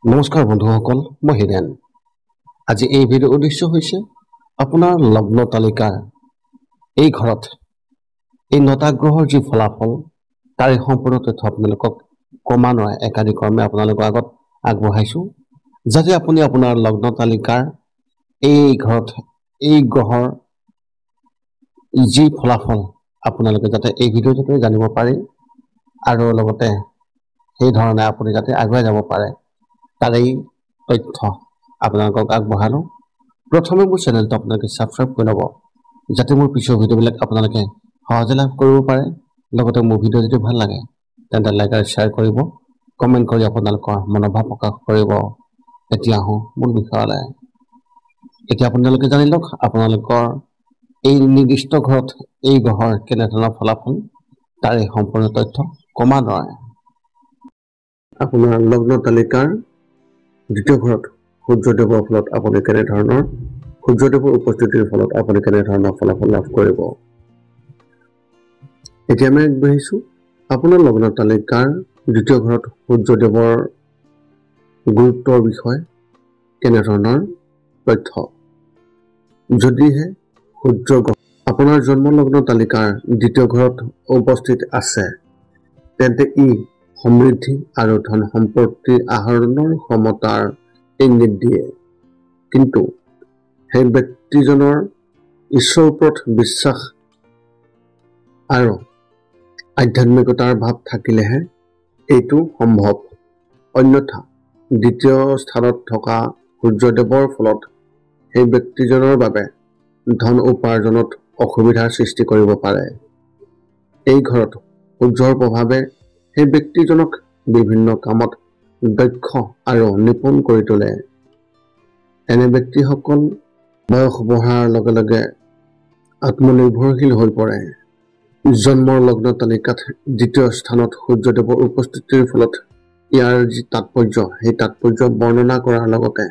নমস্কাৰ বন্ধুসকল, মই হিৰেন। আজি এই ভিডিঅ'ৰ উদ্দেশ্য হৈছে আপোনাৰ লগ্ন তালিকাৰ এই ঘৰত এই 9টা গ্ৰহৰ যি ফলাফল তাৰ সম্পূৰ্ণ তথ্য আপোনালোকক ক্ৰমান্বয়ে একাধিক্ৰমে আপোনালোকৰ আগত আগবঢ়াইছোঁ, যাতে আপুনি আপোনাৰ লগ্ন তালিকাৰ এই ঘৰত এই গ্ৰহৰ যি ফলাফল আপোনালোকে যাতে এই ভিডিঅ'ৰ জৰিয়তে জানিব পাৰে আৰু লগতে সেই ধৰণে আপুনি যাতে আগুৱাই যাব পাৰে তাৰেই তথ্য আপোনালোকক আগবঢ়ালোঁ। প্ৰথমে মোৰ চেনেলটো আপোনালোকে ছাবস্ক্ৰাইব কৰি ল'ব, যাতে মোৰ পিছৰ ভিডিঅ'বিলাক আপোনালোকে সহজে লাভ কৰিব পাৰে। লগতে মোৰ ভিডিঅ' যদি ভাল লাগে তেন্তে লাইক আৰু শ্বেয়াৰ কৰিব, কমেণ্ট কৰি আপোনালোকৰ মনোভাৱ প্ৰকাশ কৰিব। এতিয়া আহোঁ মূল বিষয়লৈ। এতিয়া আপোনালোকে জানি লওক আপোনালোকৰ এই নিৰ্দিষ্ট ঘৰত এই গ্ৰহৰ কেনেধৰণৰ ফলাফল তাৰে সম্পূৰ্ণ তথ্য ক্ৰমান্বয়ে। আপোনাৰ লগ্ন তালিকাৰ দ্বিতীয় ঘৰত সূৰ্যদেৱৰ ফলত আপুনি কেনেধৰণৰ সূৰ্যদেৱৰ উপস্থিতিৰ ফলত আপুনি কেনেধৰণৰ ফলাফল লাভ কৰিব। এতিয়া আমি আগবাঢ়িছোঁ আপোনাৰ লগ্ন তালিকাৰ দ্বিতীয় ঘৰত সূৰ্যদেৱৰ গুৰুত্বৰ বিষয়ে কেনেধৰণৰ তথ্য। যদিহে সূৰ্য গ্ৰহ আপোনাৰ জন্ম লগ্ন তালিকাৰ দ্বিতীয় ঘৰত উপস্থিত আছে, তেন্তে ই সমৃদ্ধি আৰু ধন সম্পত্তি আহৰণৰ ক্ষমতাৰ ইংগিত দিয়ে। কিন্তু সেই ব্যক্তিজনৰ ঈশ্বৰৰ ওপৰত বিশ্বাস আৰু আধ্যাত্মিকতাৰ ভাৱ থাকিলেহে এইটো সম্ভৱ। অন্যথা দ্বিতীয় স্থানত থকা সূৰ্যদেৱৰ ফলত সেই ব্যক্তিজনৰ বাবে ধন উপাৰ্জনত অসুবিধাৰ সৃষ্টি কৰিব পাৰে। এই ঘৰত সূৰ্যৰ প্ৰভাৱে সেই ব্যক্তিজনক বিভিন্ন কামত দক্ষ আৰু নিপুণ কৰি তোলে। এনে ব্যক্তিসকল বয়স বঢ়াৰ লগে লগে আত্মনিৰ্ভৰশীল হৈ পৰে। জন্মৰ লগ্ন তালিকাত দ্বিতীয় স্থানত সূৰ্যদেৱৰ উপস্থিতিৰ ফলত ইয়াৰ যি তাৎপৰ্য, সেই তাৎপৰ্য বৰ্ণনা কৰাৰ লগতে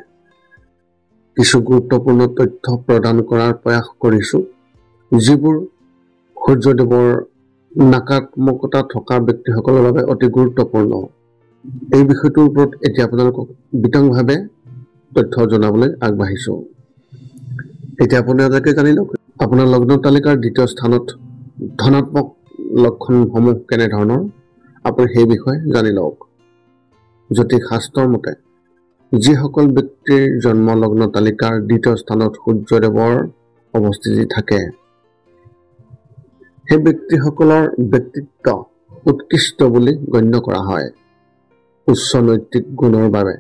কিছু গুৰুত্বপূৰ্ণ তথ্য প্ৰদান কৰাৰ প্ৰয়াস কৰিছোঁ, যিবোৰ সূৰ্যদেৱৰ নাকাত্মকতা থকা ব্যক্তিসকলৰ বাবে অতি গুৰুত্বপূৰ্ণ। এই বিষয়টোৰ ওপৰত এতিয়া আপোনালোকক বিতংভাৱে তথ্য জনাবলৈ আগবাঢ়িছোঁ। এতিয়া আপোনালোকে জানি লওক আপোনাৰ লগ্ন তালিকাৰ দ্বিতীয় স্থানত ধনাত্মক লক্ষণসমূহ কেনেধৰণৰ, আপুনি সেই বিষয়ে জানি লওক। জ্যোতিষ শাস্ত্ৰৰ মতে যিসকল ব্যক্তিৰ জন্ম লগ্ন তালিকাৰ দ্বিতীয় স্থানত সূৰ্যদেৱৰ অৱস্থিতি থাকে, সেই ব্যক্তিসকলৰ ব্যক্তিত্ব উৎকৃষ্ট বুলি গণ্য কৰা হয়। উচ্চ নৈতিক গুণৰ বাবে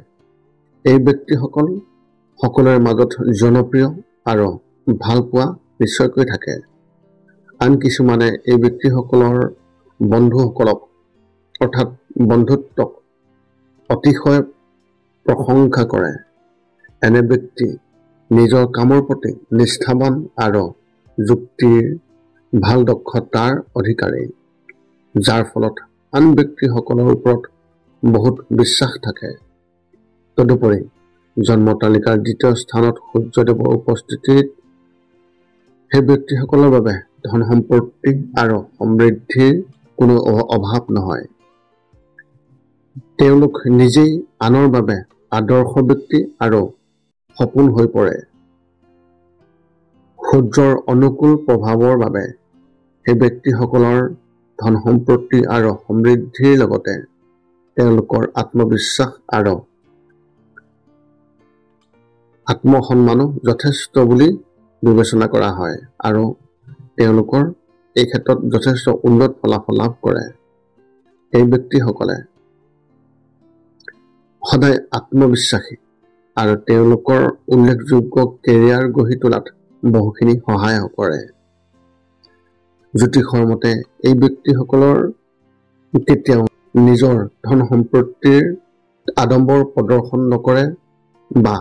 এই ব্যক্তিসকল সকলোৰে মাজত জনপ্ৰিয় আৰু ভাল পোৱা নিশ্চয়কৈ থাকে। আন কিছুমানে এই ব্যক্তিসকলৰ বন্ধুসকলক অৰ্থাৎ বন্ধুত্বক অতিশয় প্ৰশংসা কৰে। এনে ব্যক্তি নিজৰ কামৰ প্ৰতি নিষ্ঠাৱান আৰু যুক্তিৰ ভাল দক্ষতাৰ অধিকাৰী, যাৰ ফলত আন ব্যক্তিসকলৰ ওপৰত বহুত বিশ্বাস থাকে। তদুপৰি জন্ম তালিকাৰ দ্বিতীয় স্থানত সূৰ্যদেৱৰ উপস্থিতিত সেই ব্যক্তিসকলৰ বাবে ধন সম্পত্তি আৰু সমৃদ্ধিৰ কোনো অভাৱ নহয়। তেওঁলোক নিজেই আনৰ বাবে আদৰ্শ ব্যক্তি আৰু সপোন হৈ পৰে। সূৰ্যৰ অনুকূল প্ৰভাৱৰ বাবে সেই ব্যক্তিসকলৰ ধন সম্পত্তি আৰু সমৃদ্ধিৰ লগতে তেওঁলোকৰ আত্মবিশ্বাস আৰু আত্মসন্মানো যথেষ্ট বুলি বিবেচনা কৰা হয় আৰু তেওঁলোকৰ এই ক্ষেত্ৰত যথেষ্ট উন্নত ফলাফল লাভ কৰে। এই ব্যক্তিসকলে সদায় আত্মবিশ্বাসী আৰু তেওঁলোকৰ উল্লেখযোগ্য কেৰিয়াৰ গঢ়ি তোলাত বহুখিনি সহায় কৰে। জ্যোতিষৰ মতে এই ব্যক্তিসকলৰ কেতিয়াও নিজৰ ধন সম্পত্তিৰ আডম্বৰ প্ৰদৰ্শন নকৰে বা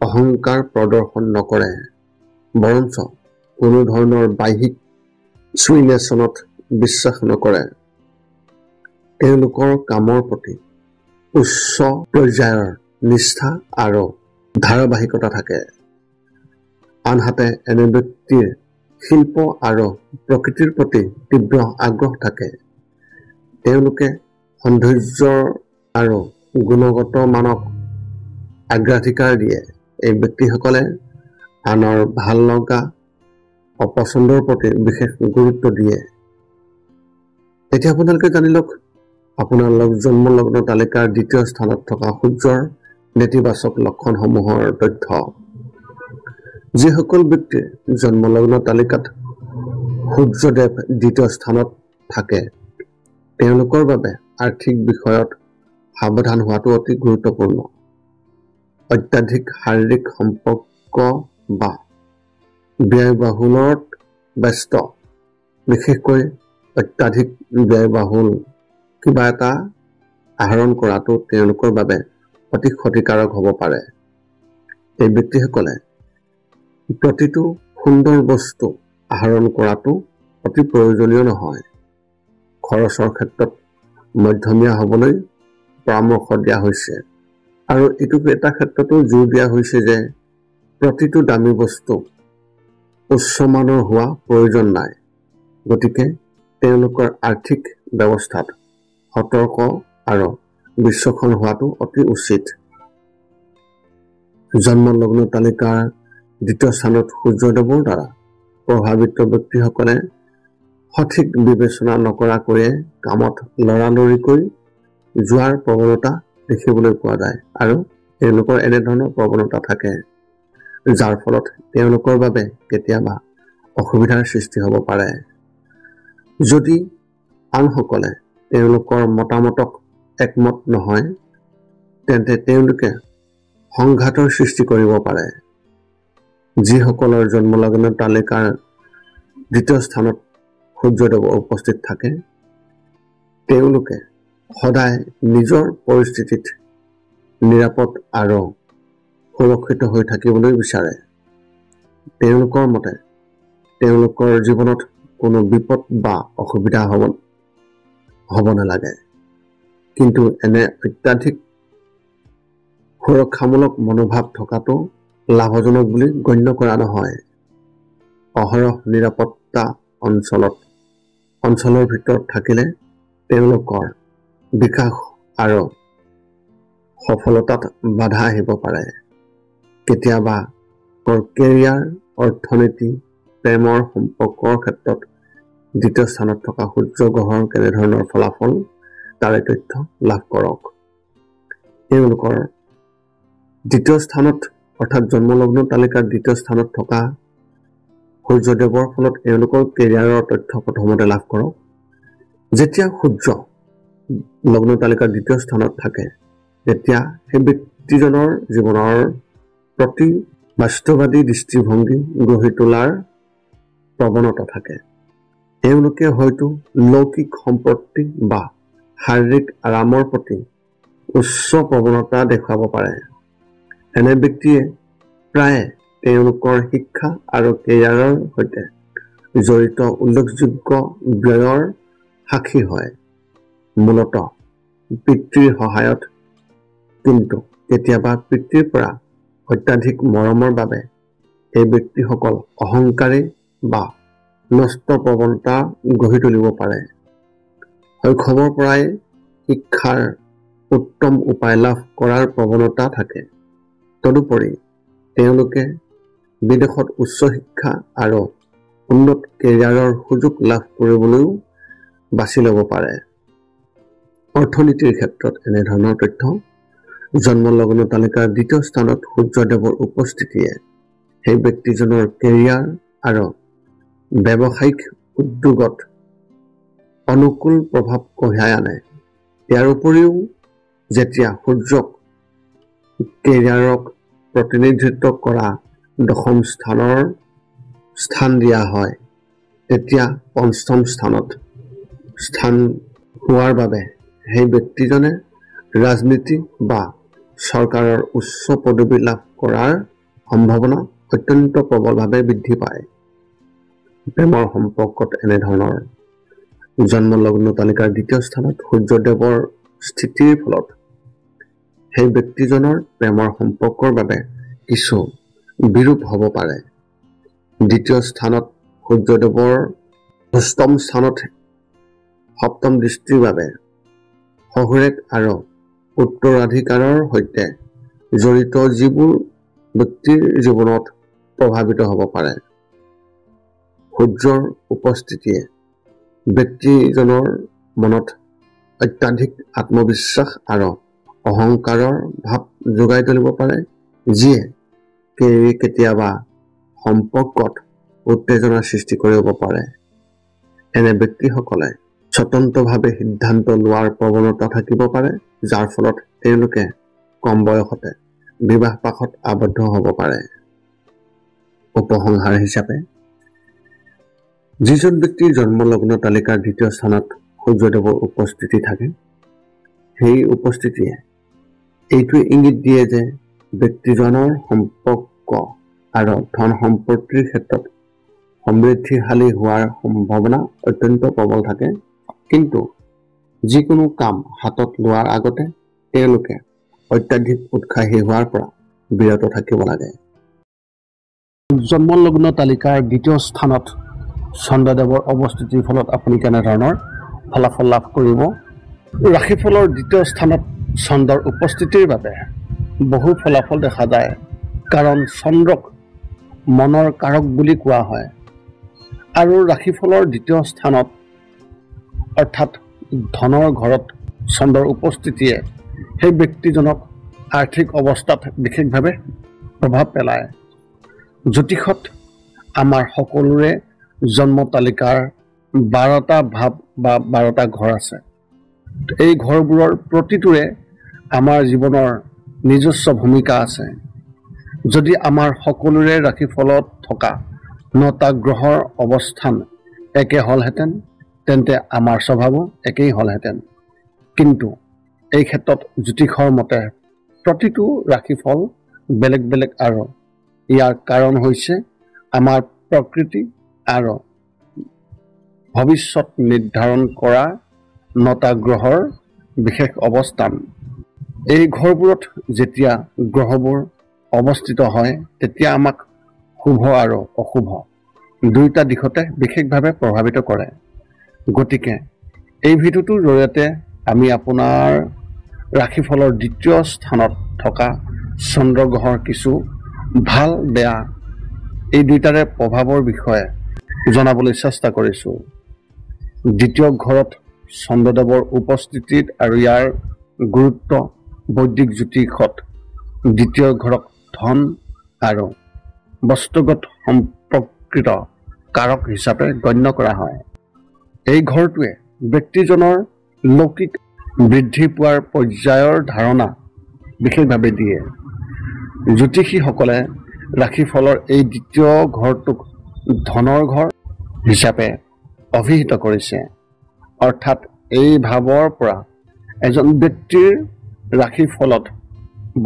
অহংকাৰ প্ৰদৰ্শন নকৰে, বৰঞ্চ কোনো ধৰণৰ বাহ্যিক সুইনেচনত বিশ্বাস নকৰে। তেওঁলোকৰ কামৰ প্ৰতি উচ্চ পৰ্যায়ৰ নিষ্ঠা আৰু ধাৰাবাহিকতা থাকে। আনহাতে এনে ব্যক্তিৰ শিল্প আৰু প্ৰকৃতিৰ প্ৰতি তীব্ৰ আগ্ৰহ থাকে। তেওঁলোকে সৌন্দৰ্যৰ আৰু গুণগত মানক অগ্ৰাধিকাৰ দিয়ে। এই ব্যক্তিসকলে আনৰ ভাল লগা অপচন্দৰ প্ৰতি বিশেষ গুৰুত্ব দিয়ে। এতিয়া আপোনালোকে জানি লওক আপোনাৰ জন্ম লগ্ন তালিকাৰ দ্বিতীয় স্থানত থকা সূৰ্যৰ নেতিবাচক লক্ষণসমূহৰ তথ্য। যিসকল ব্যক্তিৰ জন্ম লগ্ন তালিকাত সূৰ্যদেৱ দ্বিতীয় স্থানত থাকে তেওঁলোকৰ বাবে আৰ্থিক বিষয়ত সাৱধান হোৱাটো অতি গুৰুত্বপূৰ্ণ। অত্যাধিক শাৰীৰিক সম্পৰ্ক বা ব্যয়বহুলত ব্যস্ত, বিশেষকৈ অত্যাধিক ব্যয়বহুল কিবা এটা আহৰণ কৰাটো তেওঁলোকৰ বাবে অতি ক্ষতিকাৰক হ'ব পাৰে। এই ব্যক্তিসকলে প্ৰতিটো সুন্দৰ বস্তু আহৰণ কৰাটো অতি প্ৰয়োজনীয় নহয়। খৰচৰ ক্ষেত্ৰত মধ্যমীয়া হ'বলৈ পৰামৰ্শ দিয়া হৈছে আৰু এটা ক্ষেত্ৰতো জোৰ দিয়া হৈছে যে প্ৰতিটো দামী বস্তু উচ্চমানৰ হোৱা প্ৰয়োজন নাই। গতিকে তেওঁলোকৰ আৰ্থিক ব্যৱস্থাত সতৰ্ক আৰু বিচক্ষণ হোৱাটো অতি উচিত। জন্ম লগ্ন তালিকাৰ দ্বিতীয় স্থানত সূৰ্যদেৱৰ দ্বাৰা প্ৰভাৱিত ব্যক্তিসকলে সঠিক বিবেচনা নকৰাকৈয়ে কামত লৰালৰিকৈ যোৱাৰ প্ৰৱণতা দেখিবলৈ পোৱা যায় আৰু তেওঁলোকৰ এনেধৰণৰ প্ৰৱণতা থাকে যাৰ ফলত তেওঁলোকৰ বাবে কেতিয়াবা অসুবিধাৰ সৃষ্টি হ'ব পাৰে। যদি আনসকলে তেওঁলোকৰ মতামতক একমত নহয় তেন্তে তেওঁলোকে সংঘাতৰ সৃষ্টি কৰিব পাৰে। যিসকলৰ জন্ম লগ্ন তালিকাৰ দ্বিতীয় স্থানত সূৰ্যদেৱ উপস্থিত থাকে তেওঁলোকে সদায় নিজৰ পৰিস্থিতিত নিৰাপদ আৰু সুৰক্ষিত হৈ থাকিবলৈ বিচাৰে। তেওঁলোকৰ মতে তেওঁলোকৰ জীৱনত কোনো বিপদ বা অসুবিধা হ'ব নালাগে। কিন্তু এনে অত্যাধিক সুৰক্ষামূলক মনোভাৱ থকাটো লাভজনক বুলি গণ্য কৰা নহয়। অহৰহ নিৰাপত্তা অঞ্চলৰ ভিতৰত থাকিলে তেওঁলোকৰ বিকাশ আৰু সফলতাত বাধা আহিব পাৰে। কেতিয়াবা কেৰিয়াৰ, অৰ্থনীতি, প্ৰেমৰ সম্পৰ্কৰ ক্ষেত্ৰত দ্বিতীয় স্থানত থকা সূৰ্য গ্ৰহৰ কেনেধৰণৰ ফলাফল তাৰে তথ্য লাভ কৰক। তেওঁলোকৰ দ্বিতীয় স্থানত অৰ্থাৎ জন্মলগ্ন তালিকাৰ দ্বিতীয় স্থানত থকা সূৰ্যদেৱৰ ফলত তেওঁলোকৰ কেৰিয়াৰৰ তথ্য প্ৰথমতে লাভ কৰক। যেতিয়া সূৰ্য লগ্ন তালিকাৰ দ্বিতীয় স্থানত থাকে তেতিয়া সেই ব্যক্তিজনৰ জীৱনৰ প্ৰতি বাস্তৱবাদী দৃষ্টিভংগী গঢ়ি তোলাৰ প্ৰৱণতা থাকে। তেওঁলোকে হয়তো লৌকিক সম্পত্তি বা শাৰীৰিক আৰামৰ প্ৰতি উচ্চ প্ৰৱণতা দেখুৱাব পাৰে। এনে ব্যক্তিয়ে প্ৰায়ে তেওঁলোকৰ শিক্ষা আৰু কেৰিয়াৰৰ সৈতে জড়িত উল্লেখযোগ্য ব্যয়ৰ সাক্ষী হয়, মূলতঃ পিতৃৰ সহায়ত। কিন্তু কেতিয়াবা পিতৃৰ পৰা অত্যাধিক মৰমৰ বাবে এই ব্যক্তিসকল অহংকাৰী বা নষ্ট প্ৰৱণতা গঢ়ি তুলিব পাৰে। শৈশৱৰ পৰাই শিক্ষাৰ উত্তম উপায় লাভ কৰাৰ প্ৰৱণতা থাকে। তদুপৰি তেওঁলোকে বিদেশত উচ্চ শিক্ষা আৰু উন্নত কেৰিয়াৰৰ সুযোগ লাভ কৰিবলৈও বাছি ল'ব পাৰে। অৰ্থনীতিৰ ক্ষেত্ৰত এনেধৰণৰ তথ্য। জন্মলগ্ন তালিকাৰ দ্বিতীয় স্থানত সূৰ্যদেৱৰ উপস্থিতিয়ে সেই ব্যক্তিজনৰ কেৰিয়াৰ আৰু ব্যৱসায়িক উদ্যোগত অনুকূল প্ৰভাৱ কঢ়িয়াই আনে। ইয়াৰ উপৰিও যেতিয়া সূৰ্যক কেৰিয়াৰক প্ৰতিনিধিত্ব কৰা দশম স্থান দিয়া হয় তেতিয়া পঞ্চম স্থানত স্থান হোৱাৰ বাবে সেই ব্যক্তিজনে ৰাজনীতি বা চৰকাৰৰ উচ্চ পদবী লাভ কৰাৰ সম্ভাৱনা অত্যন্ত প্ৰবলভাৱে বৃদ্ধি পায়। প্ৰেমৰ সম্পৰ্কত এনেধৰণৰ জন্মলগ্ন তালিকাৰ দ্বিতীয় স্থানত সূৰ্যদেৱৰ স্থিতিৰ ফলত সেই ব্যক্তিজনৰ প্ৰেমৰ সম্পৰ্কৰ বাবে কিছু বিৰূপ হ'ব পাৰে। দ্বিতীয় স্থানত সূৰ্যদেৱৰ অষ্টম স্থানত সপ্তম দৃষ্টিৰ বাবে শহুৰেক আৰু উত্তৰাধিকাৰৰ সৈতে জড়িত যিবোৰ ব্যক্তিৰ জীৱনত প্ৰভাৱিত হ'ব পাৰে। সূৰ্যৰ উপস্থিতিয়ে ব্যক্তিজনৰ মনত অত্যাধিক আত্মবিশ্বাস আৰু অহংকাৰৰ ভাৱ যোগাই তুলিব পাৰে, যিয়ে কেতিয়াবা সম্পৰ্কত উত্তেজনাৰ সৃষ্টি কৰিব পাৰে। এনে ব্যক্তিসকলে স্বতন্ত্ৰভাৱে সিদ্ধান্ত লোৱাৰ প্ৰৱণতা থাকিব পাৰে, যাৰ ফলত তেওঁলোকে কম বয়সতে বিবাহ পাশত আবদ্ধ হ'ব পাৰে। উপসংহাৰ হিচাপে, যিজন ব্যক্তিৰ জন্মলগ্ন তালিকাৰ দ্বিতীয় স্থানত সূৰ্যদেৱৰ উপস্থিতি থাকে, সেই উপস্থিতিয়ে এইটোৱে ইংগিত দিয়ে যে ব্যক্তিজনৰ সম্পৰ্ক আৰু ধন সম্পত্তিৰ ক্ষেত্ৰত সমৃদ্ধিশালী হোৱাৰ সম্ভাৱনা অত্যন্ত প্ৰবল থাকে। কিন্তু যিকোনো কাম হাতত লোৱাৰ আগতে তেওঁলোকে অত্যাধিক উৎসাহী হোৱাৰ পৰা বিৰত থাকিব লাগে। জন্মলগ্ন তালিকাৰ দ্বিতীয় স্থানত চন্দ্ৰদেৱৰ অৱস্থিতিৰ ফলত আপুনি কেনেধৰণৰ ফলাফল লাভ কৰিব? ৰাশিফলৰ দ্বিতীয় স্থানত চন্দ্ৰৰ উপস্থিতিৰ বাবে বহু ফলাফল দেখা যায়, কাৰণ চন্দ্ৰক মনৰ কাৰক বুলি কোৱা হয়। আৰু ৰাশিফলৰ দ্বিতীয় স্থানত অৰ্থাৎ ধনৰ ঘৰত চন্দ্ৰৰ উপস্থিতিয়ে সেই ব্যক্তিজনক আৰ্থিক অৱস্থাত বিশেষভাৱে প্ৰভাৱ পেলায়। জ্যোতিষত আমাৰ সকলোৰে জন্ম তালিকাৰ 12টা ভাৱ বা 12টা ঘৰ আছে। এই ঘৰবোৰৰ প্ৰতিটোৰে আমাৰ জীৱনৰ নিজস্ব ভূমিকা আছে। যদি আমাৰ সকলোৰে ৰাশিফলত থকা 9টা গ্ৰহৰ অৱস্থান একে হ'লহেঁতেন, তেন্তে আমাৰ স্বভাৱো একেই হ'লহেঁতেন। কিন্তু এই ক্ষেত্ৰত জ্যোতিষৰ মতে প্ৰতিটো ৰাশিফল বেলেগ বেলেগ, আৰু ইয়াৰ কাৰণ হৈছে আমাৰ প্ৰকৃতি আৰু ভৱিষ্যত নিৰ্ধাৰণ কৰা 9টা গ্ৰহৰ বিশেষ অৱস্থান। এই ঘৰবোৰত যেতিয়া গ্ৰহবোৰ অৱস্থিত হয়, তেতিয়া আমাক শুভ আৰু অশুভ দুয়োটা দিশতে বিশেষভাৱে প্ৰভাৱিত কৰে। গতিকে এই ভিডিঅ'টোৰ জৰিয়তে আমি আপোনাৰ ৰাশিফলৰ দ্বিতীয় স্থানত থকা চন্দ্ৰগ্ৰহৰ কিছু ভাল বেয়া এই দুয়োটাৰে প্ৰভাৱৰ বিষয়ে জনাবলৈ চেষ্টা কৰিছোঁ। দ্বিতীয় ঘৰত চন্দ্ৰদেৱৰ উপস্থিতিত আৰু ইয়াৰ গুৰুত্ব বৈদিক জ্যোতিষত দ্বিতীয় ঘৰক ধন আৰু বস্তুগত সম্পৰ্কিত কাৰক হিচাপে গণ্য কৰা হয়। এই ঘৰটোৱে ব্যক্তিজনৰ লৌকিক বৃদ্ধি পোৱাৰ পৰ্যায়ৰ ধাৰণা বিশেষভাৱে দিয়ে। জ্যোতিষীসকলে ৰাশিফলৰ এই দ্বিতীয় ঘৰটোক ধনৰ ঘৰ হিচাপে অভিহিত কৰিছে। অৰ্থাৎ এই ভাৱৰ পৰা এজন ব্যক্তিৰ ৰাশিফলত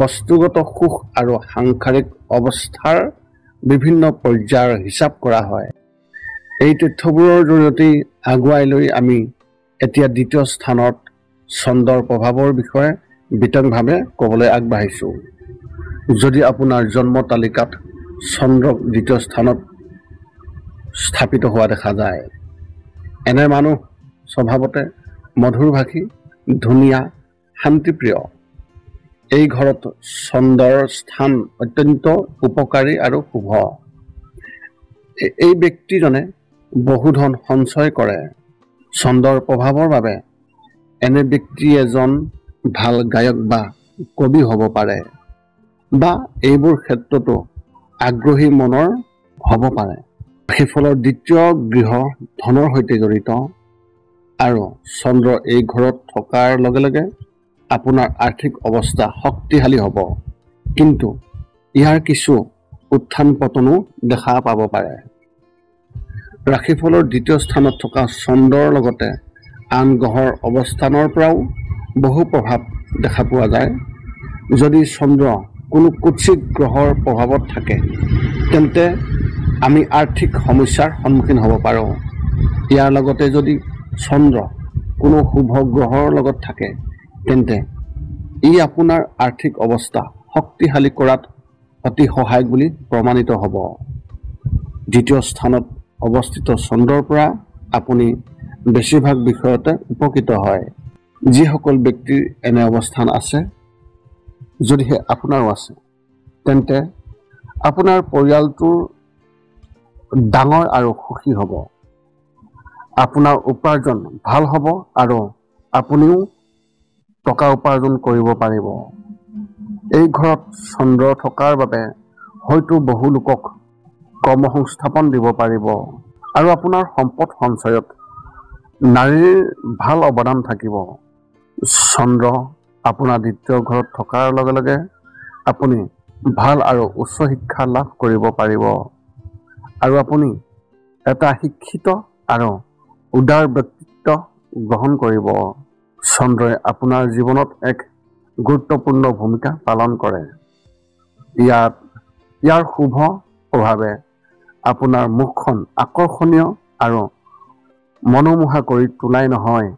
বস্তুগত সুখ আৰু সাংসাৰিক অৱস্থাৰ বিভিন্ন পৰ্যায়ৰ হিচাপ কৰা হয়। এই তথ্যবোৰৰ জৰিয়তে আগুৱাই লৈ আমি এতিয়া দ্বিতীয় স্থানত চন্দ্ৰৰ প্ৰভাৱৰ বিষয়ে বিতংভাৱে ক'বলৈ আগবাঢ়িছোঁ। যদি আপোনাৰ জন্ম তালিকাত চন্দ্ৰক দ্বিতীয় স্থানত স্থাপিত হোৱা দেখা যায়, এনে মানুহ স্বভাৱতে মধুৰভাষী, ধুনীয়া, শান্তিপ্ৰিয়। এই ঘৰত চন্দ্ৰৰ স্থান অত্যন্ত উপকাৰী আৰু শুভ। এই ব্যক্তিজনে বহুধন সঞ্চয় কৰে। চন্দ্ৰৰ প্ৰভাৱৰ বাবে এনে ব্যক্তি এজন ভাল গায়ক বা কবি হ'ব পাৰে, বা এইবোৰ ক্ষেত্ৰতো আগ্ৰহী মনৰ হ'ব পাৰে। ৰাশিফলৰ দ্বিতীয় গৃহ ধনৰ সৈতে জড়িত, আৰু চন্দ্ৰ এই ঘৰত থকাৰ লগে লগে আপোনাৰ আৰ্থিক অৱস্থা শক্তিশালী হ'ব। কিন্তু ইয়াৰ কিছু উত্থান পতনো দেখা পাব পাৰে। ৰাশিফলৰ দ্বিতীয় স্থানত থকা চন্দ্ৰৰ লগতে আন গ্ৰহৰ অৱস্থানৰ পৰাও বহু প্ৰভাৱ দেখা পোৱা যায়। যদি চন্দ্ৰ কোনো কুৎসিত গ্ৰহৰ প্ৰভাৱত থাকে, তেন্তে আমি আৰ্থিক সমস্যাৰ সন্মুখীন হ'ব পাৰোঁ। ইয়াৰ লগতে যদি চন্দ্ৰ কোনো শুভ গ্ৰহৰ লগত থাকে, তেন্তে ই আপোনাৰ আৰ্থিক অৱস্থা শক্তিশালী কৰাত অতি সহায়ক বুলি প্ৰমাণিত হ'ব। দ্বিতীয় স্থানত অৱস্থিত চন্দ্ৰৰ পৰা আপুনি বেছিভাগ বিষয়তে উপকৃত হয়। যিসকল ব্যক্তিৰ এনে অৱস্থান আছে, যদিহে আপোনাৰো আছে তেন্তে আপোনাৰ পৰিয়ালটোৰ ডাঙৰ আৰু সুখী হ'ব। আপোনাৰ উপাৰ্জন ভাল হ'ব আৰু আপুনিও টকা উপাৰ্জন কৰিব পাৰিব। এই ঘৰত চন্দ্ৰ থকাৰ বাবে হয়তো বহু লোকক কৰ্মসংস্থাপন দিব পাৰিব আৰু আপোনাৰ সম্পদ সঞ্চয়ত নাৰীৰ ভাল অৱদান থাকিব। চন্দ্ৰ আপোনাৰ দ্বিতীয় ঘৰত থকাৰ লগে লগে আপুনি ভাল আৰু উচ্চ শিক্ষা লাভ কৰিব পাৰিব আৰু আপুনি এটা শিক্ষিত আৰু উদাৰ ব্যক্তিত্ব গ্ৰহণ কৰিব। চন্দ্ৰই আপোনাৰ জীৱনত এক গুৰুত্বপূৰ্ণ ভূমিকা পালন কৰে। ইয়াৰ শুভ প্ৰভাৱে আপোনাৰ মুখখন আকৰ্ষণীয় আৰু মনোমোহা কৰি তোলাই নহয়,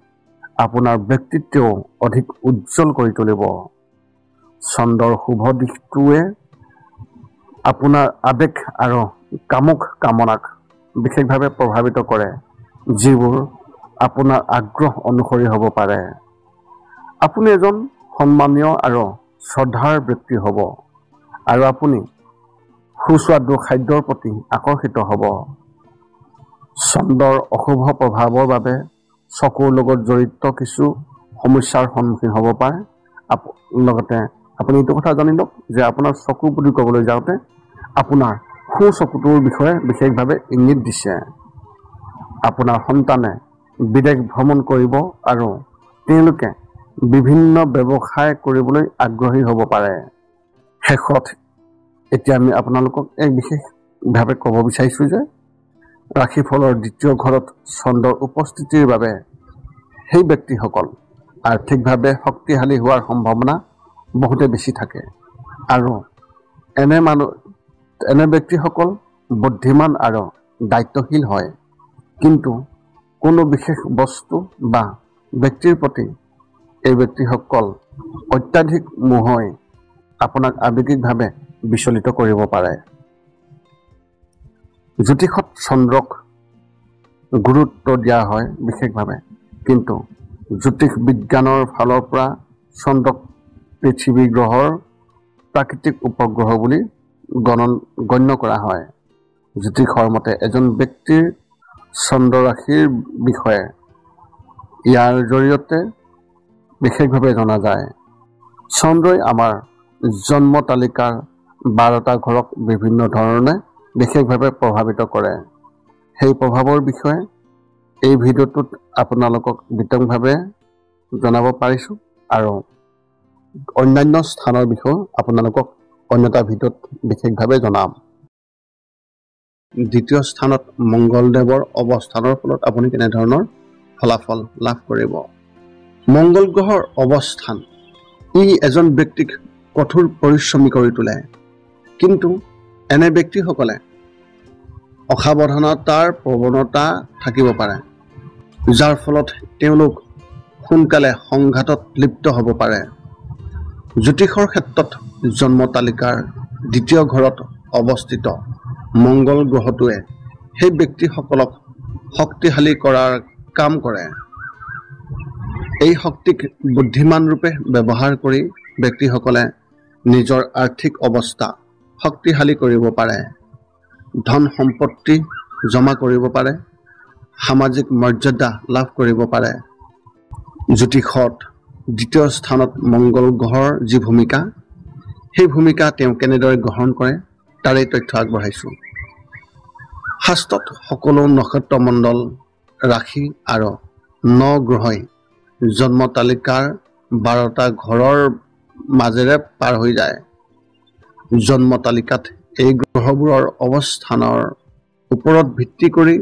আপোনাৰ ব্যক্তিত্বও অধিক উজ্জ্বল কৰি তুলিব। চন্দ্ৰৰ শুভ দিশটোৱে আপোনাৰ আৱেগ আৰু কামুক কামনাক বিশেষভাৱে প্ৰভাৱিত কৰে, যিবোৰ আপোনাৰ আগ্ৰহ অনুসৰি হ'ব পাৰে। আপুনি এজন সন্মানীয় আৰু শ্ৰদ্ধাৰ ব্যক্তি হ'ব আৰু আপুনি সুস্বাদু খাদ্যৰ প্ৰতি আকৰ্ষিত হ'ব। চন্দ্ৰৰ অশুভ প্ৰভাৱৰ বাবে চকুৰ লগত জড়িত কিছু সমস্যাৰ সন্মুখীন হ'ব পাৰে। লগতে আপুনি এইটো কথা জানি লওক যে আপোনাৰ চকু বুলি ক'বলৈ যাওঁতে আপোনাৰ সু চকুটোৰ বিষয়ে বিশেষভাৱে ইংগিত দিছে। আপোনাৰ সন্তানে বিদেশ ভ্ৰমণ কৰিব আৰু তেওঁলোকে বিভিন্ন ব্যৱসায় কৰিবলৈ আগ্ৰহী হ'ব পাৰে। শেষত এতিয়া আমি আপোনালোকক এক বিশেষভাৱে ক'ব বিচাৰিছোঁ যে ৰাশিফলৰ দ্বিতীয় ঘৰত চন্দ্ৰৰ উপস্থিতিৰ বাবে সেই ব্যক্তিসকল আৰ্থিকভাৱে শক্তিশালী হোৱাৰ সম্ভাৱনা বহুতে বেছি থাকে আৰু এনে ব্যক্তিসকল বুদ্ধিমান আৰু দায়িত্বশীল হয়, কিন্তু কোনো বিশেষ বস্তু বা ব্যক্তিৰ প্ৰতি এই ব্যক্তিসকল অত্যাধিক মোহই আপোনাক আৱেগিকভাৱে বিচলিত কৰিব পাৰে। জ্যোতিষত চন্দ্ৰক গুৰুত্ব দিয়া হয় বিশেষভাৱে, কিন্তু জ্যোতিষ বিজ্ঞানৰ ফালৰ পৰা চন্দ্ৰক পৃথিৱী গ্ৰহৰ প্ৰাকৃতিক উপগ্ৰহ বুলি গণ্য কৰা হয়। জ্যোতিষৰ মতে এজন ব্যক্তিৰ চন্দ্ৰ ৰাশিৰ বিষয়ে ইয়াৰ জৰিয়তে বিশেষভাৱে জনা যায়। চন্দ্ৰই আমাৰ জন্ম তালিকাৰ 12টা ঘৰক বিভিন্ন ধৰণে বিশেষভাৱে প্ৰভাৱিত কৰে। সেই প্ৰভাৱৰ বিষয়ে এই ভিডিঅ'টোত আপোনালোকক বিতংভাৱে জনাব পাৰিছোঁ আৰু অন্যান্য স্থানৰ বিষয়েও আপোনালোকক অন্য এটা ভিডিঅ'ত বিশেষভাৱে জনাম। দ্বিতীয় স্থানত মংগলদেৱৰ অৱস্থানৰ ফলত আপুনি কেনেধৰণৰ ফলাফল লাভ কৰিব। মংগল গ্ৰহৰ অৱস্থান ই এজন ব্যক্তিক কঠোৰ পৰিশ্ৰমী কৰি তোলে, কিন্তু এনে ব্যক্তিসকলে অসাৱধানতাৰ প্ৰৱণতা থাকিব পাৰে, যাৰ ফলত তেওঁলোক সোনকালে সংঘাতত লিপ্ত হ'ব পাৰে। জ্যোতিষৰ ক্ষেত্ৰত জন্ম তালিকাৰ দ্বিতীয় ঘৰত অৱস্থিত মংগল গ্ৰহটোৱে সেই ব্যক্তিসকলক শক্তিশালী কৰাৰ কাম কৰে। এই শক্তিক বুদ্ধিমান ৰূপে ব্যৱহাৰ কৰি ব্যক্তিসকলে নিজৰ আৰ্থিক অৱস্থা শক্তিশালী কৰিব পাৰে, ধন সম্পত্তি জমা কৰিব পাৰে, সামাজিক মৰ্যাদা লাভ কৰিব পাৰে। জ্যোতিষত দ্বিতীয় স্থানত মংগল গ্ৰহৰ যি ভূমিকা, সেই ভূমিকা তেওঁ কেনেদৰে গ্ৰহণ কৰে তাৰে তথ্য আগবঢ়াইছোঁ। শাস্ত্ৰত সকলো নক্ষত্ৰমণ্ডল, ৰাশি আৰু 9 গ্ৰহই জন্ম তালিকাৰ 12টা ঘৰৰ মাজেৰে পাৰ হৈ যায়। জন্ম তালিকাত এই গ্ৰহবোৰৰ অৱস্থানৰ ওপৰত ভিত্তি কৰি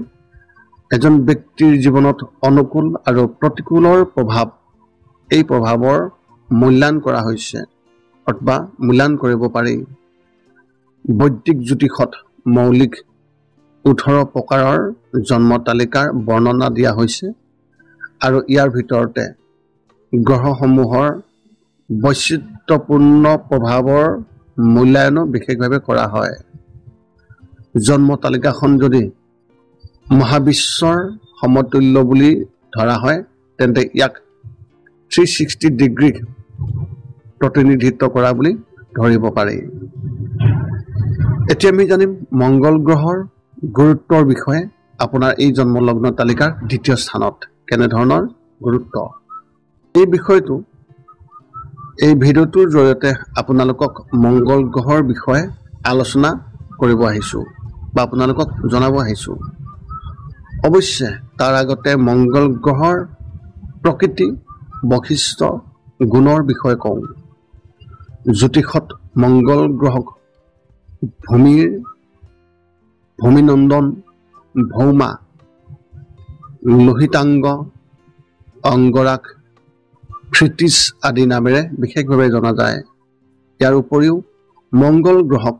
এজন ব্যক্তিৰ জীৱনত অনুকূল আৰু প্ৰতিকূলৰ প্ৰভাৱ, এই প্ৰভাৱৰ মূল্যায়ন কৰা হৈছে অথবা মূল্যায়ন কৰিব পাৰি। বৈদিক জ্যোতিষত মৌলিক 18 প্ৰকাৰৰ জন্ম তালিকাৰ বৰ্ণনা দিয়া হৈছে আৰু ইয়াৰ ভিতৰতে গ্ৰহসমূহৰ বৈচিত্ৰ্যপূৰ্ণ প্ৰভাৱৰ মূল্যায়নো বিশেষভাৱে কৰা হয়। জন্ম তালিকাখন যদি মহাবিশ্বৰ সমতুল্য বুলি ধৰা হয়, তেন্তে ইয়াক 360 ডিগ্ৰী প্ৰতিনিধিত্ব কৰা বুলি ধৰিব পাৰি। এতিয়া আমি জানিম মংগল গ্ৰহৰ গুৰুত্বৰ বিষয়ে। আপোনাৰ এই জন্মলগ্ন তালিকাৰ দ্বিতীয় স্থানত কেনেধৰণৰ গুৰুত্ব, এই বিষয়টো এই ভিডিঅ'টোৰ জৰিয়তে আপোনালোকক মংগল গ্ৰহৰ বিষয়ে আলোচনা কৰিব আহিছোঁ বা আপোনালোকক জনাব আহিছোঁ। অৱশ্যে তাৰ আগতে মংগল গ্ৰহৰ প্ৰকৃতি, বৈশিষ্ট্য, গুণৰ বিষয়ে কওঁ। জ্যোতিষত মংগল গ্ৰহক ভূমিনন্দন, ভৌমা, লোহিতাংগ, অংগৰাগ, ক্ষিতিজ আদি নামেৰে বিশেষভাৱে জনা যায়। ইয়াৰ উপৰিও মংগল গ্ৰহক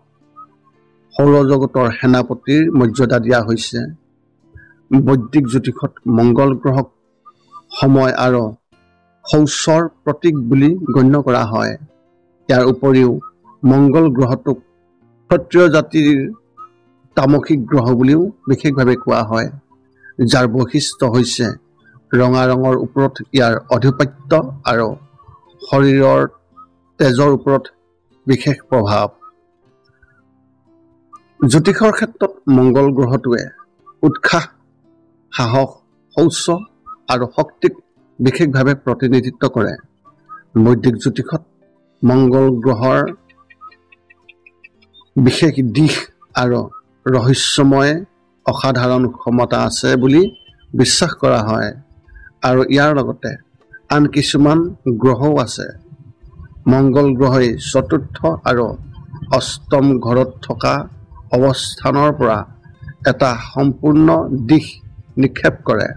সৌৰজগতৰ সেনাপতিৰ মৰ্যাদা দিয়া হৈছে। বৈদিক জ্যোতিষত মংগল গ্ৰহক সময় আৰু শৌচৰ প্ৰতীক বুলি গণ্য কৰা হয়। ইয়াৰ উপৰিও মংগল গ্ৰহটোক ক্ষত্ৰিয় জাতিৰ তামসিক গ্ৰহ বুলিও বিশেষভাৱে কোৱা হয়, যাৰ বৈশিষ্ট্য হৈছে ৰঙা ৰঙৰ ওপৰত ইয়াৰ আধিপত্য আৰু শৰীৰৰ তেজৰ ওপৰত বিশেষ প্ৰভাৱ। জ্যোতিষৰ ক্ষেত্ৰত মংগল গ্ৰহটোৱে উৎসাহ, সাহস, শৌৰ্য আৰু শক্তিক বিশেষভাৱে প্ৰতিনিধিত্ব কৰে। বৈদিক জ্যোতিষত মংগল গ্ৰহৰ বিশেষ দিশ আৰু ৰহস্যময় অসাধাৰণ ক্ষমতা আছে বুলি বিশ্বাস কৰা হয়, আৰু ইয়াৰ লগতে আন কিছুমান গ্ৰহও আছে। মংগল গ্ৰহই চতুৰ্থ আৰু অষ্টম ঘৰত থকা অৱস্থানৰ পৰা এটা সম্পূৰ্ণ দিশ নিক্ষেপ কৰে।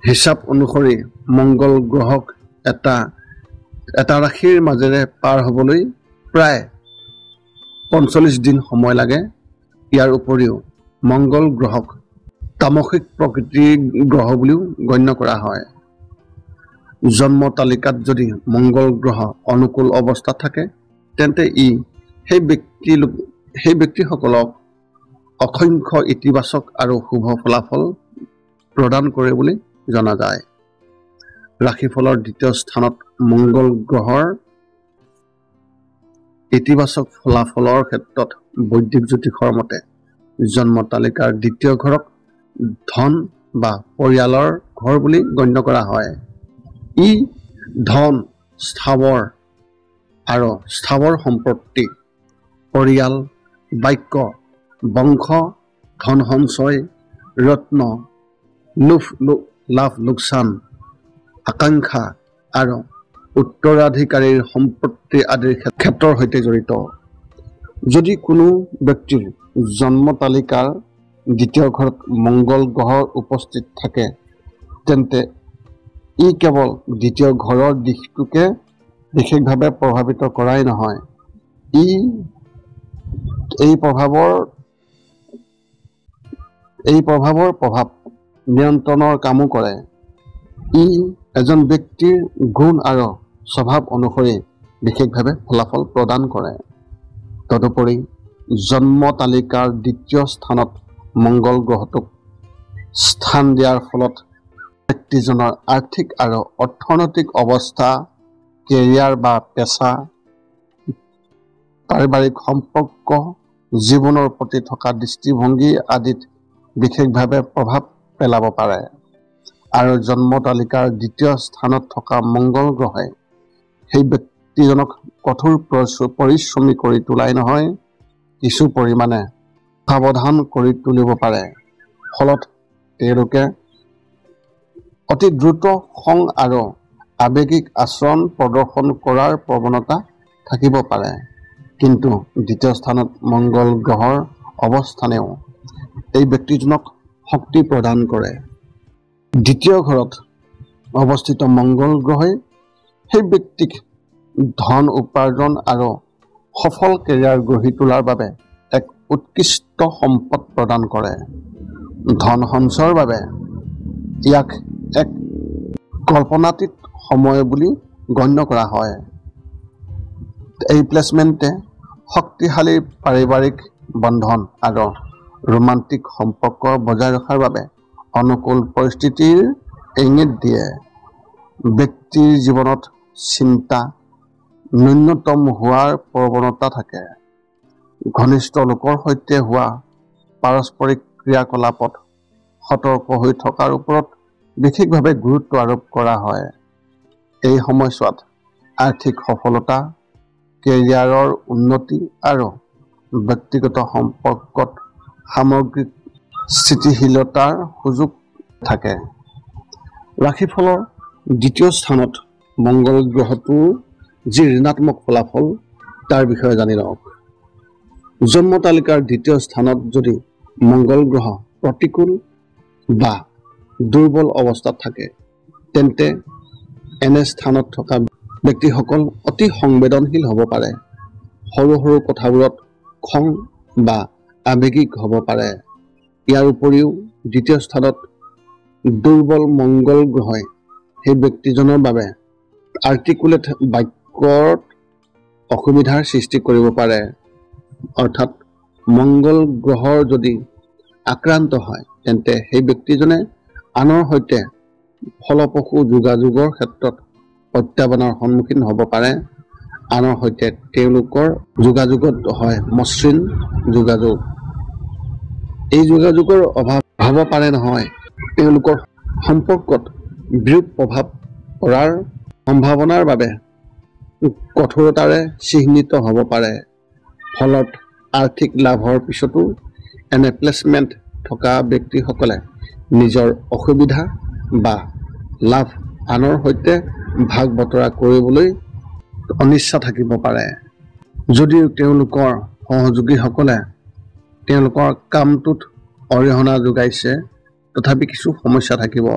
হিচাপ অনুসৰি মংগল গ্ৰহক এটা ৰাশিৰ মাজেৰে পাৰ হ'বলৈ প্ৰায় 45 দিন সময় লাগে। ইয়াৰ উপৰিও মংগল গ্ৰহক তামসিক প্ৰকৃতিৰ গ্ৰহ বুলিও গণ্য কৰা হয়। জন্ম তালিকাত যদি মংগল গ্ৰহ অনুকূল অৱস্থাত থাকে, তেন্তে ই সেই ব্যক্তিসকলক অসংখ্য ইতিবাচক আৰু শুভ ফলাফল প্ৰদান কৰে বুলি জনা যায়। ৰাশিফলৰ দ্বিতীয় স্থানত মংগল গ্ৰহৰ ইতিবাচক ফলাফলৰ ক্ষেত্ৰত বৈদিক জ্যোতিষৰ মতে জন্ম তালিকাৰ দ্বিতীয় ঘৰক ধন বা পৰিয়ালৰ ঘৰ বুলি গণ্য কৰা হয়। ই ধন, স্থাৱৰ সম্পত্তি, পৰিয়াল, বাক্য, বংশ, ধন সঞ্চয়, ৰত্ন, লাভ লোকচান, আকাংক্ষা আৰু উত্তৰাধিকাৰীৰ সম্পত্তি আদিৰ ক্ষেত্ৰৰ সৈতে জড়িত। যদি কোনো ব্যক্তিৰ জন্ম তালিকাৰ দ্বিতীয় ঘৰত মংগল গ্ৰহৰ উপস্থিত থাকে, তেন্তে ই কেৱল দ্বিতীয় ঘৰৰ দিশটোকে বিশেষভাৱে প্ৰভাৱিত কৰাই নহয়, এই প্ৰভাৱৰ প্ৰভাৱ নিয়ন্ত্ৰণৰ কামো কৰে। ই এজন ব্যক্তিৰ গুণ আৰু স্বভাৱ অনুসৰি বিশেষভাৱে ফলাফল প্ৰদান কৰে। তদুপৰি জন্ম তালিকাৰ দ্বিতীয় স্থানত মংগল গ্ৰহটোক স্থান দিয়াৰ ফলত ব্যক্তিজনৰ আৰ্থিক আৰু অৰ্থনৈতিক অৱস্থা, কেৰিয়াৰ বা পেছা, পাৰিবাৰিক সম্পৰ্ক, জীৱনৰ প্ৰতি থকা দৃষ্টিভংগী আদিত বিশেষভাৱে প্ৰভাৱ পেলাব পাৰে। আৰু জন্ম তালিকাৰ দ্বিতীয় স্থানত থকা মংগল গ্ৰহে সেই ব্যক্তিজনক কঠোৰ পৰিশ্ৰমী কৰি তোলাই নহয়, কিছু পৰিমাণে সাৱধান কৰি তুলিব পাৰে। ফলত তেওঁলোকে অতি দ্ৰুত খং আৰু আৱেগিক আচৰণ প্ৰদৰ্শন কৰাৰ প্ৰৱণতা থাকিব পাৰে। কিন্তু দ্বিতীয় স্থানত মংগল গ্ৰহৰ অৱস্থানেও এই ব্যক্তিজনক শক্তি প্ৰদান কৰে। দ্বিতীয় ঘৰত অৱস্থিত মংগল গ্ৰহে সেই ব্যক্তিক ধন উপাৰ্জন আৰু সফল কেৰিয়াৰ গঢ়ি তোলাৰ বাবে এক উৎকৃষ্ট সম্পদ প্ৰদান কৰে। ধন সঞ্চয়ৰ বাবে ইয়াক এক কল্পনাতীত সময় বুলি গণ্য কৰা হয়। এই প্লেচমেণ্টে শক্তিশালী পাৰিবাৰিক বন্ধন আৰু ৰোমান্টিক সম্পৰ্ক বজাই ৰখাৰ বাবে অনুকূল পৰিস্থিতিৰ ইংগিত দিয়ে। ব্যক্তিৰ জীৱনত চিন্তা, ন্যূনতম হোৱাৰ প্ৰৱণতা থাকে। ঘনিষ্ঠ লোকৰ সৈতে হোৱা পাৰস্পৰিক ক্ৰিয়াকলাপত সতৰ্ক হৈ থকাৰ ওপৰত বিশেষভাৱে গুৰুত্ব আৰোপ কৰা হয়। এই সময়ছোৱাত আৰ্থিক সফলতা, কেৰিয়াৰৰ উন্নতি আৰু ব্যক্তিগত সম্পৰ্কত সামগ্ৰিক স্থিতিশীলতাৰ সুযোগ থাকে। ৰাশিফলৰ দ্বিতীয় স্থানত মংগল গ্ৰহটোৰ যি ঋণাত্মক ফলাফল তাৰ বিষয়ে জানি লওক। জন্ম তালিকাৰ দ্বিতীয় স্থানত যদি মংগল গ্ৰহ প্ৰতিকূল বা দুৰ্বল অৱস্থাত থাকে, তেন্তে এনে স্থানত থকা ব্যক্তিসকল অতি সংবেদনশীল হ'ব পাৰে। সৰু সৰু কথাবোৰত খং বা আৱেগিক হ'ব পাৰে। ইয়াৰ উপৰিও দ্বিতীয় স্থানত দুৰ্বল মংগল গ্ৰহই সেই ব্যক্তিজনৰ বাবে আৰ্টিকুলেট বাক্যত অসুবিধাৰ সৃষ্টি কৰিব পাৰে। অৰ্থাৎ মংগল গ্ৰহৰ যদি আক্ৰান্ত হয়, তেন্তে সেই ব্যক্তিজনে আনৰ সৈতে ফলপ্ৰসূ যোগাযোগৰ ক্ষেত্ৰত প্ৰত্যাহ্বানৰ সন্মুখীন হ'ব পাৰে। আনৰ সৈতে তেওঁলোকৰ যোগাযোগত হয় মসৃণ যোগাযোগ। এই যোগাযোগৰ অভাৱ হ'ব পাৰে নহয়, তেওঁলোকৰ সম্পৰ্কত বিৰূপ প্ৰভাৱ পৰাৰ সম্ভাৱনাৰ বাবে কঠোৰতাৰে চিহ্নিত হ'ব পাৰে। ফলত আৰ্থিক লাভৰ পিছতো এনে প্লেচমেণ্ট থকা ব্যক্তিসকলে নিজৰ অসুবিধা বা লাভ আনৰ সৈতে ভাগ বতৰা কৰিবলৈ অনিচ্ছা থাকিব পাৰে। যদিও তেওঁলোকৰ সহযোগীসকলে তেওঁলোকৰ কামটোত অৰিহণা যোগাইছে, তথাপি কিছু সমস্যা থাকিব।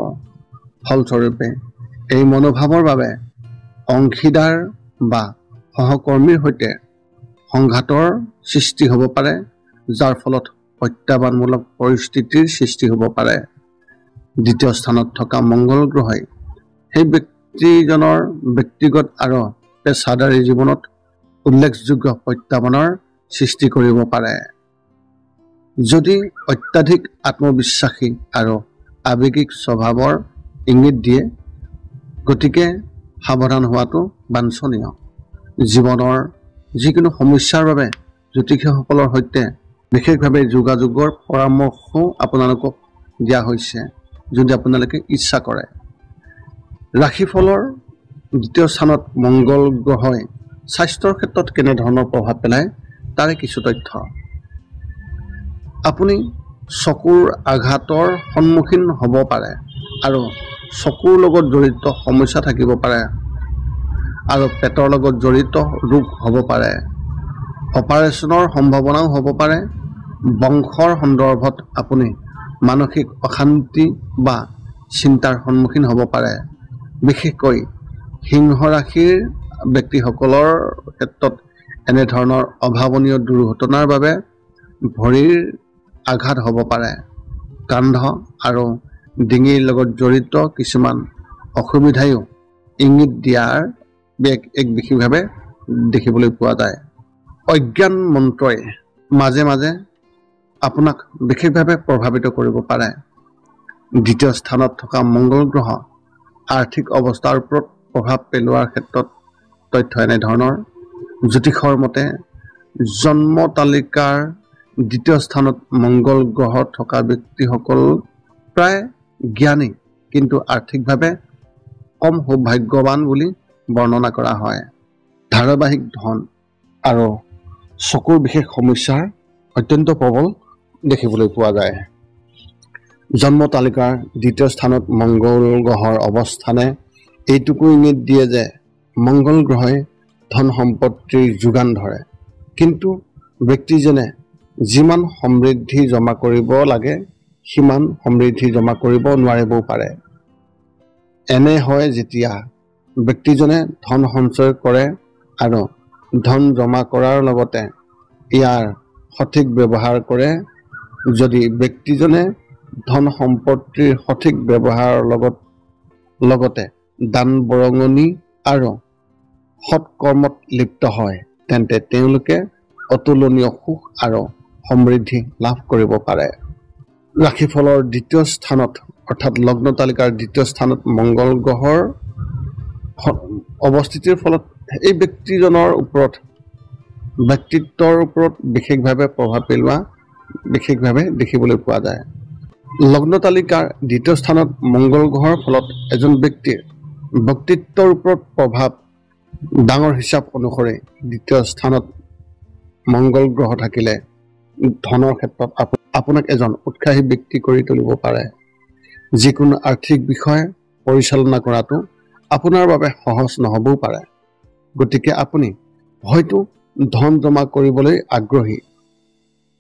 ফলস্বৰূপে এই মনোভাৱৰ বাবে অংশীদাৰ বা সহকৰ্মীৰ সৈতে সংঘাতৰ সৃষ্টি হ'ব পাৰে, যাৰ ফলত প্ৰত্যাহ্বানমূলক পৰিস্থিতিৰ সৃষ্টি হ'ব পাৰে। দ্বিতীয় স্থানত থকা মংগল গ্ৰহই সেই ব্যক্তিজনৰ ব্যক্তিগত আৰু পেছাদাৰী জীৱনত উল্লেখযোগ্য প্ৰত্যাহ্বানৰ সৃষ্টি কৰিব পাৰে। যদি অত্যাধিক আত্মবিশ্বাসী আৰু আৱেগিক স্বভাৱৰ ইংগিত দিয়ে, গতিকে সাৱধান হোৱাটো বাঞ্ছনীয়। জীৱনৰ যিকোনো সমস্যাৰ বাবে জ্যোতিষীসকলৰ সৈতে বিশেষভাৱে যোগাযোগৰ পৰামৰ্শও আপোনালোকক দিয়া হৈছে, যদি আপোনালোকে ইচ্ছা কৰে। ৰাশিফলৰ দ্বিতীয় স্থানত মংগল গ্ৰহই স্বাস্থ্যৰ ক্ষেত্ৰত কেনেধৰণৰ প্ৰভাৱ পেলায় তাৰে কিছু তথ্য। আপুনি চকুৰ আঘাতৰ সন্মুখীন হ'ব পাৰে আৰু চকুৰ লগত জড়িত সমস্যা থাকিব পাৰে আৰু পেটৰ লগত জড়িত ৰোগ হ'ব পাৰে। অপাৰেশ্যনৰ সম্ভাৱনাও হ'ব পাৰে। বংশৰ সন্দৰ্ভত আপুনি মানসিক অশান্তি বা চিন্তাৰ সন্মুখীন হ'ব পাৰে। বিশেষকৈ সিংহ ৰাশিৰ ব্যক্তিসকলৰ ক্ষেত্ৰত এনেধৰণৰ অভাৱনীয় দুৰ্ঘটনাৰ বাবে ভৰিৰ আঘাত হ'ব পাৰে। কান্ধ আৰু ডিঙিৰ লগত জড়িত কিছুমান অসুবিধায়ো ইংগিত দিয়াৰ এক বিশেষভাৱে দেখিবলৈ পোৱা যায়। অজ্ঞান মন্ত্ৰই মাজে মাজে আপোনাক বিশেষভাৱে প্ৰভাৱিত কৰিব পাৰে। দ্বিতীয় স্থানত থকা মংগল গ্ৰহ আৰ্থিক অৱস্থাৰ ওপৰত প্ৰভাৱ পেলোৱাৰ ক্ষেত্ৰত তথ্য এনেধৰণৰ। জ্যোতিষৰ মতে জন্ম তালিকাৰ দ্বিতীয় স্থানত মংগল গ্ৰহ থকা ব্যক্তিসকল প্ৰায় জ্ঞানী কিন্তু আৰ্থিকভাৱে কম সৌভাগ্যৱান বুলি বৰ্ণনা কৰা হয়। ধাৰাবাহিক ধন আৰু চকুৰ বিশেষ সমস্যাৰ অত্যন্ত প্ৰবল দেখিবলৈ পোৱা যায়। জন্ম তালিকাৰ দ্বিতীয় স্থানত মংগল গ্ৰহৰ অৱস্থানে এইটোকো ইংগিত দিয়ে যে মংগল গ্ৰহই ধন সম্পত্তিৰ যোগান ধৰে, কিন্তু ব্যক্তিজনে যিমান সমৃদ্ধি জমা কৰিব লাগে সিমান সমৃদ্ধি জমা কৰিব নোৱাৰিবও পাৰে। এনে হয় যেতিয়া ব্যক্তিজনে ধন সঞ্চয় কৰে আৰু ধন জমা কৰাৰ লগতে ইয়াৰ সঠিক ব্যৱহাৰ কৰে। যদি ব্যক্তিজনে ধন সম্পত্তিৰ সঠিক ব্যৱহাৰৰ লগতে দান বৰঙণি আৰু সৎকৰ্মত লিপ্ত হয়, তেন্তে তেওঁলোকে অতুলনীয় সুখ আৰু সমৃদ্ধি লাভ কৰিব পাৰে। ৰাশিফলৰ দ্বিতীয় স্থানত অৰ্থাৎ লগ্ন তালিকাৰ দ্বিতীয় স্থানত মংগল গ্ৰহৰ অৱস্থিতিৰ ফলত এই ব্যক্তিজনৰ ওপৰত ব্যক্তিত্বৰ ওপৰত বিশেষভাৱে প্ৰভাৱ পেলোৱা বিশেষভাৱে দেখিবলৈ পোৱা যায়। লগ্ন তালিকাৰ দ্বিতীয় স্থানত মংগল গ্ৰহৰ ফলত এজন ব্যক্তিৰ ব্যক্তিত্বৰ ওপৰত প্ৰভাৱ ডাঙৰ হিচাপ অনুসৰি দ্বিতীয় স্থানত মংগল গ্ৰহ থাকিলে ধনৰ ক্ষেত্ৰত আপোনাক এজন উৎসাহী ব্যক্তি কৰি তুলিব পাৰে। যিকোনো আৰ্থিক বিষয় পৰিচালনা কৰাটো আপোনাৰ বাবে সহজ নহবও পাৰে। গতিকে আপুনি হয়তো ধন জমা কৰিবলৈ আগ্ৰহী,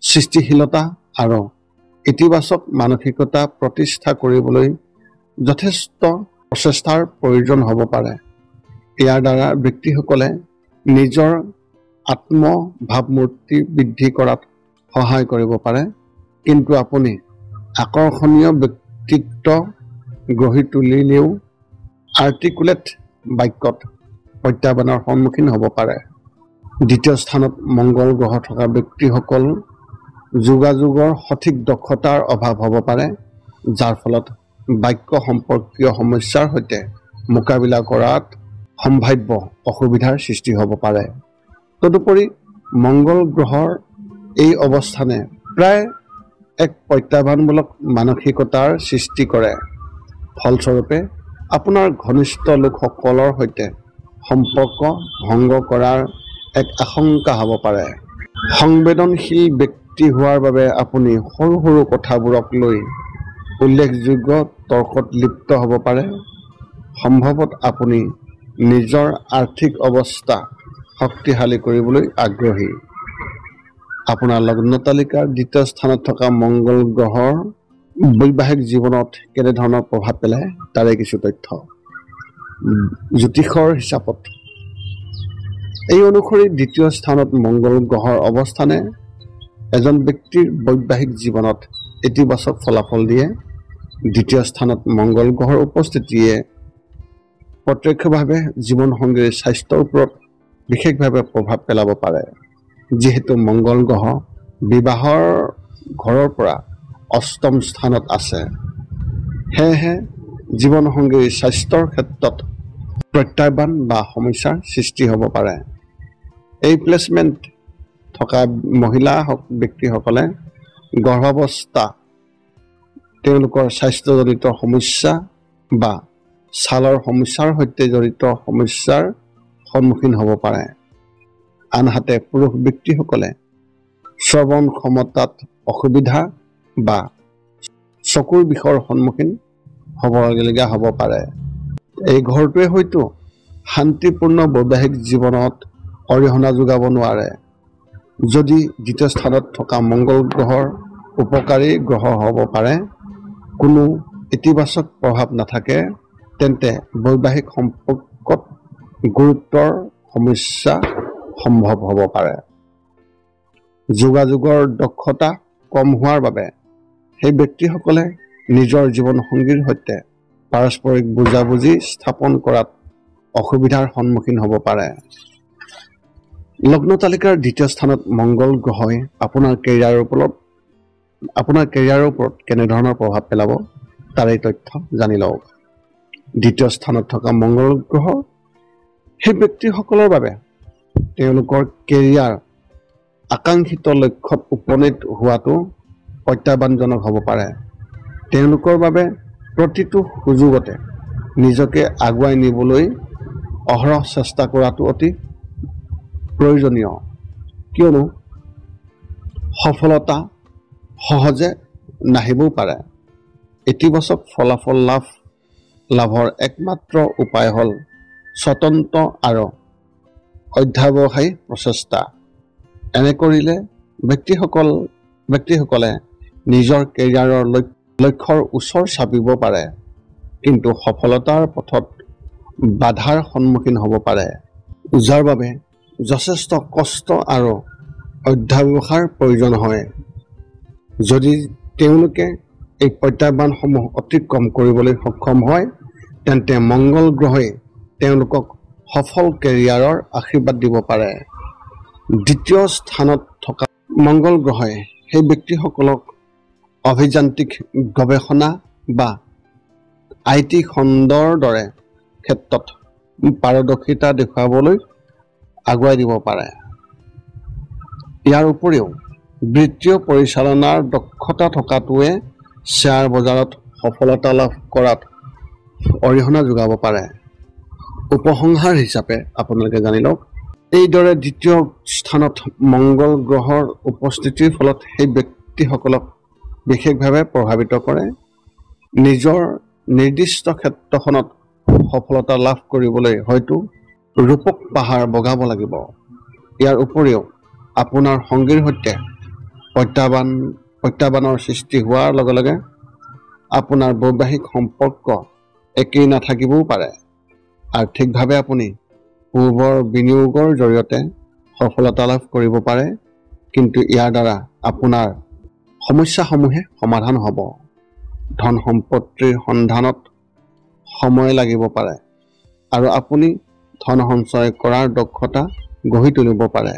সৃষ্টিশীলতা আৰু ইতিবাচক মানসিকতা প্ৰতিষ্ঠা কৰিবলৈ যথেষ্ট প্ৰচেষ্টাৰ প্ৰয়োজন হ'ব পাৰে। ইয়াৰ দ্বাৰা ব্যক্তিসকলে নিজৰ আত্মভাৱমূৰ্তি বৃদ্ধি কৰাত সহায় কৰিব পাৰে, কিন্তু আপুনি আকৰ্ষণীয় ব্যক্তিত্ব গঢ়ি তুলিলেও আৰ্টিকুলেট বাক্যত প্ৰত্যাহ্বানৰ সন্মুখীন হ'ব পাৰে। দ্বিতীয় স্থানত মংগল গ্ৰহ থকা ব্যক্তিসকল যোগাযোগৰ সঠিক দক্ষতাৰ অভাৱ হ'ব পাৰে, যাৰ ফলত বাক্য সম্পৰ্কীয় সমস্যাৰ সৈতে মোকাবিলা কৰাত সম্ভাৱ্য অসুবিধাৰ সৃষ্টি হ'ব পাৰে। তদুপৰি মংগল গ্ৰহৰ এই অৱস্থানে প্ৰায় এক প্ৰত্যাহ্বানমূলক মানসিকতাৰ সৃষ্টি কৰে। ফলস্বৰূপে আপোনাৰ ঘনিষ্ঠ লোকসকলৰ সৈতে সম্পৰ্ক ভংগ কৰাৰ এক আশংকা হ'ব পাৰে। সংবেদনশীল ব্যক্তি হোৱাৰ বাবে আপুনি সৰু সৰু কথাবোৰক লৈ উল্লেখযোগ্য তৰ্কত লিপ্ত হ'ব পাৰে। সম্ভৱত আপুনি নিজৰ আৰ্থিক অৱস্থা শক্তিশালী কৰিবলৈ আগ্ৰহী। আপোনাৰ লগ্ন তালিকাৰ দ্বিতীয় স্থানত থকা মংগল গ্ৰহৰ বৈবাহিক জীৱনত কেনেধৰণৰ প্ৰভাৱ পেলায় তাৰে কিছু তথ্য। জ্যোতিষৰ হিচাপত এই অনুসৰি দ্বিতীয় স্থানত মংগল গ্ৰহৰ অৱস্থানে এজন ব্যক্তিৰ বৈবাহিক জীৱনত ইতিবাচক ফলাফল দিয়ে। দ্বিতীয় স্থানত মংগল গ্ৰহৰ উপস্থিতিয়ে প্ৰত্যক্ষভাৱে জীৱনসংগীৰ স্বাস্থ্যৰ ওপৰত বিশেষভাৱে প্ৰভাৱ পেলাব পাৰে। যিহেতু মংগল গ্ৰহ বিবাহৰ ঘৰৰ পৰা অষ্টম স্থানত আছে, সেয়েহে জীৱনসংগীৰ স্বাস্থ্যৰ ক্ষেত্ৰত প্ৰত্যাহ্বান বা সমস্যাৰ সৃষ্টি হ'ব পাৰে। এই প্লেচমেণ্ট থকা মহিলা ব্যক্তিসকলে গৰ্ভাৱস্থা, তেওঁলোকৰ স্বাস্থ্যজনিত সমস্যা বা ছালৰ সমস্যাৰ সৈতে জড়িত সমস্যাৰ সন্মুখীন হ'ব পাৰে। আনহাতে পুৰুষ ব্যক্তিসকলে শ্ৰৱণ ক্ষমতাত অসুবিধা বা চকুৰ বিষৰ সন্মুখীন হ'বলগীয়া হ'ব পাৰে। এই ঘৰটোৱে হয়তো শান্তিপূৰ্ণ বৈবাহিক জীৱনত অৰিহণা যোগাব নোৱাৰে। যদি দ্বিতীয় স্থানত থকা মংগল গ্ৰহৰ উপকাৰী গ্ৰহ হ'ব পাৰে, কোনো ইতিবাচক প্ৰভাৱ নাথাকে, তেন্তে বৈবাহিক সম্পৰ্কত গুৰুতৰ সমস্যা সম্ভৱ হ'ব পাৰে। যোগাযোগৰ দক্ষতা কম হোৱাৰ বাবে সেই ব্যক্তিসকলে নিজৰ জীৱনসংগীৰ সৈতে পাৰস্পৰিক বুজাবুজি স্থাপন কৰাত অসুবিধাৰ সন্মুখীন হ'ব পাৰে। লগ্ন তালিকাৰ দ্বিতীয় স্থানত মংগল গ্ৰহই আপোনাৰ কেৰিয়াৰৰ ওপৰত কেনেধৰণৰ প্ৰভাৱ পেলাব তাৰে তথ্য জানি লওক। দ্বিতীয় স্থানত থকা মংগল গ্ৰহ সেই ব্যক্তিসকলৰ বাবে তেওঁলোকৰ কেৰিয়াৰ আকাংক্ষিত লক্ষ্যত উপনীত হোৱাটো প্ৰত্যাহ্বানজনক হ'ব পাৰে। তেওঁলোকৰ বাবে প্ৰতিটো সুযোগতে নিজকে আগুৱাই নিবলৈ অহৰহ চেষ্টা কৰাটো অতি প্ৰয়োজনীয়, কিয়নো সফলতা সহজে নাহিবও পাৰে। ইতিবাচক ফলাফল লাভৰ একমাত্ৰ উপায় হ'ল স্বতন্ত্ৰ আৰু অধ্যাৱসায়ী প্ৰচেষ্টা। এনে কৰিলে ব্যক্তিসকলে নিজৰ কেৰিয়াৰৰ লক্ষ্যৰ ওচৰ চাপিব পাৰে, কিন্তু সফলতাৰ পথত বাধাৰ সন্মুখীন হ'ব পাৰে, যাৰ বাবে যথেষ্ট কষ্ট আৰু অধ্যাৱসায়ৰ প্ৰয়োজন হয়। যদি তেওঁলোকে এই প্ৰত্যাহ্বানসমূহ অতিক্ৰম কৰিবলৈ সক্ষম হয়, তেন্তে মংগল গ্ৰহই তেওঁলোকক সফল কেৰিয়াৰৰ আশীৰ্বাদ দিব পাৰে। দ্বিতীয় স্থানত থকা মংগল গ্ৰহই সেই ব্যক্তিসকলক অভিযান্ত্ৰিক গৱেষণা বা IT খণ্ডৰ দৰে ক্ষেত্ৰত পাৰদৰ্শিতা দেখুৱাবলৈ আগুৱাই দিব পাৰে। ইয়াৰ উপৰিও বিত্তীয় পৰিচালনাৰ দক্ষতা থকাটোৱে শ্বেয়াৰ বজাৰত সফলতা লাভ কৰাত অৰিহণা যোগাব পাৰে। উপসংহাৰ হিচাপে আপোনালোকে জানি লওক, এইদৰে দ্বিতীয় স্থানত মংগল গ্ৰহৰ উপস্থিতিৰ ফলত সেই ব্যক্তিসকলক বিশেষভাৱে প্ৰভাৱিত কৰে। নিজৰ নিৰ্দিষ্ট ক্ষেত্ৰখনত সফলতা লাভ কৰিবলৈ হয়তো ৰূপক পাহাৰ বগাব লাগিব। ইয়াৰ উপৰিও আপোনাৰ সংগীৰ সৈতে প্ৰত্যাহ্বানৰ সৃষ্টি হোৱাৰ লগে লগে আপোনাৰ বৈবাহিক সম্পৰ্ক একেই নাথাকিবও পাৰে। আৰ্থিকভাৱে আপুনি পূৰ্বৰ বিনিয়োগৰ জৰিয়তে সফলতা লাভ কৰিব পাৰে, কিন্তু ইয়াৰ দ্বাৰা আপোনাৰ সমস্যাসমূহে সমাধান হ'ব। ধন সম্পত্তিৰ সন্ধানত সময় লাগিব পাৰে আৰু আপুনি ধন সঞ্চয় কৰাৰ দক্ষতা গঢ়ি তুলিব পাৰে।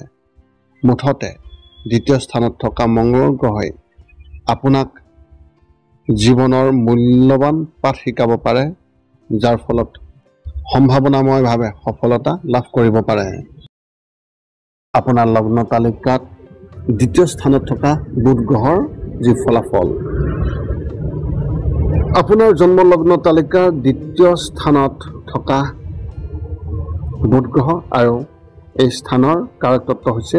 মুঠতে দ্বিতীয় স্থানত থকা মংগল গ্ৰহই আপোনাক জীৱনৰ মূল্যৱান পাঠ শিকাব পাৰে, যাৰ ফলত সম্ভাৱনাময়ভাৱে সফলতা লাভ কৰিব পাৰে। আপোনাৰ লগ্ন তালিকাত দ্বিতীয় স্থানত থকা বুধ গ্ৰহৰ যি ফলাফল, আপোনাৰ জন্ম লগ্ন তালিকাৰ দ্বিতীয় স্থানত থকা বুধ গ্ৰহ আৰু এই স্থানৰ কাৰকতত্ব হৈছে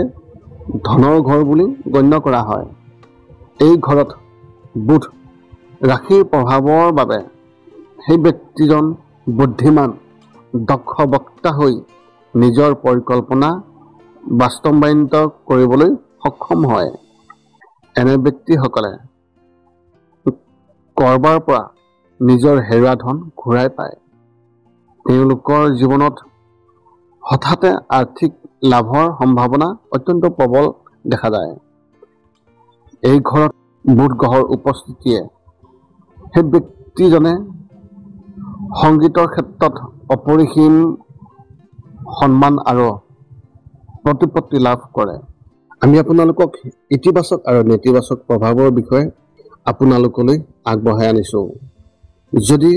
ধনৰ ঘৰ বুলি গণ্য কৰা হয়। এই ঘৰত বুধ ৰাশিৰ প্ৰভাৱৰ বাবে সেই ব্যক্তিজন বুদ্ধিমান, দক্ষ বক্তা হৈ নিজৰ পৰিকল্পনা বাস্তৱায়িত কৰিবলৈ সক্ষম হয়। এনে ব্যক্তিসকলে কৰবাৰ পৰা নিজৰ হেৰুৱা ধন ঘূৰাই পায়। তেওঁলোকৰ জীৱনত হঠাতে আৰ্থিক লাভৰ সম্ভাৱনা অত্যন্ত প্ৰবল দেখা যায়। এই ঘৰত বুধ গ্ৰহৰ উপস্থিতিয়ে সেই ব্যক্তিজনে সংগীতৰ ক্ষেত্ৰত অপৰিসীম সন্মান আৰু প্ৰতিপত্তি লাভ কৰে। আমি আপোনালোকক ইতিবাচক আৰু নেতিবাচক প্ৰভাৱৰ বিষয়ে আপোনালোকলৈ আগবঢ়াই আনিছোঁ। যদি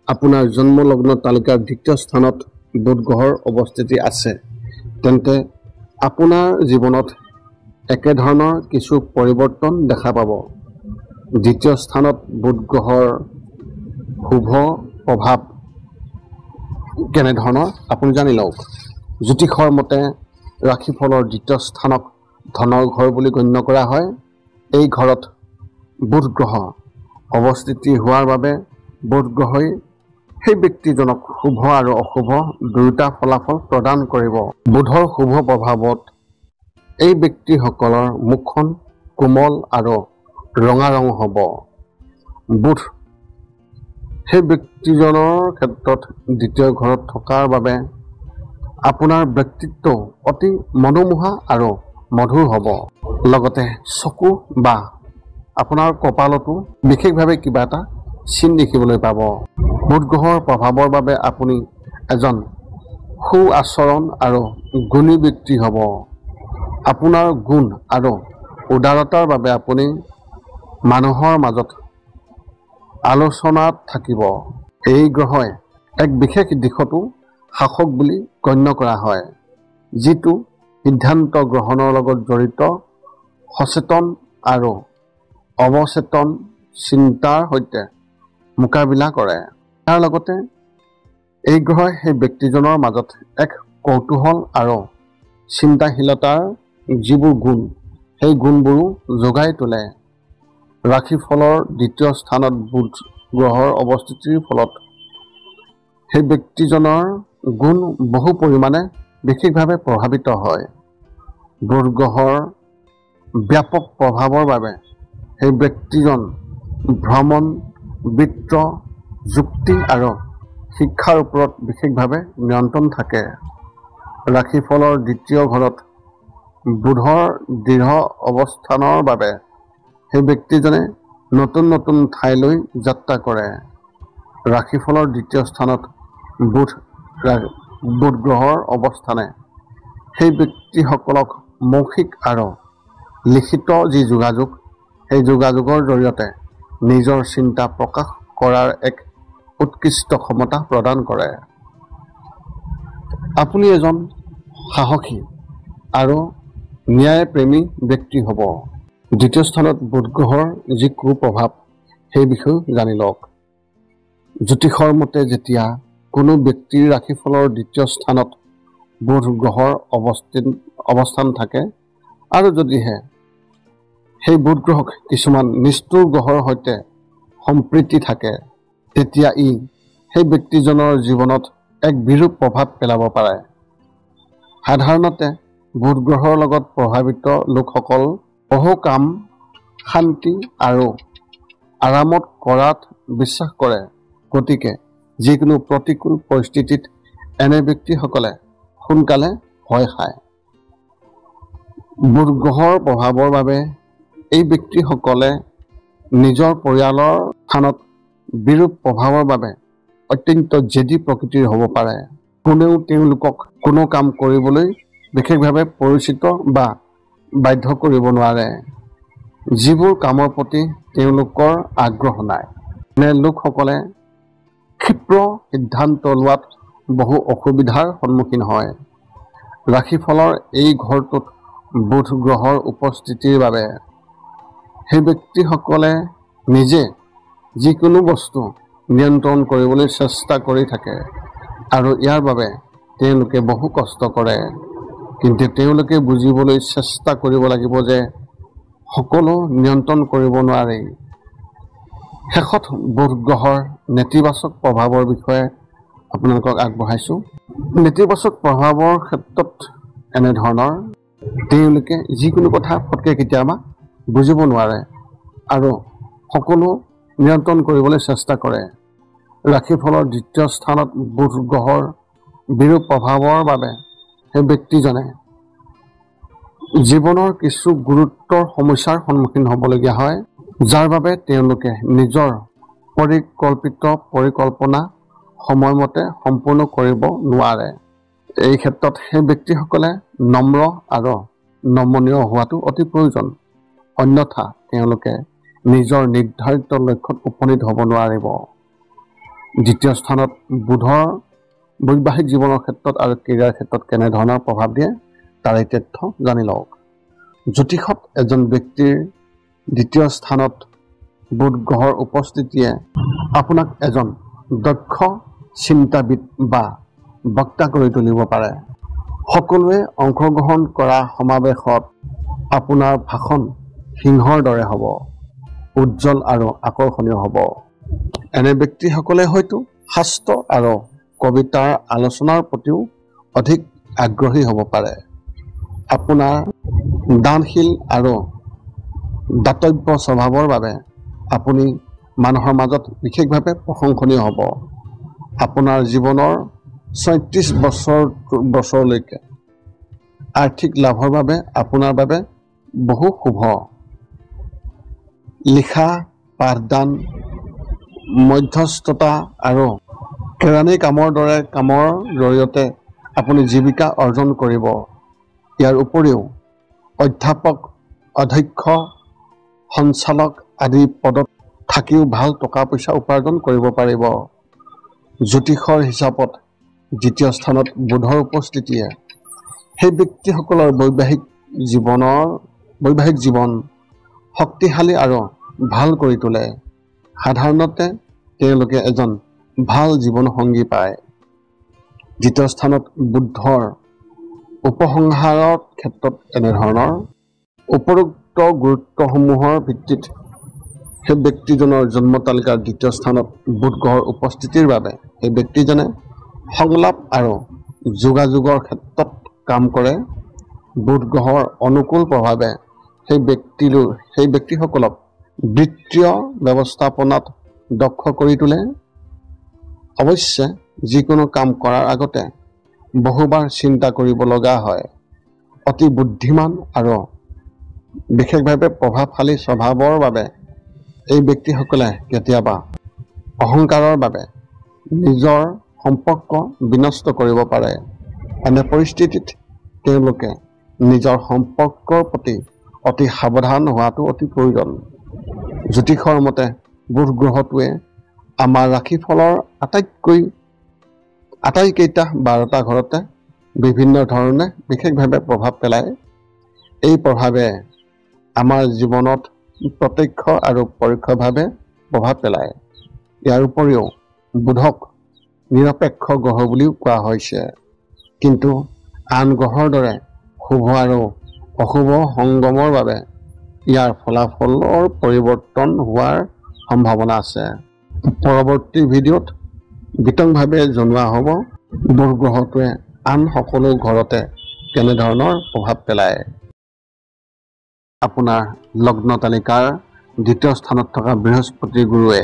আপোনাৰ জন্ম লগ্ন তালিকাৰ দ্বিতীয় স্থানত বুধ গ্ৰহৰ অৱস্থিতি আছে, তেন্তে আপোনাৰ জীৱনত একেধৰণৰ কিছু পৰিৱৰ্তন দেখা পাব। দ্বিতীয় স্থানত বুধ গ্ৰহৰ শুভ প্ৰভাৱ কেনেধৰণৰ আপুনি জানি লওক। জ্যোতিষৰ মতে ৰাশিফলৰ দ্বিতীয় স্থানক ধনৰ ঘৰ বুলি গণ্য কৰা হয়। এই ঘৰত বুধ গ্ৰহ অৱস্থিতি হোৱাৰ বাবে বুধ গ্ৰহই সেই ব্যক্তিজনক শুভ আৰু অশুভ দুয়োটা ফলাফল প্ৰদান কৰিব। বুধৰ শুভ প্ৰভাৱত এই ব্যক্তিসকলৰ মুখখন কোমল আৰু ৰঙা ৰং হ'ব। বুধ সেই ব্যক্তিজনৰ ক্ষেত্ৰত দ্বিতীয় ঘৰত থকাৰ বাবে আপোনাৰ ব্যক্তিত্ব অতি মনোমোহা আৰু মধুৰ হ'ব। লগতে চকু বা আপোনাৰ কপালতো বিশেষভাৱে কিবা এটা চিন দেখিবলৈ পাব। বুধ গ্ৰহৰ প্ৰভাৱৰ বাবে আপুনি এজন সু আচৰণ আৰু গুণী ব্যক্তি হ'ব। আপোনাৰ গুণ আৰু উদাৰতাৰ বাবে আপুনি মানুহৰ মাজত আলোচনাত থাকিব। এই গ্ৰহই এক বিশেষ দিশতো শাসক বুলি গণ্য কৰা হয়, যিটো সিদ্ধান্ত গ্ৰহণৰ লগত জড়িত সচেতন আৰু অৱচেতন চিন্তাৰ সৈতে মোকাবিলা কৰে। ইয়াৰ লগতে এই গ্ৰহই সেই ব্যক্তিজনৰ মাজত এক কৌতূহল আৰু চিন্তাশীলতাৰ যিবোৰ গুণ, সেই গুণবোৰো যোগাই তোলে। ৰাশিফলৰ দ্বিতীয় স্থানত বুধ গ্ৰহৰ অৱস্থিতিৰ ফলত সেই ব্যক্তিজনৰ গুণ বহু পৰিমাণে বিশেষভাৱে প্ৰভাৱিত হয়। বুধ গ্ৰহৰ ব্যাপক প্ৰভাৱৰ বাবে সেই ব্যক্তিজন ভ্ৰমণ, বিত্ত, যুক্তি আৰু শিক্ষাৰ ওপৰত বিশেষভাৱে নিয়ন্ত্ৰণ থাকে। ৰাশিফলৰ দ্বিতীয় ঘৰত বুধৰ দৃঢ় অৱস্থানৰ বাবে সেই ব্যক্তিজনে নতুন নতুন ঠাইলৈ যাত্ৰা কৰে। ৰাশিফলৰ দ্বিতীয় স্থানত বুধ গ্ৰহৰ অৱস্থানে সেই ব্যক্তিসকলক মৌখিক আৰু লিখিত যি যোগাযোগ, সেই যোগাযোগৰ জৰিয়তে নিজৰ চিন্তা প্ৰকাশ কৰাৰ এক উৎকৃষ্ট ক্ষমতা প্ৰদান কৰে। আপুনি এজন সাহসী আৰু ন্যায়প্ৰেমী ব্যক্তি হ'ব। দ্বিতীয় স্থানত বুধ গ্ৰহৰ যি কুপ্ৰভাৱ সেই বিষয়ে জানি লওক। জ্যোতিষৰ মতে যেতিয়া কোনো ব্যক্তিৰ ৰাশিফলৰ দ্বিতীয় স্থানত বুধ গ্ৰহৰ অৱস্থান থাকে আৰু যদিহে সেই বুধ গ্ৰহক কিছুমান নিষ্ঠুৰ গ্ৰহৰ সৈতে সম্প্ৰীতি থাকে, তেতিয়া ই সেই ব্যক্তিজনৰ জীৱনত এক বিৰূপ প্ৰভাৱ পেলাব পাৰে। সাধাৰণতে বুধ গ্ৰহৰ লগত প্ৰভাৱিত লোকসকল বহু কাম শান্তি আৰু আৰামত কৰাত বিশ্বাস কৰে। গতিকে যিকোনো প্ৰতিকূল পৰিস্থিতিত এনে ব্যক্তিসকলে সোনকালে ভয় খায়। বুধ গ্ৰহৰ প্ৰভাৱৰ বাবে এই ব্যক্তিসকলে নিজৰ পৰিয়ালৰ স্থানত বিৰূপ প্ৰভাৱৰ বাবে অত্যন্ত জেদী প্ৰকৃতিৰ হ'ব পাৰে। কোনেও তেওঁলোকক কোনো কাম কৰিবলৈ বিশেষভাৱে পৰিচিত বা বাধ্য কৰিব নোৱাৰে। যিবোৰ কামৰ প্ৰতি তেওঁলোকৰ আগ্ৰহ নাই, এনে লোকসকলে ক্ষিপ্ৰ সিদ্ধান্ত লোৱাত বহু অসুবিধাৰ সন্মুখীন হয়। ৰাশিফলৰ এই ঘৰটোত বুধ গ্ৰহৰ উপস্থিতিৰ বাবে সেই ব্যক্তিসকলে নিজে যিকোনো বস্তু নিয়ন্ত্ৰণ কৰিবলৈ চেষ্টা কৰি থাকে আৰু ইয়াৰ বাবে তেওঁলোকে বহু কষ্ট কৰে। কিন্তু তেওঁলোকে বুজিবলৈ চেষ্টা কৰিব লাগিব যে সকলো নিয়ন্ত্ৰণ কৰিব নোৱাৰি। শেষত বুধ গ্ৰহৰ নেতিবাচক প্ৰভাৱৰ বিষয়ে আপোনালোকক আগবঢ়াইছোঁ। নেতিবাচক প্ৰভাৱৰ ক্ষেত্ৰত এনেধৰণৰ, তেওঁলোকে যিকোনো কথা ফটকৈ কেতিয়াবা বুজিব নোৱাৰে আৰু সকলো নিয়ন্ত্ৰণ কৰিবলৈ চেষ্টা কৰে। ৰাশিফলৰ দ্বিতীয় স্থানত বুধ গ্ৰহৰ বিৰূপ প্ৰভাৱৰ বাবে সেই ব্যক্তিজনে জীৱনৰ কিছু গুৰুতৰ সমস্যাৰ সন্মুখীন হ'বলগীয়া হয়, যাৰ বাবে তেওঁলোকে নিজৰ পৰিকল্পিত পৰিকল্পনা সময়মতে সম্পূৰ্ণ কৰিব নোৱাৰে। এই ক্ষেত্ৰত সেই ব্যক্তিসকলে নম্ৰ আৰু নমনীয় হোৱাটো অতি প্ৰয়োজন, অন্যথা তেওঁলোকে নিজৰ নিৰ্ধাৰিত লক্ষ্যত উপনীত হ'ব নোৱাৰিব। দ্বিতীয় স্থানত বুধৰ বৈবাহিক জীৱনৰ ক্ষেত্ৰত আৰু কেৰিয়াৰ ক্ষেত্ৰত কেনেধৰণৰ প্ৰভাৱ দিয়ে তাৰ এই তথ্য জানি লওক। জ্যোতিষত এজন ব্যক্তিৰ দ্বিতীয় স্থানত বুধ গ্ৰহৰ উপস্থিতিয়ে আপোনাক এজন দক্ষ চিন্তাবিদ বা বক্তা কৰি তুলিব পাৰে। সকলোৱে অংশগ্ৰহণ কৰা সমাৱেশত আপোনাৰ ভাষণ সিংহৰ দৰে হ'ব, উজ্জ্বল আৰু আকৰ্ষণীয় হ'ব। এনে ব্যক্তিসকলে হয়তো শাস্ত্ৰ আৰু কবিতাৰ আলোচনাৰ প্ৰতিও অধিক আগ্ৰহী হ'ব পাৰে। আপোনাৰ দানশীল আৰু দাতব্য স্বভাৱৰ বাবে আপুনি মানুহৰ মাজত বিশেষভাৱে প্ৰশংসনীয় হ'ব। আপোনাৰ জীৱনৰ ৩৬ বছৰলৈকে আৰ্থিক লাভৰ বাবে আপোনাৰ বাবে বহু শুভ। লিখা, পাঠদান, মধ্যস্থতা আৰু কেৰাণী কামৰ দৰে কামৰ জৰিয়তে আপুনি জীৱিকা অৰ্জন কৰিব। ইয়াৰ উপৰিও অধ্যাপক, অধ্যক্ষ, সঞ্চালক আদি পদত থাকিও ভাল টকা পইচা উপাৰ্জন কৰিব পাৰিব। জ্যোতিষৰ হিচাপত দ্বিতীয় স্থানত বুধৰ উপস্থিতিয়ে সেই ব্যক্তিসকলৰ বৈবাহিক জীৱন শক্তিশালী আৰু ভাল কৰি তোলে। সাধাৰণতে তেওঁলোকে এজন ভাল জীৱনসংগী পায়। দ্বিতীয় স্থানত বুধৰ উপসংহাৰৰ ক্ষেত্ৰত এনেধৰণৰ, উপৰোক্ত গুৰুত্বসমূহৰ ভিত্তিত সেই ব্যক্তিজনৰ জন্ম তালিকাৰ দ্বিতীয় স্থানত বুধ গ্ৰহৰ উপস্থিতিৰ বাবে সেই ব্যক্তিজনে সংলাপ আৰু যোগাযোগৰ ক্ষেত্ৰত কাম কৰে। বুধ গ্ৰহৰ অনুকূল প্ৰভাৱে সেই ব্যক্তিসকলক বিত্তীয় ব্যৱস্থাপনাত দক্ষ কৰি তোলে। অৱশ্যে যিকোনো কাম কৰাৰ আগতে বহুবাৰ চিন্তা কৰিব লগা হয়। অতি বুদ্ধিমান আৰু বিশেষভাৱে প্ৰভাৱশালী স্বভাৱৰ বাবে এই ব্যক্তিসকলে কেতিয়াবা অহংকাৰৰ বাবে নিজৰ সম্পৰ্ক বিনষ্ট কৰিব পাৰে। এনে পৰিস্থিতিত তেওঁলোকে নিজৰ সম্পৰ্কৰ প্ৰতি অতি সাৱধান হোৱাটো অতি প্ৰয়োজন। জ্যোতিষৰ মতে বুধ গ্ৰহটোৱে আমাৰ ৰাশিফলৰ আটাইকেইটা 12টা ঘৰতে বিভিন্ন ধৰণে বিশেষভাৱে প্ৰভাৱ পেলায়। এই প্ৰভাৱে আমাৰ জীৱনত প্ৰত্যক্ষ আৰু পৰোক্ষভাৱে প্ৰভাৱ পেলায়। ইয়াৰ উপৰিও বুধক নিৰপেক্ষ গ্ৰহ বুলিও কোৱা হৈছে, কিন্তু আন গ্ৰহৰ দৰে শুভ আৰু অশুভ সংগমৰ বাবে ইয়াৰ ফলাফলৰ পৰিৱৰ্তন হোৱাৰ সম্ভাৱনা আছে। পৰৱৰ্তী ভিডিঅ'ত বিতংভাৱে জনোৱা হ'ব বুধ গ্ৰহটোৱে আন সকলো ঘৰতে কেনেধৰণৰ প্ৰভাৱ পেলায়। আপোনাৰ লগ্ন তালিকাৰ দ্বিতীয় স্থানত থকা বৃহস্পতি গুৰুৱে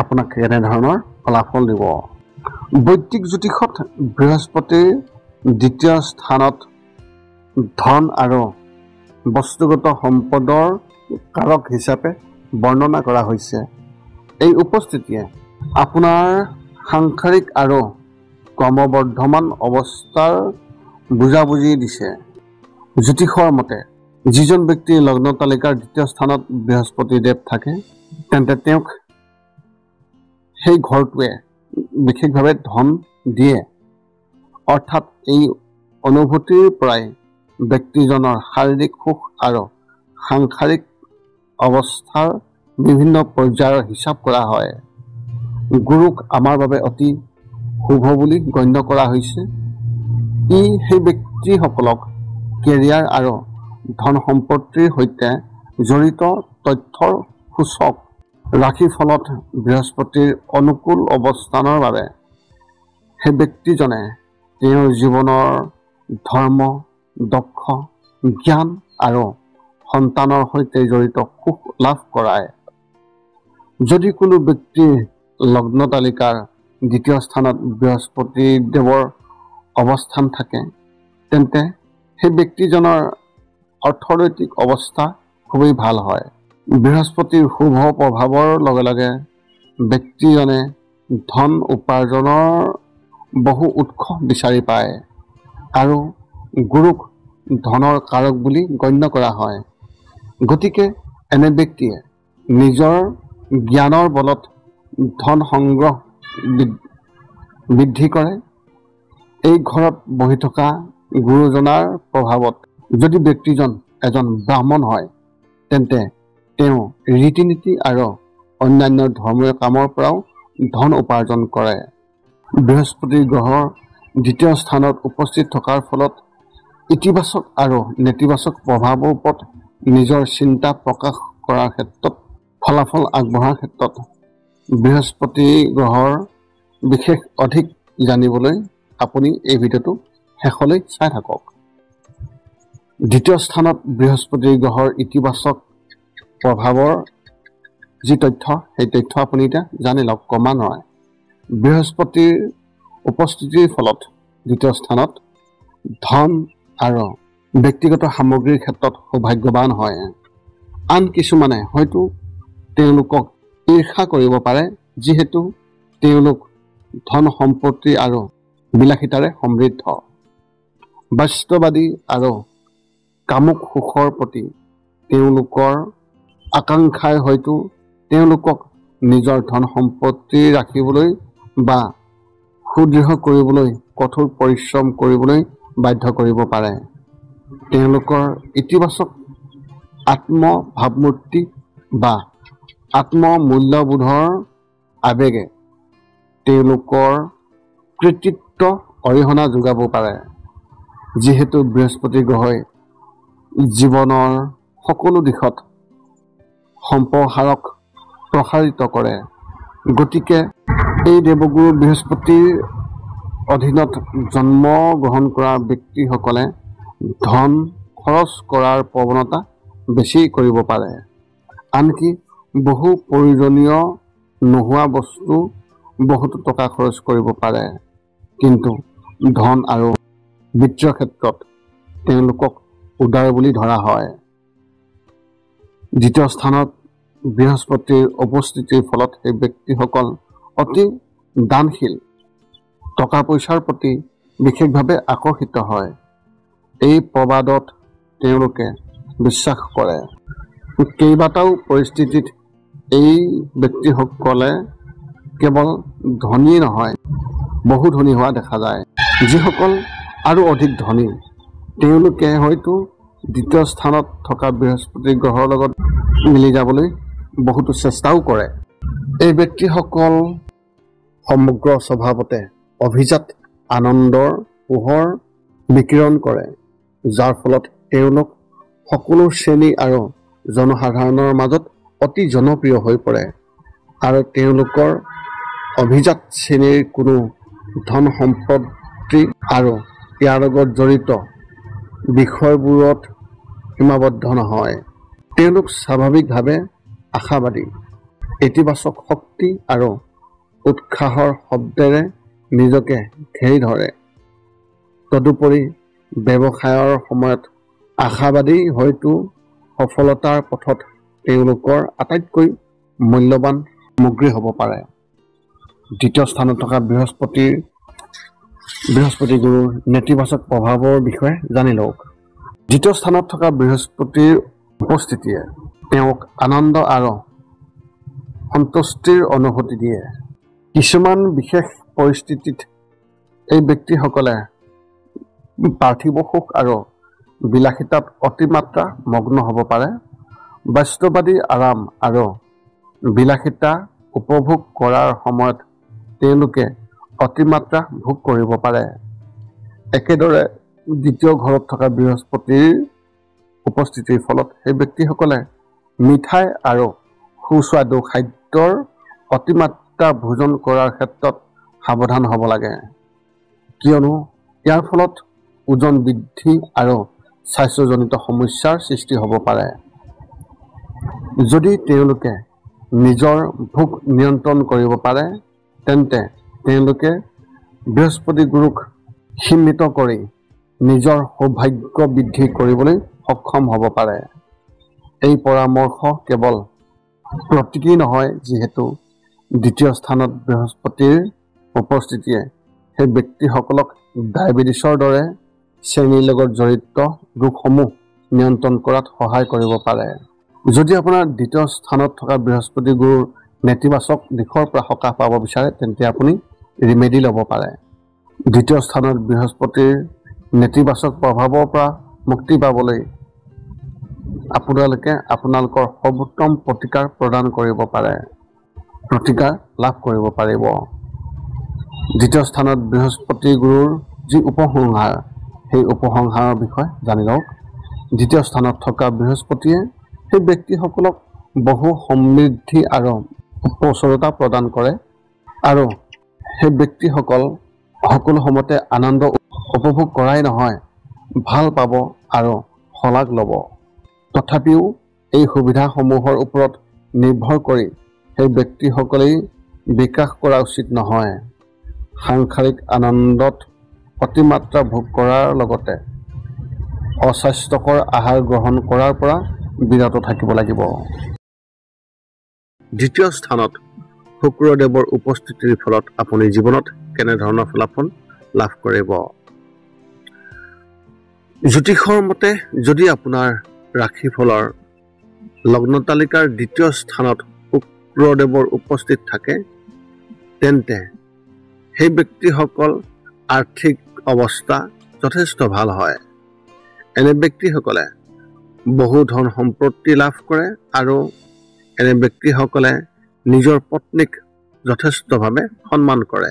আপোনাক কেনেধৰণৰ ফলাফল দিব। বৈদিক জ্যোতিষত বৃহস্পতিৰ দ্বিতীয় স্থানত ধন আৰু বস্তুগত সম্পদৰ কাৰক হিচাপে বৰ্ণনা কৰা হৈছে। এই উপস্থিতিয়ে আপোনাৰ সাংসাৰিক আৰু ক্ৰমবৰ্ধমান অৱস্থাৰ বুজাবুজি দিছে। জ্যোতিষৰ মতে যিজন ব্যক্তিৰ লগ্ন তালিকাৰ দ্বিতীয় স্থানত বৃহস্পতি দেৱ থাকে, তেন্তে তেওঁক সেই ঘৰটোৱে বিশেষভাৱে ধন দিয়ে। অৰ্থাৎ এই অনুভূতিৰ পৰাই ব্যক্তিজনৰ শাৰীৰিক সুখ আৰু সাংসাৰিক অৱস্থাৰ বিভিন্ন পৰ্যায়ৰ হিচাপ কৰা হয়। গুৰুক আমাৰ বাবে অতি শুভ বুলি গণ্য কৰা হৈছে। ই সেই ব্যক্তিসকলক কেৰিয়াৰ আৰু ধন সম্পত্তিৰ সৈতে জড়িত তথ্যৰ সূচক। ৰাশিফলত বৃহস্পতিৰ অনুকূল অৱস্থানৰ বাবে সেই ব্যক্তিজনে তেওঁৰ জীৱনৰ ধৰ্ম, দক্ষ, জ্ঞান আৰু সন্তানৰ সৈতে জড়িত সুখ লাভ কৰায়। যদি কোনো ব্যক্তিৰ লগ্ন তালিকাৰ দ্বিতীয় স্থানত বৃহস্পতি দেৱৰ অৱস্থান থাকে, তেন্তে সেই ব্যক্তিজনৰ অৰ্থনৈতিক অৱস্থা খুবেই ভাল হয়। বৃহস্পতিৰ শুভ প্ৰভাৱৰ লগে লগে ব্যক্তিজনে ধন উপাৰ্জনৰ বহু উৎস বিচাৰি পায় আৰু গুৰুক ধনৰ কাৰক বুলি গণ্য কৰা হয়। গতিকে এনে ব্যক্তিয়ে নিজৰ জ্ঞানৰ বলত ধন সংগ্ৰহ বৃদ্ধি কৰে। এই ঘৰত বহি থকা গুৰুজনাৰ প্ৰভাৱত যদি ব্যক্তিজন এজন ব্ৰাহ্মণ হয়, তেন্তে তেওঁ ৰীতি নীতি আৰু অন্যান্য ধৰ্মীয় কামৰ পৰাও ধন উপাৰ্জন কৰে। বৃহস্পতি গ্ৰহৰ দ্বিতীয় স্থানত উপস্থিত থকাৰ ফলত ইতিবাচক আৰু নেতিবাচক প্ৰভাৱৰ ওপৰত নিজৰ চিন্তা প্ৰকাশ কৰাৰ ক্ষেত্ৰত, ফলাফল আগবঢ়াৰ ক্ষেত্ৰত বৃহস্পতি গ্ৰহৰ বিশেষ অধিক জানিবলৈ আপুনি এই ভিডিঅ'টো শেষলৈ চাই থাকক। দ্বিতীয় স্থানত বৃহস্পতি গ্ৰহৰ ইতিবাচক প্ৰভাৱৰ যি তথ্য, সেই তথ্য আপুনি এতিয়া জানি লওক ক্ৰমান্বয়ে। বৃহস্পতিৰ উপস্থিতিৰ ফলত দ্বিতীয় স্থানত ধন আৰু ব্যক্তিগত সামগ্ৰীৰ ক্ষেত্ৰত সৌভাগ্যৱান হয়। আন কিছুমানে হয়তো তেওঁলোকক ঈৰ্ষা কৰিব পাৰে, যিহেতু তেওঁলোক ধন সম্পত্তি আৰু বিলাসিতাৰে সমৃদ্ধ। বাস্তৱবাদী আৰু কামুক সুখৰ প্ৰতি তেওঁলোকৰ আকাংক্ষাই হয়তো তেওঁলোকক নিজৰ ধন সম্পত্তি ৰাখিবলৈ বা সুদৃঢ় কৰিবলৈ কঠোৰ পৰিশ্ৰম কৰিবলৈ বাধ্য কৰিব পাৰে। তেওঁলোকৰ ইতিবাচক আত্মভাৱমূৰ্তি বা আত্মমূল্যবোধৰ আৱেগে তেওঁলোকৰ কৃতিত্ব অৰিহণা যোগাব পাৰে। যিহেতু বৃহস্পতি গ্ৰহই জীৱনৰ সকলো দিশত সম্প্ৰসাৰক প্ৰসাৰিত কৰে, গতিকে এই দেৱগুৰু বৃহস্পতিৰ অধীনত জন্মগ্ৰহণ কৰা ব্যক্তিসকলে ধন খৰচ কৰাৰ প্ৰৱণতা বেছি কৰিব পাৰে। আনকি বহু প্ৰয়োজনীয় নোহোৱা বস্তু বহুতো টকা খৰচ কৰিব পাৰে, কিন্তু ধন আৰু বিত্তীয় ক্ষেত্ৰত তেওঁলোকক উদাৰ বুলি ধৰা হয়। দ্বিতীয় স্থানত বৃহস্পতিৰ উপস্থিতিৰ ফলত সেই ব্যক্তিসকল অতি দানশীল, টকা পইচাৰ প্ৰতি বিশেষভাৱে আকৰ্ষিত হয়। এই প্ৰবাদত তেওঁলোকে বিশ্বাস কৰে। কেইবাটাও পৰিস্থিতিত এই ব্যক্তিসকলে কেৱল ধনী নহয়, বহু ধনী হোৱা দেখা যায়। যিসকল আৰু অধিক ধনী তেওঁলোকে হয়তো দ্বিতীয় স্থানত থকা বৃহস্পতি গ্ৰহৰ লগত মিলি যাবলৈ বহুতো চেষ্টাও কৰে এই ব্যক্তিসকল সমগ্ৰ স্বভাৱতে অভিজাত আনন্দৰ পোহৰ বিকিৰণ কৰে যাৰ ফলত তেওঁলোক সকলো শ্ৰেণী আৰু জনসাধাৰণৰ মাজত অতি জনপ্ৰিয় হৈ পৰে আৰু তেওঁলোকৰ অভিজাত শ্ৰেণীৰ কোনো ধন সম্পত্তি আৰু ইয়াৰ লগত জড়িত বিষয়বোৰত সীমাবদ্ধ নহয় তেওঁলোক স্বাভাৱিকভাৱে আশাবাদী ইতিবাচক শক্তি আৰু উৎসাহৰ শব্দেৰে নিজকে ঘেৰি ধৰে তদুপৰি ব্যৱসায়ৰ সময়ত আশাবাদী হয়তো সফলতাৰ পথত তেওঁলোকৰ আটাইতকৈ মূল্যৱান সামগ্ৰী হ'ব পাৰে দ্বিতীয় স্থানত থকা বৃহস্পতি গুৰুৰ নেতিবাচক প্ৰভাৱৰ বিষয়ে জানি লওক দ্বিতীয় স্থানত থকা বৃহস্পতিৰ উপস্থিতিয়ে তেওঁক আনন্দ আৰু সন্তুষ্টিৰ অনুভূতি দিয়ে কিছুমান বিশেষ পৰিস্থিতিত এই ব্যক্তিসকলে পাৰ্থিৱ সুখ আৰু বিলাসিতাত অতিমাত্ৰা মগ্ন হ'ব পাৰে বাস্তৱবাদী আৰাম আৰু বিলাসিতা উপভোগ কৰাৰ সময়ত তেওঁলোকে অতিমাত্ৰা ভোগ কৰিব পাৰে একেদৰে দ্বিতীয় ঘৰত থকা বৃহস্পতিৰ উপস্থিতিৰ ফলত সেই ব্যক্তিসকলে মিঠাই আৰু সুস্বাদু খাদ্যৰ অতিমাত্ৰা ভোজন কৰাৰ ক্ষেত্ৰত সাৱধান হ'ব লাগে কিয়নো ইয়াৰ ফলত ওজন বৃদ্ধি আৰু স্বাস্থ্যজনিত সমস্যাৰ সৃষ্টি হ'ব পাৰে যদি তেওঁলোকে নিজৰ ভোক নিয়ন্ত্ৰণ কৰিব পাৰে তেন্তে তেওঁলোকে বৃহস্পতি গুৰুক সীমিত কৰি নিজৰ সৌভাগ্য বৃদ্ধি কৰিবলৈ সক্ষম হ'ব পাৰে এই পৰামৰ্শ কেৱল প্ৰতীকী নহয় যিহেতু দ্বিতীয় স্থানত বৃহস্পতিৰ উপস্থিতিয়ে সেই ব্যক্তিসকলক ডায়েবেটিছৰ দৰে শ্ৰেণীৰ লগত জড়িত ৰোগসমূহ নিয়ন্ত্ৰণ কৰাত সহায় কৰিব পাৰে যদি আপোনাৰ দ্বিতীয় স্থানত থকা বৃহস্পতি গুৰুৰ নেতিবাচক দিশৰ পৰা সকাহ পাব বিচাৰে তেন্তে আপুনি ৰিমেডি ল'ব পাৰে দ্বিতীয় স্থানত বৃহস্পতিৰ নেতিবাচক প্ৰভাৱৰ পৰা মুক্তি পাবলৈ আপোনালোকে আপোনালোকৰ সৰ্বোত্তম প্ৰতিকাৰ প্ৰদান কৰিব পাৰে প্ৰতিকাৰ লাভ কৰিব পাৰিব দ্বিতীয় স্থানত বৃহস্পতি গুৰুৰ যি উপসংহাৰ সেই উপসংহাৰৰ বিষয়ে জানি লওক দ্বিতীয় স্থানত থকা বৃহস্পতিয়ে সেই ব্যক্তিসকলক বহু সমৃদ্ধি আৰু প্ৰচুৰতা প্ৰদান কৰে আৰু সেই ব্যক্তিসকল সকলো সময়তে আনন্দ উপভোগ কৰাই নহয় ভাল পাব আৰু শলাগ ল'ব তথাপিও এই সুবিধাসমূহৰ ওপৰত নিৰ্ভৰ কৰি সেই ব্যক্তিসকলেই বিকাশ কৰা উচিত নহয় সাংসাৰিক আনন্দত অতিমাত্ৰা ভোগ কৰাৰ লগতে অস্বাস্থ্যকৰ আহাৰ গ্ৰহণ কৰাৰ পৰা বিৰত থাকিব লাগিব দ্বিতীয় স্থানত শুক্ৰদেৱৰ উপস্থিতিৰ ফলত আপুনি জীৱনত কেনেধৰণৰ ফলাফল লাভ কৰিব জ্যোতিষৰ মতে যদি আপোনাৰ ৰাশিফলৰ লগ্ন তালিকাৰ দ্বিতীয় স্থানত শুক্ৰদেৱৰ উপস্থিত থাকে তেন্তে সেই ব্যক্তিসকল আৰ্থিক অৱস্থা যথেষ্ট ভাল হয় এনে ব্যক্তিসকলে বহু ধন সম্পত্তি লাভ কৰে আৰু এনে ব্যক্তিসকলে নিজৰ পত্নীক যথেষ্টভাৱে সন্মান কৰে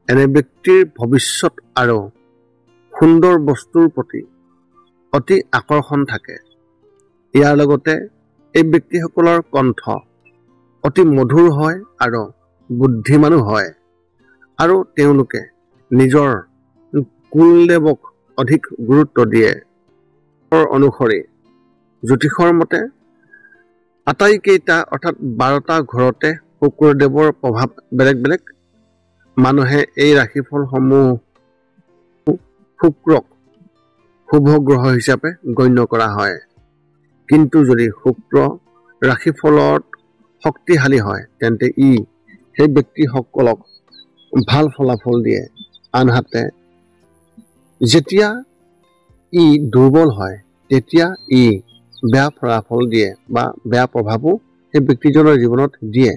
এনে ব্যক্তিৰ ভৱিষ্যত আৰু সুন্দৰ বস্তুৰ প্ৰতি অতি আকৰ্ষণ থাকে ইয়াৰ লগতে এই ব্যক্তিসকলৰ কণ্ঠ অতি মধুৰ হয় আৰু বুদ্ধিমানো হয় আৰু তেওঁলোকে নিজৰ কুলদেৱক অধিক গুৰুত্ব দিয়ে অনুসৰি জ্যোতিষৰ মতে আটাইকেইটা অৰ্থাৎ 12টা ঘৰতে শুক্ৰদেৱৰ প্ৰভাৱ বেলেগ বেলেগ মানুহে এই ৰাশিফলসমূহ শুক্ৰক শুভ গ্ৰহ হিচাপে গণ্য কৰা হয় কিন্তু যদি শুক্ৰ ৰাশিফলত শক্তিশালী হয় তেন্তে ই সেই ব্যক্তিসকলক ভাল ফলাফল দিয়ে আনহাতে যেতিয়া ই দুৰ্বল হয় তেতিয়া ই বেয়া ফলাফল দিয়ে বা বেয়া প্ৰভাৱো সেই ব্যক্তিজনৰ জীৱনত দিয়ে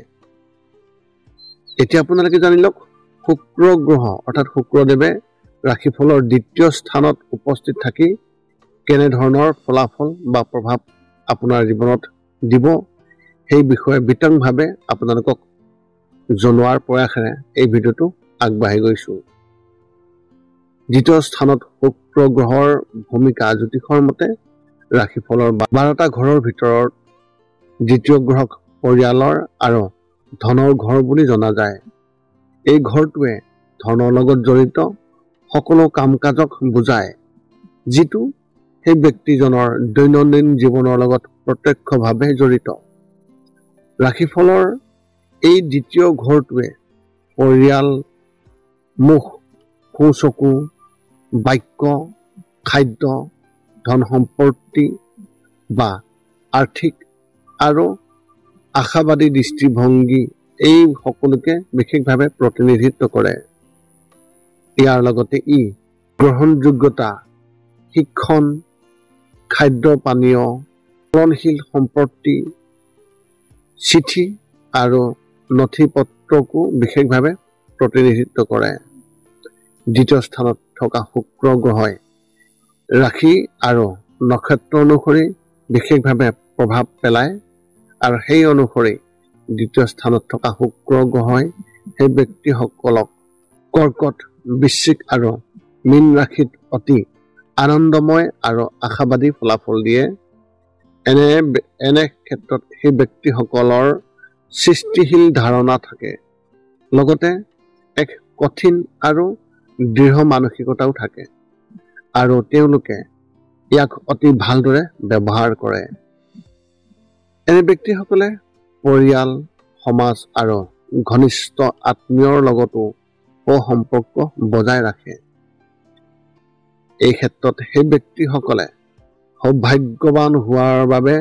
এতিয়া আপোনালোকে জানি লওক শুক্ৰ গ্ৰহ অৰ্থাৎ শুক্ৰদেৱে ৰাশিফলৰ দ্বিতীয় স্থানত উপস্থিত থাকি কেনেধৰণৰ ফলাফল বা প্ৰভাৱ আপোনাৰ জীৱনত দিব সেই বিষয়ে বিতংভাৱে আপোনালোকক জনোৱাৰ প্ৰয়াসেৰে এই ভিডিঅ'টো আগবাঢ়ি গৈছোঁ। দ্বিতীয় স্থানত শুক্ৰ গ্ৰহৰ ভূমিকা জ্যোতিষৰ মতে ৰাশিফলৰ 12টা ঘৰৰ ভিতৰত দ্বিতীয় গ্ৰহক পৰিয়ালৰ আৰু ধনৰ ঘৰ বুলি জনা যায়। এই ঘৰটোৱে ধনৰ লগত জড়িত সকলো কাম কাজক বুজায়, যিটো সেই ব্যক্তিজনৰ দৈনন্দিন জীৱনৰ লগত প্ৰত্যক্ষভাৱে জড়িত। ৰাশিফলৰ এই দ্বিতীয় ঘৰটোৱে পৰিয়াল, মুখ, সোঁচকু, বাক্য, খাদ্য, ধন সম্পত্তি বা আৰ্থিক আৰু আশাবাদী দৃষ্টিভংগী এই সকলোকে বিশেষভাৱে প্ৰতিনিধিত্ব কৰে। ইয়াৰ লগতে ই গ্ৰহণযোগ্যতা, শিক্ষণ, খাদ্য পানীয়, চলনশীল সম্পত্তি, চিঠি আৰু নথি পত্ৰকো বিশেষভাৱে প্ৰতিনিধিত্ব কৰে। দ্বিতীয় স্থানত থকা শুক্ৰ গ্ৰহই ৰাশি আৰু নক্ষত্ৰ অনুসৰি বিশেষভাৱে প্ৰভাৱ পেলায় আৰু সেই অনুসৰি দ্বিতীয় স্থানত থকা শুক্ৰ গ্ৰহই সেই ব্যক্তিসকলক কৰ্কট, বৃশ্চিক আৰু মীন ৰাশিত অতি আনন্দময় আৰু আশাবাদী ফলাফল দিয়ে। এনে ক্ষেত্ৰত সেই ব্যক্তিসকলৰ সৃষ্টিশীল ধাৰণা থাকে, লগতে এক কঠিন আৰু দৃঢ় মানসিকতাও থাকে আৰু তেওঁলোকে ইয়াক অতি ভালদৰে ব্যৱহাৰ কৰে। এনে ব্যক্তিসকলে পৰিয়াল, সমাজ আৰু ঘনিষ্ঠ আত্মীয়ৰ লগতো সম্পৰ্ক বজাই ৰাখে। এই ক্ষেত্ৰত সেই ব্যক্তিসকলে সৌভাগ্যৱান হোৱাৰ বাবে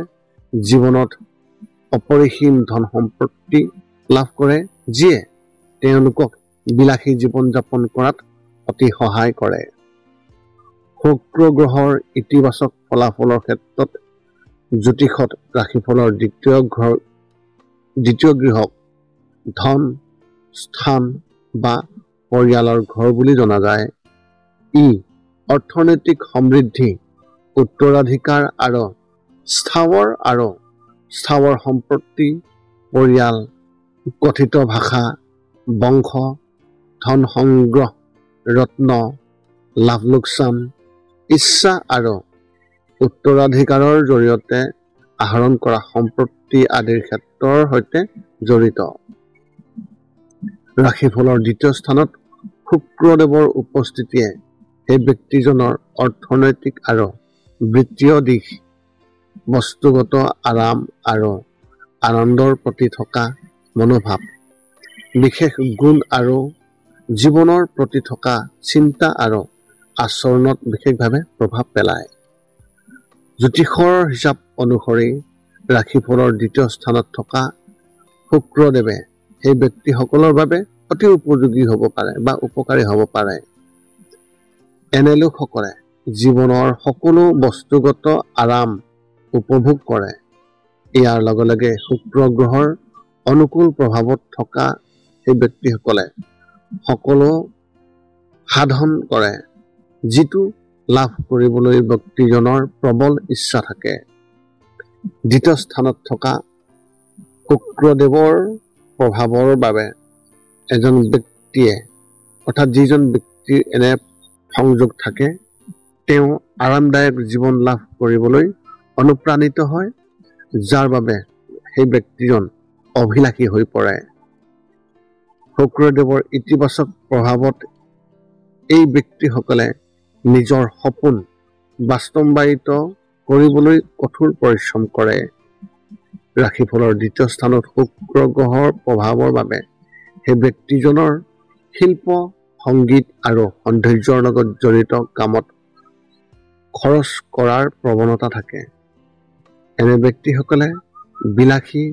জীৱনত অপৰিসীম ধন সম্পত্তি লাভ কৰে, যিয়ে তেওঁলোকক বিলাসী জীৱন যাপন কৰাত অতি সহায় কৰে। শুক্ৰ গ্ৰহৰ ইতিবাচক ফলাফলৰ ক্ষেত্ৰত জ্যোতিষত ৰাশিফলৰ দ্বিতীয় গৃহক ধন, স্থান বা পৰিয়ালৰ ঘৰ বুলি জনা যায়। ই অৰ্থনৈতিক সমৃদ্ধি, উত্তৰাধিকাৰ আৰু স্থাৱৰ সম্পত্তি, পৰিয়াল, কথিত ভাষা, বংশ, ধন সংগ্ৰহ, ৰত্ন, লাভ লোকচান, ইচ্ছা আৰু উত্তৰাধিকাৰৰ জৰিয়তে আহৰণ কৰা সম্পত্তি আদিৰ ক্ষেত্ৰৰ সৈতে জড়িত। ৰাশিফলৰ দ্বিতীয় স্থানত শুক্ৰদেৱৰ উপস্থিতিয়ে সেই ব্যক্তিজনৰ অৰ্থনৈতিক আৰু বৃত্তীয় দিশ, বস্তুগত আৰাম আৰু আনন্দৰ প্ৰতি থকা মনোভাৱ, বিশেষ গুণ আৰু জীৱনৰ প্ৰতি থকা চিন্তা আৰু আচৰণত বিশেষভাৱে প্ৰভাৱ পেলায়। জ্যোতিষৰ হিচাপ অনুসৰি ৰাশিফলৰ দ্বিতীয় স্থানত থকা শুক্ৰদেৱে সেই ব্যক্তিসকলৰ বাবে অতি উপযোগী হ'ব পাৰে বা উপকাৰী হ'ব পাৰে। এনে লোকসকলে জীৱনৰ সকলো বস্তুগত আৰাম উপভোগ কৰে। ইয়াৰ লগে লগে শুক্ৰ গ্ৰহৰ অনুকূল প্ৰভাৱত থকা সেই ব্যক্তিসকলে সকলো সাধন কৰে, যিটো লাভ কৰিবলৈ ব্যক্তিজনৰ প্ৰবল ইচ্ছা থাকে। দ্বিতীয় স্থানত থকা শুক্ৰদেৱৰ প্ৰভাৱৰ বাবে এজন ব্যক্তিয়ে অৰ্থাৎ যিজন ব্যক্তিৰ এনে সংযোগ থাকে, তেওঁ আৰামদায়ক জীৱন লাভ কৰিবলৈ অনুপ্ৰাণিত হয়, যাৰ বাবে সেই ব্যক্তিজন অভিলাষী হৈ পৰে। শুক্ৰদেৱৰ ইতিবাচক প্ৰভাৱত এই ব্যক্তিসকলে নিজৰ সপোন বাস্তৱায়িত কৰিবলৈ কঠোৰ পৰিশ্ৰম কৰে। ৰাশিফলৰ দ্বিতীয় স্থানত শুক্ৰ গ্ৰহৰ প্ৰভাৱৰ বাবে সেই ব্যক্তিজনৰ শিল্প, সংগীত আৰু সৌন্দৰ্যৰ লগত জড়িত কামত খৰচ কৰাৰ প্ৰৱণতা থাকে। এনে ব্যক্তিসকলে বিলাসী,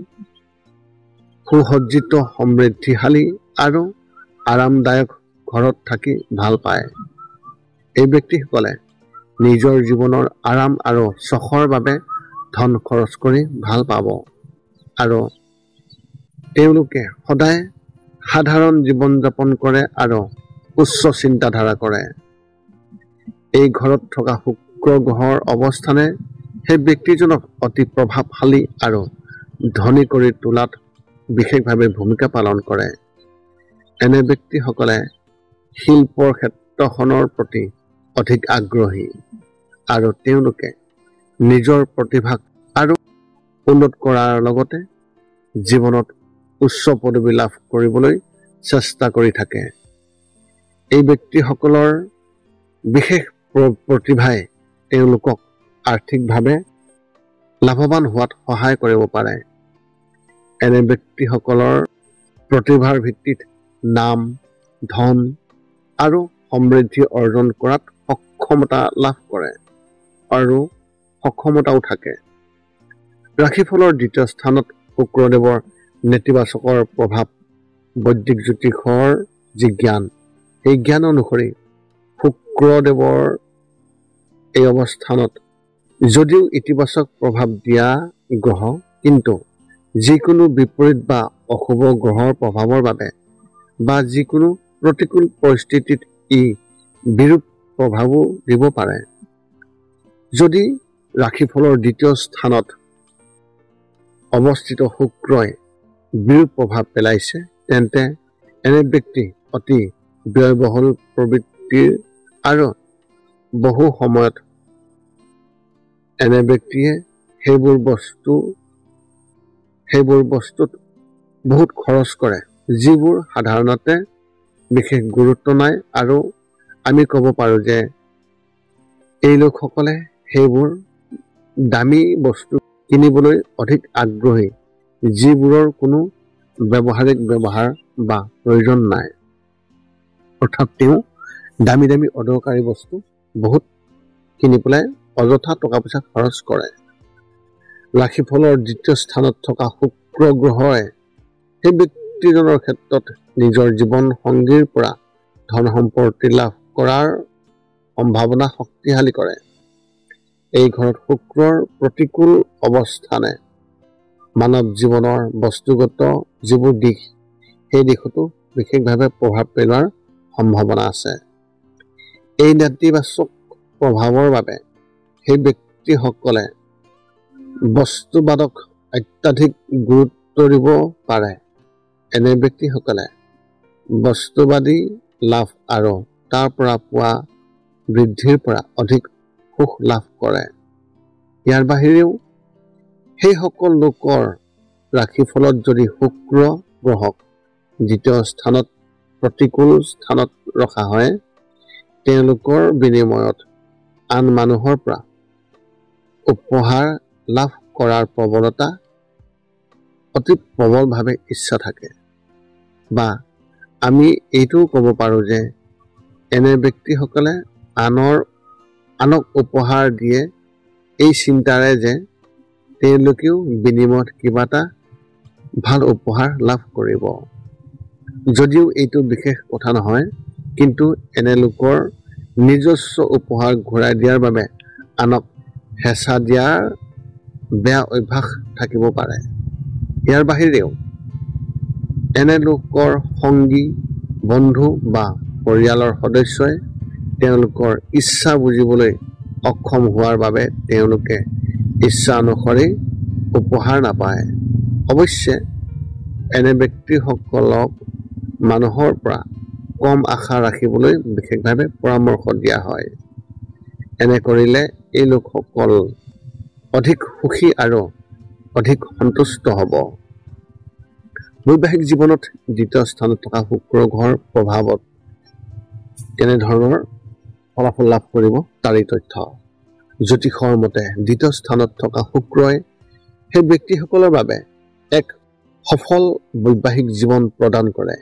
সুসজ্জিত, সমৃদ্ধিশালী আৰু আৰামদায়ক ঘৰত থাকি ভাল পায়। এই ব্যক্তিসকলে নিজৰ জীৱনৰ আৰাম আৰু চখৰ বাবে ধন খৰচ কৰি ভাল পাব আৰু তেওঁলোকে সদায় সাধাৰণ জীৱন যাপন কৰে আৰু উচ্চ চিন্তাধাৰা কৰে। এই ঘৰত থকা শুক্ৰ গ্ৰহৰ অৱস্থানে সেই ব্যক্তিজনক অতি প্ৰভাৱশালী আৰু ধনী কৰি তোলাত বিশেষভাৱে ভূমিকা পালন কৰে। এনে ব্যক্তিসকলে শিল্পৰ ক্ষেত্ৰখনৰ প্ৰতি অধিক আগ্ৰহী আৰু তেওঁলোকে নিজৰ প্ৰতিভাক আৰু উন্নত কৰাৰ লগতে জীৱনত উচ্চ পদবী লাভ কৰিবলৈ চেষ্টা কৰি থাকে। এই ব্যক্তিসকলৰ বিশেষ প্ৰতিভাই তেওঁলোকক আৰ্থিকভাৱে লাভৱান হোৱাত সহায় কৰিব পাৰে। এনে ব্যক্তিসকলৰ প্ৰতিভাৰ ভিত্তিত নাম, ধন আৰু সমৃদ্ধি অৰ্জন কৰাত সক্ষমতা লাভ কৰে আৰু সক্ষমতাও থাকে। ৰাশিফলৰ দ্বিতীয় স্থানত শুক্ৰদেৱৰ নেতিবাচকৰ প্ৰভাৱ বৈদিক জ্যোতিষৰ যি জ্ঞান, এই জ্ঞান অনুসৰি শুক্ৰদেৱৰ এই অৱস্থানত যদিও ইতিবাচক প্ৰভাৱ দিয়া গ্ৰহ, কিন্তু যিকোনো বিপৰীত বা অশুভ গ্ৰহৰ প্ৰভাৱৰ বাবে বা যিকোনো প্ৰতিকূল পৰিস্থিতিত ই বিৰূপ প্ৰভাৱো দিব পাৰে। যদি ৰাশিফলৰ দ্বিতীয় স্থানত অৱস্থিত শুক্ৰই বিৰূপ প্ৰভাৱ পেলাইছে, তেন্তে এনে ব্যক্তি অতি ব্যয়বহুল প্ৰবৃত্তিৰ আৰু বহু সময়ত এনে ব্যক্তিয়ে সেইবোৰ বস্তুত বহুত খৰচ কৰে, যিবোৰ সাধাৰণতে বিশেষ গুৰুত্ব নাই, আৰু আমি ক'ব পাৰোঁ যে এই লোকসকলে সেইবোৰ দামী বস্তু কিনিবলৈ অধিক আগ্ৰহী, যিবোৰৰ কোনো ব্যৱহাৰিক ব্যৱহাৰ বা প্ৰয়োজন নাই। অৰ্থাৎ তেওঁ দামী দামী অদৰকাৰী বস্তু বহুত কিনি পেলাই অযথা টকা পইচা খৰচ কৰে। ৰাশিফলৰ দ্বিতীয় স্থানত থকা শুক্ৰ গ্ৰহই সেই ব্যক্তিজনৰ ক্ষেত্ৰত নিজৰ জীৱন সংগীৰ পৰা ধন সম্পত্তি লাভ কৰাৰ সম্ভাৱনা শক্তিশালী কৰে। এই ঘৰত শুক্ৰৰ প্ৰতিকূল অৱস্থানে মানৱ জীৱনৰ বস্তুগত যিবোৰ দিশ, সেই দিশতো বিশেষভাৱে প্ৰভাৱ পেলোৱাৰ সম্ভাৱনা আছে। এই নেতিবাচক প্ৰভাৱৰ বাবে সেই ব্যক্তিসকলে বস্তুবাদক অত্যাধিক গুৰুত্ব দিব পাৰে। এনে ব্যক্তিসকলে বস্তুবাদী লাভ আৰু তাৰ পৰা পোৱা বৃদ্ধিৰ পৰা অধিক সুখ লাভ কৰে। ইয়াৰ বাহিৰেও সেইসকল লোকৰ ৰাশিফলত যদি শুক্ৰ গ্ৰহক দ্বিতীয় স্থানত প্ৰতিকূল স্থানত ৰখা হয়, তেওঁলোকৰ বিনিময়ত আন মানুহৰ পৰা উপহাৰ লাভ কৰাৰ প্ৰৱণতা অতি প্ৰবলভাৱে ইচ্ছা থাকে। বা আমি এইটোও ক'ব পাৰোঁ যে এনে ব্যক্তিসকলে আনক উপহাৰ দিয়ে এই চিন্তাৰে যে তেওঁলোকেও বিনিময়ত কিবা এটা ভাল উপহাৰ লাভ কৰিব। যদিও এইটো বিশেষ কথা নহয়, কিন্তু এনে লোকৰ নিজস্ব উপহাৰ ঘূৰাই দিয়াৰ বাবে আনক হেঁচা দিয়াৰ বেয়া অভ্যাস থাকিব পাৰে। ইয়াৰ বাহিৰেও এনে লোকৰ সংগী, বন্ধু বা পৰিয়ালৰ সদস্যই তেওঁলোকৰ ইচ্ছা বুজিবলৈ অক্ষম হোৱাৰ বাবে তেওঁলোকে ইচ্ছা অনুসৰি উপহাৰ নাপায়। অৱশ্যে এনে ব্যক্তিসকলক মানুহৰ পৰা কম আশা ৰাখিবলৈ বিশেষভাৱে পৰামৰ্শ দিয়া হয়। এনে কৰিলে এই লোকসকল অধিক সুখী আৰু অধিক সন্তুষ্ট হ'ব। বৈবাহিক জীৱনত দ্বিতীয় স্থানত থকা শুক্ৰ গ্ৰহৰ প্ৰভাৱত কেনেধৰণৰ ফলাফল লাভ কৰিব তাৰেই তথ্য। জ্যোতিষৰ মতে দ্বিতীয় স্থানত থকা শুক্ৰই সেই ব্যক্তিসকলৰ বাবে এক সফল বৈবাহিক জীৱন প্ৰদান কৰে।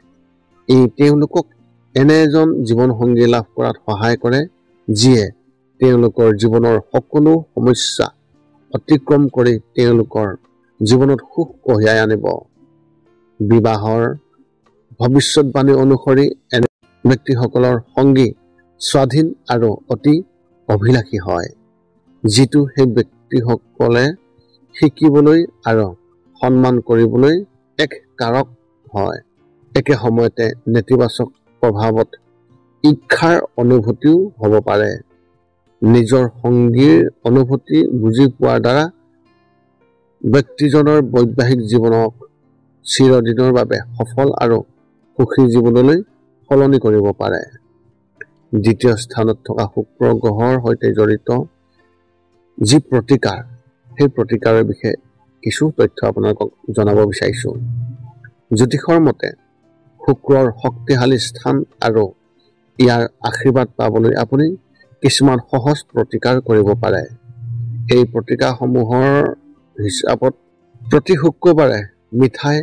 ই তেওঁলোকক এনে এজন জীৱনসংগী লাভ কৰাত সহায় কৰে, যিয়ে তেওঁলোকৰ জীৱনৰ সকলো সমস্যা অতিক্ৰম কৰি তেওঁলোকৰ জীৱনত সুখ কঢ়িয়াই আনিব। বিবাহৰ ভৱিষ্যতবাণী অনুসৰি এনে ব্যক্তিসকলৰ সংগী স্বাধীন আৰু অতি অভিলাষী হয়, যিটো সেই ব্যক্তিসকলে শিকিবলৈ আৰু সন্মান কৰিবলৈ এক কাৰক হয়। একে সময়তে নেতিবাচক প্ৰভাৱত ঈৰ্ষাৰ অনুভূতিও হ'ব পাৰে। নিজৰ সংগীৰ অনুভূতি বুজি পোৱাৰ দ্বাৰা ব্যক্তিজনৰ বৈবাহিক জীৱনক চিৰদিনৰ বাবে সফল আৰু সুখী জীৱনলৈ সলনি কৰিব পাৰে। দ্বিতীয় স্থানত থকা শুক্ৰ গ্ৰহৰ সৈতে জড়িত যি প্ৰতিকাৰ, সেই প্ৰতিকাৰৰ বিষয়ে কিছু তথ্য আপোনালোকক জনাব বিচাৰিছোঁ। জ্যোতিষৰ মতে শুক্ৰৰ শক্তিশালী স্থান আৰু ইয়াৰ আশীৰ্বাদ পাবলৈ আপুনি কিছুমান সহজ প্ৰতিকাৰ কৰিব পাৰে। এই প্ৰতিকাৰসমূহৰ হিচাপত প্ৰতি শুক্ৰবাৰে মিঠাই,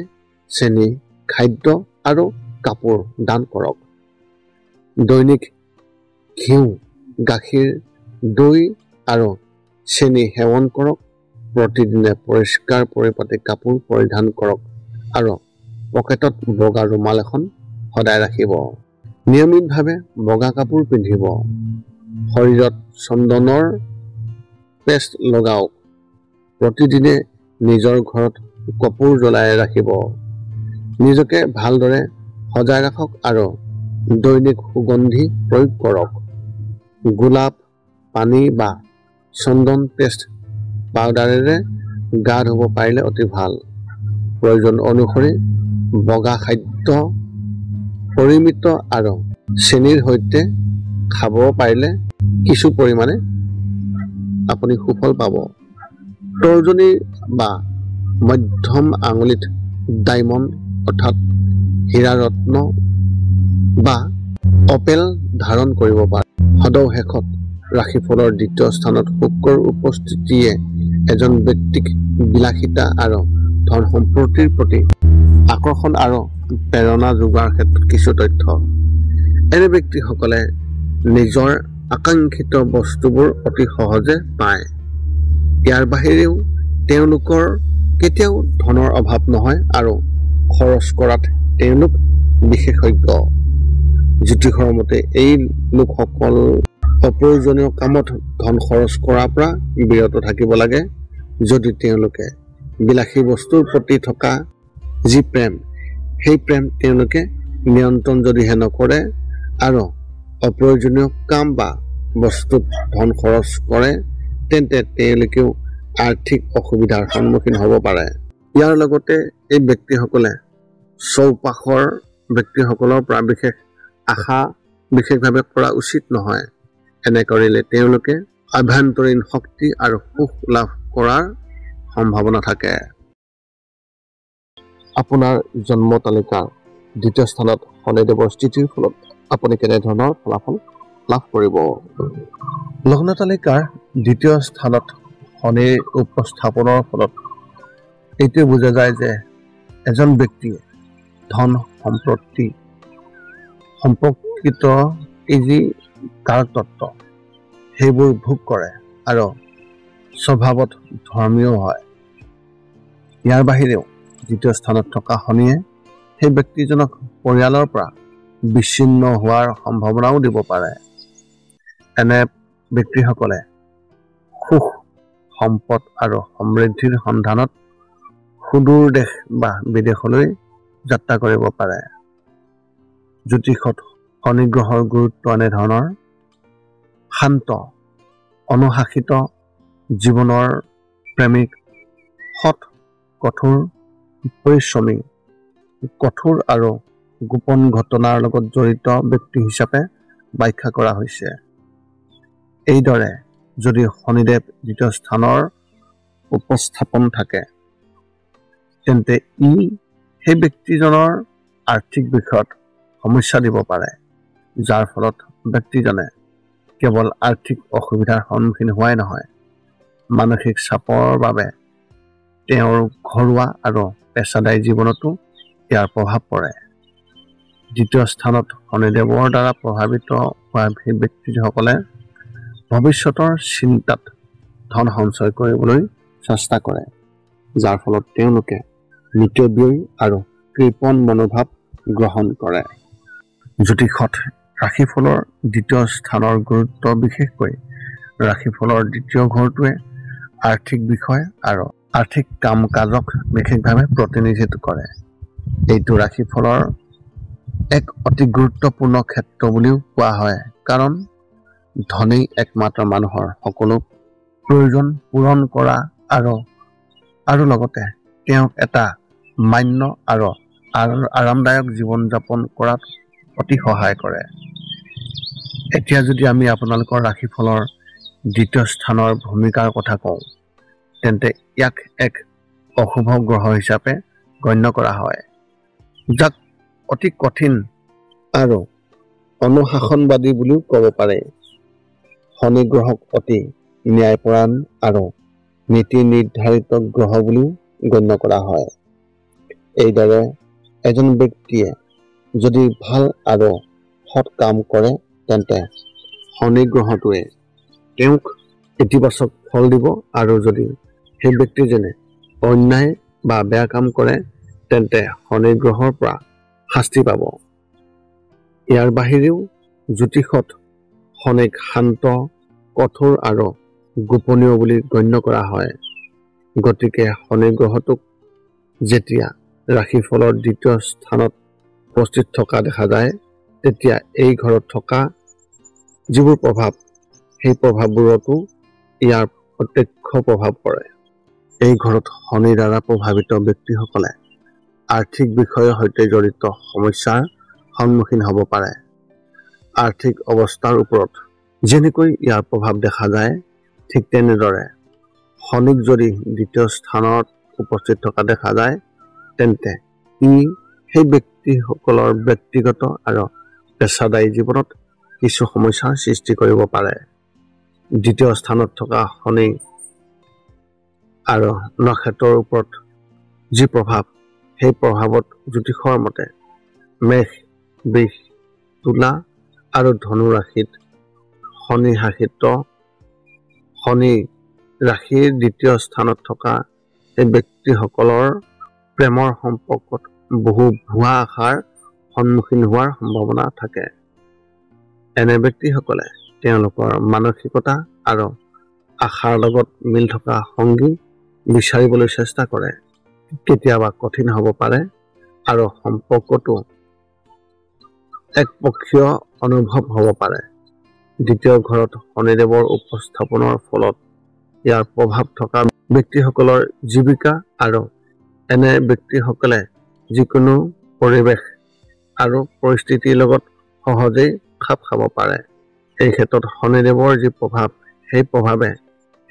চেনি, খাদ্য আৰু কাপোৰ দান কৰক। দৈনিক ঘিউ, গাখীৰ, দৈ আৰু চেনি সেৱন কৰক। প্ৰতিদিনে পৰিষ্কাৰ পৰিপাটি কাপোৰ পৰিধান কৰক আৰু পকেটত বগা ৰুমাল এখন সদায় ৰাখিব। নিয়মিতভাৱে বগা কাপোৰ পিন্ধিব। শৰীৰত চন্দনৰ পেষ্ট লগাওক। প্ৰতিদিনে নিজৰ ঘৰত কপোৰ জ্বলাই ৰাখিব। নিজকে ভালদৰে সজাই ৰাখক আৰু দৈনিক সুগন্ধি প্ৰয়োগ কৰক। গোলাপ পানী বা চন্দন পেষ্ট পাউডাৰেৰে গা ধুব পাৰিলে অতি ভাল। প্ৰয়োজন অনুসৰি বগা খাদ্য পৰিমিত আৰু চেনিৰ সৈতে খাব পাৰিলে কিছু পৰিমাণে আপুনি সুফল পাব। তৰ্জনী বা মধ্যম আঙুলিত ডায়মণ্ড অৰ্থাৎ হীৰা ৰত্ন বা অপেল ধাৰণ কৰিব পাৰে। সদৌ শেষত ৰাশিফলৰ দ্বিতীয় স্থানত শুক্ৰৰ উপস্থিতিয়ে এজন ব্যক্তিক বিলাসিতা আৰু ধন সম্পত্তিৰ প্ৰতি আকৰ্ষণ আৰু প্ৰেৰণা যোগোৱাৰ ক্ষেত্ৰত কিছু তথ্য। এনে ব্যক্তিসকলে নিজৰ আকাংক্ষিত বস্তুবোৰ অতি সহজে পায়। ইয়াৰ বাহিৰেও তেওঁলোকৰ কেতিয়াও ধনৰ অভাৱ নহয় আৰু খৰচ কৰাত তেওঁলোক বিশেষজ্ঞ। জ্যোতিষৰ মতে এই লোকসকল অপ্ৰয়োজনীয় কামত ধন খৰচ কৰাৰ পৰা বিৰত থাকিব লাগে। যদি তেওঁলোকে বিলাসী বস্তুৰ প্ৰতি থকা যি প্ৰেম, সেই প্ৰেম তেওঁলোকে নিয়ন্ত্ৰণ যদিহে নকৰে আৰু অপ্ৰয়োজনীয় কাম বা বস্তুত ধন খৰচ কৰে, তেন্তে তেওঁলোকেও আৰ্থিক অসুবিধাৰ সন্মুখীন হ'ব পাৰে। ইয়াৰ লগতে এই ব্যক্তিসকলে চৌপাশৰ ব্যক্তিসকলৰ পৰা বিশেষ আশা বিশেষভাৱে কৰা উচিত নহয়। এনে কৰিলে তেওঁলোকে আভ্যন্তৰীণ শক্তি আৰু সুখ লাভ কৰাৰ সম্ভাৱনা থাকে। আপোনাৰ জন্ম তালিকাৰ দ্বিতীয় স্থানত শনিদেৱৰ স্থিতিৰ ফলত আপুনি কেনেধৰণৰ ফলাফল লাভ কৰিব? লগ্ন তালিকাৰ দ্বিতীয় স্থানত শনিৰ উপস্থাপনৰ ফলত এইটোৱে বুজা যায় যে এজন ব্যক্তিয়ে ধন সম্পত্তি সম্পৰ্কিত এই যি কাৰক তত্ত্ব সেইবোৰ ভোগ কৰে আৰু স্বভাৱত ধৰ্মীয় হয়। ইয়াৰ বাহিৰেও দ্বিতীয় স্থানত থকা শনিয়ে সেই ব্যক্তিজনক পৰিয়ালৰ পৰা বিচ্ছিন্ন হোৱাৰ সম্ভাৱনাও দিব পাৰে। এনে ব্যক্তিসকলে সুখ সম্পদ আৰু সমৃদ্ধিৰ সন্ধানত সুদূৰ দেশ বা বিদেশলৈ যাত্ৰা কৰিব পাৰে। জ্যোতিষত শনি গ্ৰহৰ গুৰুত্ব এনেধৰণৰ: শান্ত অনুশাসিত জীৱনৰ প্ৰেমিক, সৎ কঠোৰ পৰিশ্ৰমী, কঠোৰ আৰু গোপন ঘটনাৰ লগত জড়িত ব্যক্তি হিচাপে ব্যাখ্যা কৰা হৈছে। এইদৰে যদি শনিদেৱ দ্বিতীয় স্থানৰ উপস্থাপন থাকে, তেন্তে ই সেই ব্যক্তিজনৰ আৰ্থিক বিষয়ত সমস্যা দিব পাৰে, যাৰ ফলত ব্যক্তিজনে কেৱল আৰ্থিক অসুবিধাৰ সন্মুখীন হোৱাই নহয়, মানসিক চাপৰ বাবে তেওঁৰ ঘৰুৱা আৰু পেছাদাৰী জীৱনতো ইয়াৰ প্ৰভাৱ পৰে। দ্বিতীয় স্থানত শনিদেৱৰ দ্বাৰা প্ৰভাৱিত হোৱা সেই ব্যক্তিসকলে ভৱিষ্যতৰ চিন্তাত ধন সঞ্চয় কৰিবলৈ চেষ্টা কৰে, যাৰ ফলত তেওঁলোকে মিতব্যয়ী আৰু কৃপণ মনোভাৱ গ্ৰহণ কৰে। জ্যোতিষত ৰাশিফলৰ দ্বিতীয় স্থানৰ গুৰুত্ব বিশেষকৈ ৰাশিফলৰ দ্বিতীয় ঘৰটোৱে আৰ্থিক বিষয় আৰু আৰ্থিক কাম কাজক বিশেষভাৱে প্ৰতিনিধিত্ব কৰে। এইটো ৰাশিফলৰ এক অতি গুৰুত্বপূৰ্ণ ক্ষেত্ৰ বুলিও কোৱা হয়, কাৰণ ধনেই একমাত্ৰ মানুহৰ সকলো প্ৰয়োজন পূৰণ কৰা আৰু লগতে তেওঁক এটা মান্য আৰু আৰামদায়ক জীৱন যাপন কৰাত অতি সহায় কৰে। এতিয়া যদি আমি আপোনালোকৰ ৰাশিফলৰ দ্বিতীয় স্থানৰ ভূমিকাৰ কথা কওঁ, তেন্তে ইয়াক এক অশুভ গ্ৰহ হিচাপে গণ্য কৰা হয়, যাক অতি কঠিন আৰু অনুশাসনবাদী বুলিও ক'ব পাৰে। শনি গ্ৰহক অতি ন্যায়পৰায়ণ আৰু নীতি নিৰ্ধাৰিত গ্ৰহ বুলিও গণ্য কৰা হয়। এইদৰে এজন ব্যক্তিয়ে যদি ভাল আৰু সৎ কাম কৰে, তেন্তে শনি গ্ৰহটোৱে তেওঁক ইতিবাচক ফল দিব, আৰু যদি সেই ব্যক্তিজনে অন্যায় বা বেয়া কাম কৰে, তেন্তে শনি গ্ৰহৰ পৰা শাস্তি পাব। ইয়াৰ বাহিৰেও জ্যোতিষত শনিক শান্ত, কঠোৰ আৰু গোপনীয় বুলি গণ্য কৰা হয়। গতিকে শনি গ্ৰহটোক যেতিয়া ৰাশিফলৰ দ্বিতীয় স্থানত উপস্থিত থকা দেখা যায়, তেতিয়া এই ঘৰত থকা যিবোৰ প্ৰভাৱ, সেই প্ৰভাৱবোৰতো ইয়াৰ প্ৰত্যক্ষ প্ৰভাৱ পৰে। এই ঘৰত শনিৰ দ্বাৰা প্ৰভাৱিত ব্যক্তিসকলে আৰ্থিক বিষয়ৰ সৈতে জড়িত সমস্যাৰ সন্মুখীন হ'ব পাৰে। আৰ্থিক অৱস্থাৰ ওপৰত যেনেকৈ ইয়াৰ প্ৰভাৱ দেখা যায়, ঠিক তেনেদৰে শনিক যদি দ্বিতীয় স্থানত উপস্থিত থকা দেখা যায়, তেন্তে ই সেই ব্যক্তিসকলৰ ব্যক্তিগত আৰু পেছাদাৰী জীৱনত কিছু সমস্যাৰ সৃষ্টি কৰিব পাৰে। দ্বিতীয় স্থানত থকা শনি আৰু নক্ষত্ৰৰ ওপৰত যি প্ৰভাৱ, সেই প্ৰভাৱত জ্যোতিষৰ মতে মেষ, বৃষ, তুলা আৰু ধনু ৰাশিত শনি শাসিত শনি ৰাশিৰ দ্বিতীয় স্থানত থকা এই ব্যক্তিসকলৰ প্ৰেমৰ সম্পৰ্কত বহু ভুৱা আশাৰ সন্মুখীন হোৱাৰ সম্ভাৱনা থাকে। এনে ব্যক্তিসকলে তেওঁলোকৰ মানসিকতা আৰু আশাৰ লগত মিল থকা সংগী বিচাৰিবলৈ চেষ্টা কৰে। কেতিয়াবা কঠিন হ'ব পাৰে আৰু সম্পৰ্কটো একপক্ষীয় অনুভৱ হ'ব পাৰে। দ্বিতীয় ঘৰত শনিদেৱৰ উপস্থাপনৰ ফলত ইয়াৰ প্ৰভাৱ থকা ব্যক্তিসকলৰ জীৱিকা আৰু এনে ব্যক্তিসকলে যিকোনো পৰিৱেশ আৰু পৰিস্থিতিৰ লগত সহজেই খাপ খাব পাৰে। এই ক্ষেত্ৰত শনিদেৱৰ যি প্ৰভাৱ, সেই প্ৰভাৱে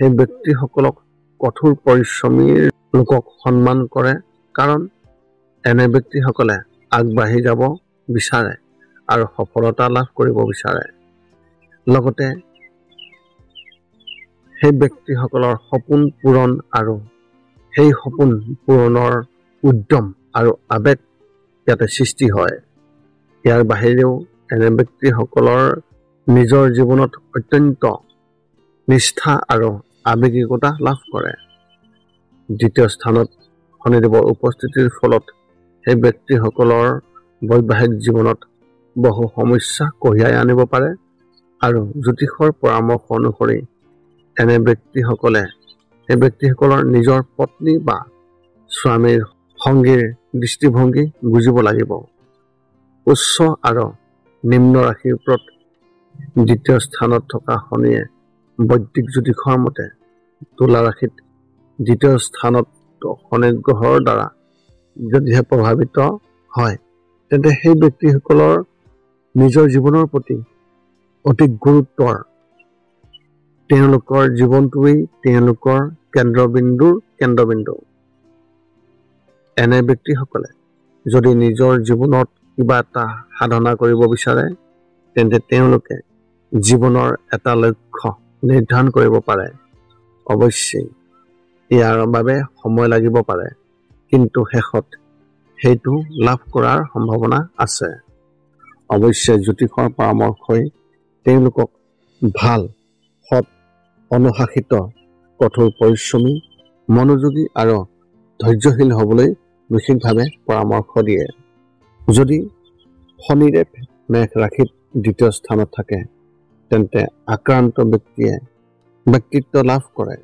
সেই ব্যক্তিসকলক কঠোৰ পৰিশ্ৰমীৰ লোকক সন্মান কৰে, কাৰণ এনে ব্যক্তিসকলে আগবাঢ়ি যাব বিচাৰে আৰু সফলতা লাভ কৰিব বিচাৰে। লগতে সেই ব্যক্তিসকলৰ সপোন পূৰণ আৰু সেই সপোন পূৰণৰ উদ্যম আৰু আৱেগ ইয়াতে সৃষ্টি হয়। ইয়াৰ বাহিৰেও এনে ব্যক্তিসকলৰ নিজৰ জীৱনত অত্যন্ত নিষ্ঠা আৰু আৱেগিকতা লাভ কৰে। দ্বিতীয় স্থানত শনিদেৱৰ উপস্থিতিৰ ফলত সেই ব্যক্তিসকলৰ বৈবাহিক জীৱনত বহু সমস্যা কঢ়িয়াই আনিব পাৰে, আৰু জ্যোতিষৰ পৰামৰ্শ অনুসৰি এনে ব্যক্তিসকলে সেই ব্যক্তিসকলৰ নিজৰ পত্নী বা স্বামীৰ সংগীৰ দৃষ্টিভংগী বুজিব লাগিব। উচ্চ আৰু নিম্ন ৰাশিৰ ওপৰত দ্বিতীয় স্থানত থকা শনিয়ে বৈদিক জ্যোতিষৰ মতে তুলা ৰাশিত দ্বিতীয় স্থানত শনি গ্ৰহৰ দ্বাৰা যদিহে প্ৰভাৱিত হয়, তেন্তে সেই ব্যক্তিসকলৰ নিজৰ জীৱনৰ প্ৰতি অতি গুৰুত্বৰ, তেওঁলোকৰ জীৱনটোৱেই তেওঁলোকৰ কেন্দ্ৰবিন্দু। এনে ব্যক্তিসকলে যদি নিজৰ জীৱনত কিবা এটা সাধনা কৰিব বিচাৰে, তেন্তে তেওঁলোকে জীৱনৰ এটা লক্ষ্য নিৰ্ধাৰণ কৰিব পাৰে। অৱশ্যেই ইয়াৰ বাবে সময় লাগিব পাৰে, কিন্তু শেষত সেইটো লাভ কৰাৰ সম্ভাৱনা আছে। অৱশ্যে জ্যোতিষৰ পৰামৰ্শই তেওঁলোকক ভাল, সৎ, অনুশাসিত, কঠোৰ পৰিশ্ৰমী, মনোযোগী আৰু ধৈৰ্যশীল হ'বলৈ বিশেষভাৱে পৰামৰ্শ দিয়ে। যদি শনিদেৱ মেষ ৰাশিত দ্বিতীয় স্থানত থাকে, তেন্তে আক্ৰান্ত ব্যক্তিয়ে ব্যক্তিত্ব লাভ কৰে।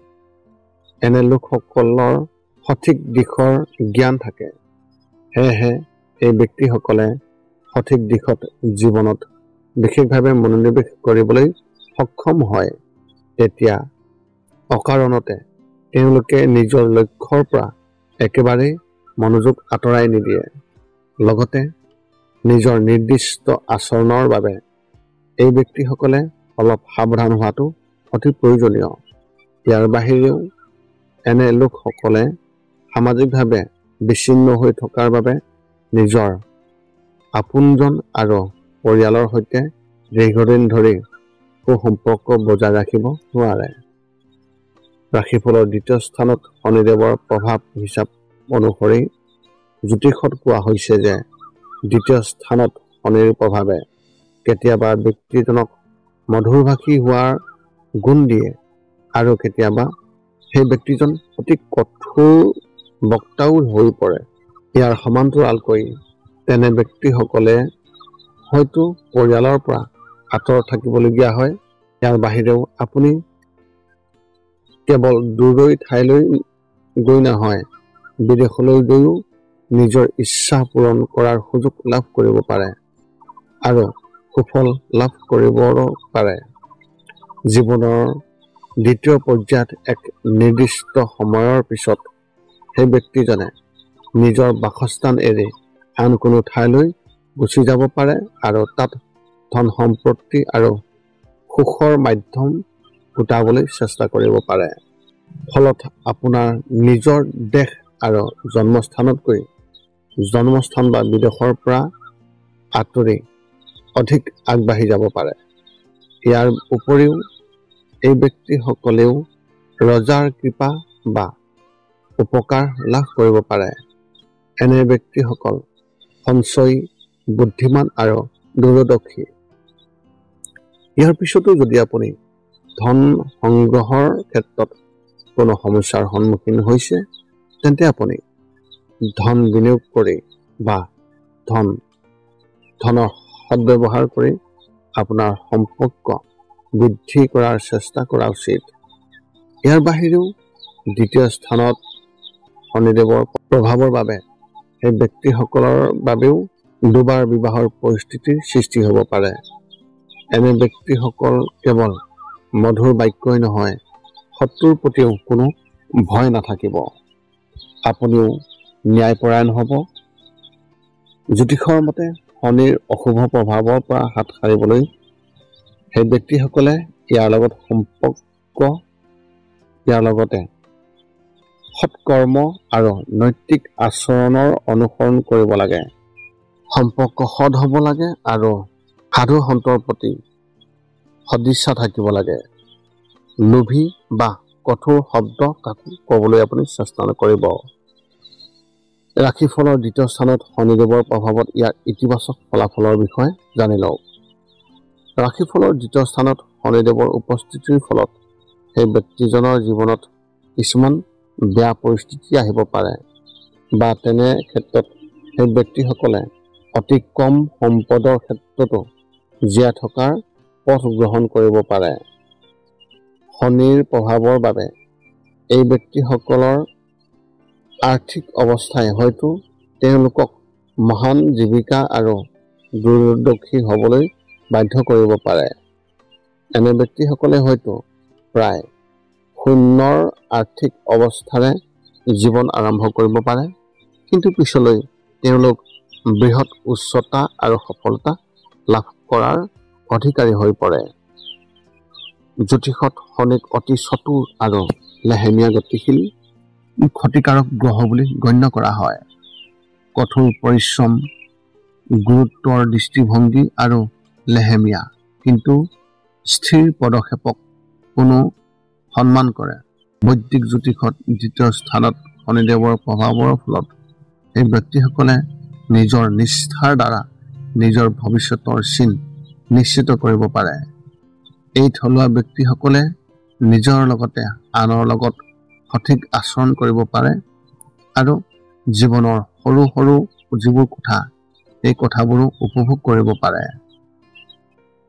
এনে লোকসকলৰ সঠিক দিশৰ জ্ঞান থাকে। সেয়েহে এই ব্যক্তিসকলে সঠিক দিশত জীৱনত বিশেষভাৱে মনোনিৱেশ কৰিবলৈ সক্ষম হয় তেতিয়া অকাৰণতে তেওঁলোকে নিজৰ লক্ষ্যৰ পৰা একেবাৰেই মনোযোগ আঁতৰাই নিদিয়ে। লগতে নিজৰ নিৰ্দিষ্ট আচৰণৰ বাবে এই ব্যক্তিসকলে অলপ সাৱধান হোৱাটো অতি প্ৰয়োজনীয়। ইয়াৰ বাহিৰেও এনে লোকসকলে সামাজিকভাৱে বিচ্ছিন্ন হৈ থকাৰ বাবে নিজৰ আপোনজন আৰু পৰিয়ালৰ সৈতে দীৰ্ঘদিন ধৰি সুসম্পৰ্ক বজাই ৰাখিব নোৱাৰে। ৰাশিফলৰ দ্বিতীয় স্থানত শনিদেৱৰ প্ৰভাৱ হিচাপ অনুসৰি জ্যোতিষত কোৱা হৈছে যে দ্বিতীয় স্থানত শনিৰ প্ৰভাৱে কেতিয়াবা ব্যক্তিজনক মধুৰভাষী হোৱাৰ গুণ দিয়ে আৰু কেতিয়াবা সেই ব্যক্তিজন অতি কঠোৰ বক্তাও হৈ পৰে। ইয়াৰ সমান্তৰালকৈ তেনে ব্যক্তিসকলে হয়তো পৰিয়ালৰ পৰা আঁতৰত থাকিবলগীয়া হয়। ইয়াৰ বাহিৰেও আপুনি কেৱল দূৰৈ ঠাইলৈ গৈ নহয়, বিদেশলৈ গৈও নিজৰ ইচ্ছা পূৰণ কৰাৰ সুযোগ লাভ কৰিব পাৰে আৰু সুফল লাভ কৰিব পাৰে। জীৱনৰ দ্বিতীয় পৰ্যায়ত এক নিৰ্দিষ্ট সময়ৰ পিছত সেই ব্যক্তিজনে নিজৰ বাসস্থান এৰি আন কোনো ঠাইলৈ গুচি যাব পাৰে আৰু তাত ধন সম্পত্তি আৰু সুখৰ মাধ্যম গোটাবলৈ চেষ্টা কৰিব পাৰে। ফলত আপোনাৰ নিজৰ দেশ আৰু জন্মস্থানতকৈ জন্মস্থান বা বিদেশৰ পৰা আঁতৰি অধিক আগবাঢ়ি যাব পাৰে। ইয়াৰ উপৰিও এই ব্যক্তিসকলেও ৰজাৰ কৃপা বা উপকাৰ লাভ কৰিব পাৰে। এনে ব্যক্তিসকল সঞ্চয়ী, বুদ্ধিমান আৰু দূৰদৰ্শী। ইয়াৰ পিছতো যদি আপুনি ধন সংগ্ৰহৰ ক্ষেত্ৰত কোনো সমস্যাৰ সন্মুখীন হৈছে, তেন্তে আপুনি ধন বিনিয়োগ কৰি বা ধনৰ সদ্ব্যৱহাৰ কৰি আপোনাৰ সম্পৰ্ক বৃদ্ধি কৰাৰ চেষ্টা কৰা উচিত। ইয়াৰ বাহিৰেও দ্বিতীয় স্থানত শনিদেৱৰ প্ৰভাৱৰ বাবে সেই ব্যক্তিসকলৰ বাবেও দুবাৰ বিবাহৰ পৰিস্থিতিৰ সৃষ্টি হ'ব পাৰে। এনে ব্যক্তিসকল কেৱল মধুৰ বাক্যই নহয়, শত্ৰুৰ প্ৰতিও কোনো ভয় নাথাকিব। আপুনিও ন্যায়পৰায়ণ হ'ব। জ্যোতিষৰ মতে শনিৰ অশুভ প্ৰভাৱৰ পৰা হাত সাৰিবলৈ সেই ব্যক্তিসকলে ইয়াৰ লগত ইয়াৰ লগতে সৎকৰ্ম আৰু নৈতিক আচৰণৰ অনুসৰণ কৰিব লাগে। সম্পৰ্ক সৎ হ'ব লাগে আৰু সাধু সন্তৰ প্ৰতি সদিচ্ছা থাকিব লাগে। লোভী বা কঠোৰ শব্দ কাকো ক'বলৈ আপুনি চেষ্টা নকৰিব। ৰাশিফলৰ দ্বিতীয় স্থানত শনিদেৱৰ প্ৰভাৱত ইয়াৰ ইতিবাচক ফলাফলৰ বিষয়ে জানি লওক। ৰাশিফলৰ দ্বিতীয় স্থানত শনিদেৱৰ উপস্থিতিৰ ফলত সেই ব্যক্তিজনৰ জীৱনত কিছুমান বেয়া পৰিস্থিতি আহিব পাৰে বা তেনে ক্ষেত্ৰত সেই ব্যক্তিসকলে অতি কম সম্পদৰ ক্ষেত্ৰতো জীয়াই থকাৰ পথ গ্ৰহণ কৰিব পাৰে। শনিৰ প্ৰভাৱৰ বাবে এই ব্যক্তিসকলৰ আৰ্থিক অৱস্থাই হয়তো তেওঁলোকক মহান জীৱিকা আৰু দূৰদৰ্শী হ'বলৈ বাধ্য কৰিব পাৰে। এনে ব্যক্তিসকলে হয়তো প্ৰায় শূন্যৰ আৰ্থিক অৱস্থাৰে জীৱন আৰম্ভ কৰিব পাৰে, কিন্তু পিছলৈ তেওঁলোক বৃহৎ উচ্চতা আৰু সফলতা লাভ কৰাৰ অধিকাৰী হৈ পৰে। জ্যোতিষত শনিক অতি চতুৰ আৰু লেহেমীয়া গতিশীল ক্ষতিকাৰক গ্ৰহ বুলি গণ্য কৰা হয়। কঠোৰ পৰিশ্ৰম, গুৰুত্বৰ দৃষ্টিভংগী আৰু লেহেমীয়া কিন্তু স্থিৰ পদক্ষেপক কোনো সন্মান কৰে। বৈদিক জ্যোতিষত দ্বিতীয় স্থানত শনিদেৱৰ প্ৰভাৱৰ ফলত এই ব্যক্তিসকলে নিজৰ নিষ্ঠাৰ দ্বাৰা নিজৰ ভৱিষ্যতৰ চিন নিশ্চিত কৰিব পাৰে। এই থলুৱা ব্যক্তিসকলে নিজৰ লগতে আনৰ লগত সঠিক আচৰণ কৰিব পাৰে আৰু জীৱনৰ সৰু সৰু যিবোৰ কথা, এই কথাবোৰো উপভোগ কৰিব পাৰে।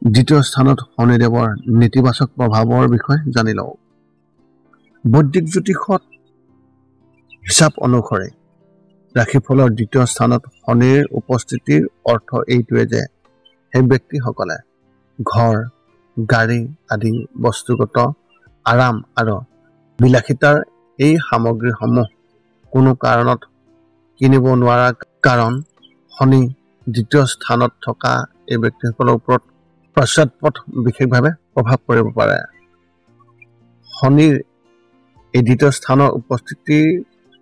দ্বিতীয় স্থানত শনিদেৱৰ নেতিবাচক প্ৰভাৱৰ বিষয়ে জানি লওক। বৈদিক জ্যোতিষত হিচাপ অনুসৰি ৰাশিফলৰ দ্বিতীয় স্থানত শনিৰ উপস্থিতিৰ অৰ্থ এইটোৱে যে সেই ব্যক্তিসকলে ঘৰ, গাড়ী আদি বস্তুগত আৰাম আৰু বিলাসিতাৰ এই সামগ্ৰীসমূহ কোনো কাৰণত কিনিব নোৱাৰা কাৰণ শনি দ্বিতীয় স্থানত থকা এই ব্যক্তিসকলৰ ওপৰত পশ্চাৎপদ বিশেষভাৱে প্ৰভাৱ পৰিব পাৰে। শনিৰ এই দ্বিতীয় স্থানৰ উপস্থিতিৰ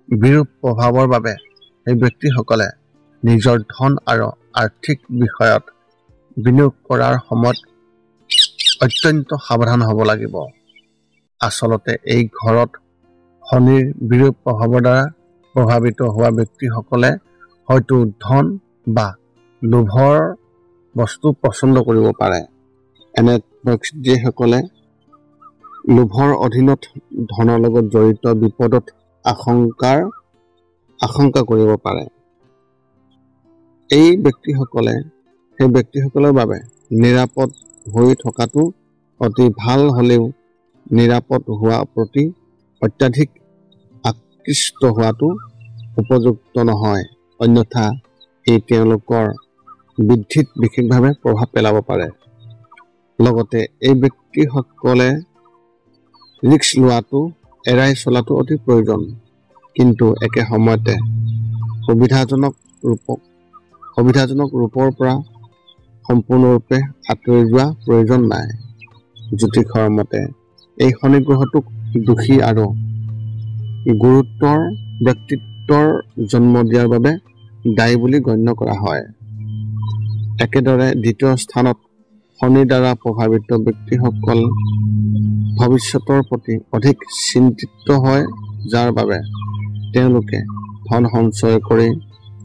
বিৰূপ প্ৰভাৱৰ বাবে এই ব্যক্তিসকলে নিজৰ ধন আৰু আৰ্থিক বিষয়ত বিনিয়োগ কৰাৰ সময়ত অত্যন্ত সাৱধান হ'ব লাগিব। আচলতে এই ঘৰত শনিৰ বিৰূপ প্ৰভাৱৰ দ্বাৰা প্ৰভাৱিত হোৱা ব্যক্তিসকলে হয়তো ধন বা লোভৰ বস্তু পচন্দ কৰিব পাৰে। এনে ব্যক্তিসকলে লোভৰ অধীনত ধনৰ লগত জড়িত বিপদত আশংকা কৰিব পাৰে। এই ব্যক্তিসকলে সেই ব্যক্তিসকলৰ বাবে নিৰাপদ হৈ থকাটো অতি ভাল হ'লেও নিৰাপদ হোৱাৰ প্ৰতি অত্যাধিক আকৃষ্ট হোৱাটো উপযুক্ত নহয়, অন্যথা ই তেওঁলোকৰ বৃদ্ধিত বিশেষভাৱে প্ৰভাৱ পেলাব পাৰে। লগতে এই ব্যক্তিসকলে ৰিস্ক লোৱাটো এৰাই চলাটো অতি প্ৰয়োজন, কিন্তু একে সময়তে সুবিধাজনক ৰূপৰ পৰা সম্পূৰ্ণৰূপে আঁতৰি যোৱা প্ৰয়োজন নাই। জ্যোতিষৰ মতে এই শনি গ্ৰহটোক দোষী আৰু গুৰুত্বৰ ব্যক্তিত্বৰ জন্ম দিয়াৰ বাবে দায়ী বুলি গণ্য কৰা হয়। একেদৰে দ্বিতীয় স্থানত শনিৰ দ্বাৰা প্ৰভাৱিত ব্যক্তিসকল ভৱিষ্যতৰ প্ৰতি অধিক চিন্তিত হয়, যাৰ বাবে তেওঁলোকে ধন সঞ্চয় কৰি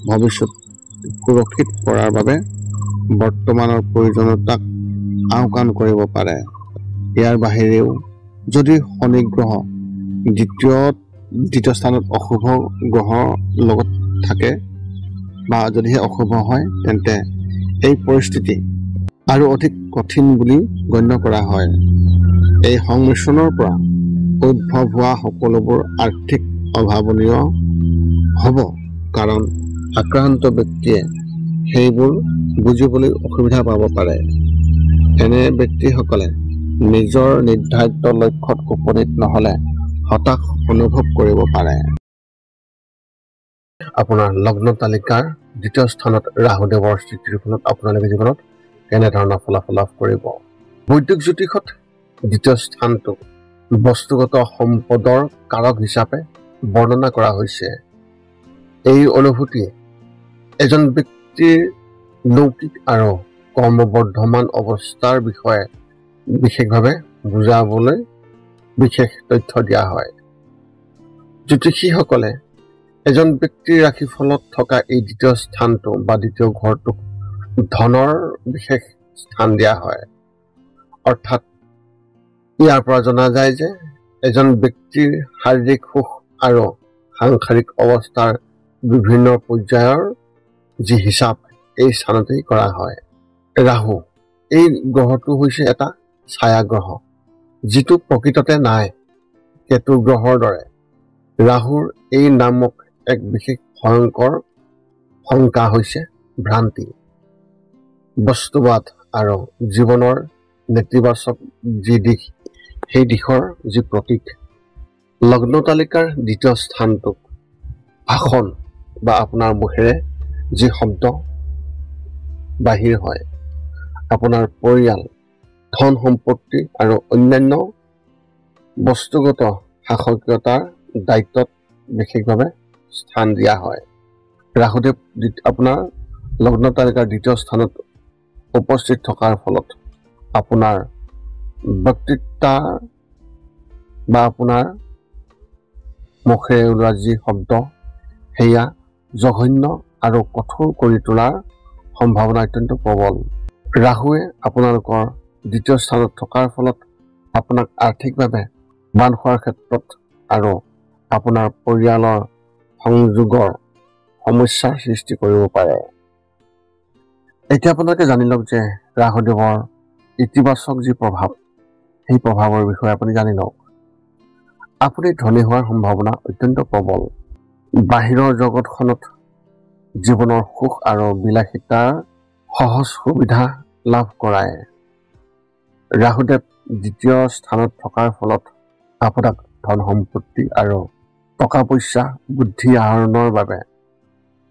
ভৱিষ্যত সুৰক্ষিত কৰাৰ বাবে বৰ্তমানৰ প্ৰয়োজনীয়তাক আওকাণ কৰিব পাৰে। ইয়াৰ বাহিৰেও যদি শনি গ্ৰহ দ্বিতীয় স্থানত অশুভ গ্ৰহৰ লগত থাকে বা যদিহে অশুভ হয়, তেন্তে এই পৰিস্থিতি আৰু অধিক কঠিন বুলি গণ্য কৰা হয়। এই সংমিশ্ৰণৰ পৰা উদ্ভৱ হোৱা সকলোবোৰ আৰ্থিক অভাৱনীয় হ'ব, কাৰণ আক্ৰান্ত ব্যক্তিয়ে সেইবোৰ বুজিবলৈ অসুবিধা পাব পাৰে। এনে ব্যক্তিসকলে নিজৰ নিৰ্ধাৰিত লক্ষ্যত উপনীত নহ'লে হতাশ অনুভৱ কৰিব পাৰে। আপোনাৰ লগ্ন তালিকাৰ দ্বিতীয় স্থানত ৰাহুদেৱৰ স্থিতিৰ ফলত আপোনালোকে জীৱনত কেনেধৰণৰ ফলাফল লাভ কৰিব? বৈদিক জ্যোতিষত দ্বিতীয় স্থানটোক বস্তুগত সম্পদৰ কাৰক হিচাপে বৰ্ণনা কৰা হৈছে। এই অনুভূতিয়ে এজন ব্যক্তিৰ লৌকিক আৰু কৰ্মবৰ্ধমান অৱস্থাৰ বিষয়ে বিশেষভাৱে বুজাবলৈ বিশেষ তথ্য দিয়া হয়। জ্যোতিষীসকলে এজন ব্যক্তিৰ ৰাশিফলত থকা এই দ্বিতীয় স্থানটো বা দ্বিতীয় ঘৰটোক ধনৰ বিশেষ স্থান দিয়া হয়। অৰ্থাৎ ইয়াৰ পৰা জনা যায় যে এজন ব্যক্তিৰ শাৰীৰিক সুখ আৰু সাংসাৰিক অৱস্থাৰ বিভিন্ন পৰ্যায়ৰ যি হিচাপ এই স্থানতেই কৰা হয়। ৰাহু এই গ্ৰহটো হৈছে এটা ছায়া গ্ৰহ, যিটো প্ৰকৃততে নাই। কেতু গ্ৰহৰ দৰে ৰাহুৰ এই নামক এক বিশেষ ভয়ংকৰ শংকা হৈছে ভ্ৰান্তি, বস্তুবাদ আৰু জীৱনৰ নেতিবাচক যি দিশ, সেই দিশৰ যি প্ৰতীক। লগ্ন তালিকাৰ দ্বিতীয় স্থানটোক ভাষণ বা আপোনাৰ মুখেৰে যি শব্দ বাহিৰ হয়, আপোনাৰ পৰিয়াল, ধন সম্পত্তি আৰু অন্যান্য বস্তুগত শাসকীয়তাৰ দায়িত্বত বিশেষভাৱে স্থান দিয়া হয়। ৰাহুদেৱ আপোনাৰ লগ্ন তালিকাৰ দ্বিতীয় স্থানত উপস্থিত থকাৰ ফলত আপোনাৰ বক্তৃতা বা আপোনাৰ মুখেৰে ওলোৱা যি শব্দ, সেয়া জঘন্য আৰু কঠোৰ কৰি তোলাৰ সম্ভাৱনা অত্যন্ত প্ৰবল। ৰাহুৱে আপোনালোকৰ দ্বিতীয় স্থানত থকাৰ ফলত আপোনাক আৰ্থিকভাৱে বান খোৱাৰ ক্ষেত্ৰত আৰু আপোনাৰ পৰিয়ালৰ সংযোগৰ সমস্যাৰ সৃষ্টি কৰিব পাৰে। এতিয়া আপোনালোকে জানি লওক যে ৰাহুদেৱৰ ইতিবাচক যি প্ৰভাৱ, সেই প্ৰভাৱৰ বিষয়ে আপুনি জানি লওক। আপুনি ধনী হোৱাৰ সম্ভাৱনা অত্যন্ত প্ৰবল। বাহিৰৰ জগতখনত জীৱনৰ সুখ আৰু বিলাসিতাৰ সহজ সুবিধা লাভ কৰায়। ৰাহুদেৱ দ্বিতীয় স্থানত থকাৰ ফলত আপোনাক ধন সম্পত্তি আৰু টকা পইচা বুদ্ধি আহৰণৰ বাবে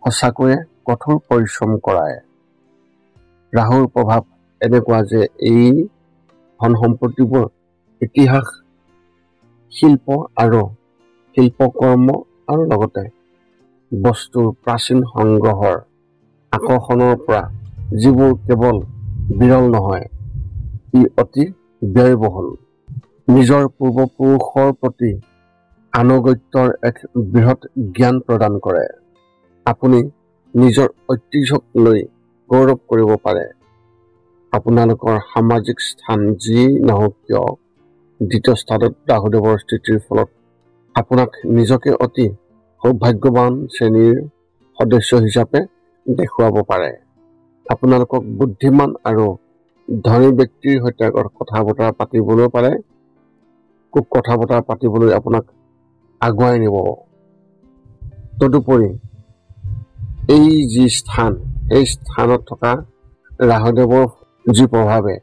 সঁচাকৈয়ে কঠোৰ পৰিশ্ৰম কৰায়। ৰাহুৰ প্ৰভাৱ এনেকুৱা যে এই ধন সম্পত্তিবোৰ ইতিহাস, শিল্প আৰু শিল্পকৰ্ম আৰু লগতে বস্তুৰ প্ৰাচীন সংগ্ৰহৰ আকৰ্ষণৰ পৰা, যিবোৰ কেৱল বিৰল নহয়, ই অতি ব্যয়বহুল। নিজৰ পূৰ্বপুৰুষৰ প্ৰতি আনুগত্যৰ এক বৃহৎ জ্ঞান প্ৰদান কৰে। আপুনি নিজৰ ঐতিহ্যক লৈ গৌৰৱ কৰিব পাৰে। আপোনালোকৰ সামাজিক স্থান যি নহওক কিয়, দ্বিতীয় স্থানত ৰাহুদেৱৰ স্থিতিৰ ফলত আপোনাক নিজকে অতি সৌভাগ্যৱান শ্ৰেণীৰ সদস্য হিচাপে দেখুৱাব পাৰে। আপোনালোকক বুদ্ধিমান আৰু ধনী ব্যক্তিৰ সৈতে কথা বতৰা পাতিবলৈ পাৰে। কথা বতৰা পাতিবলৈ আপোনাক আগুৱাই নিব। তদুপৰি এই যি স্থান, এই স্থানত থকা ৰাহুদেৱৰ যি প্ৰভাৱে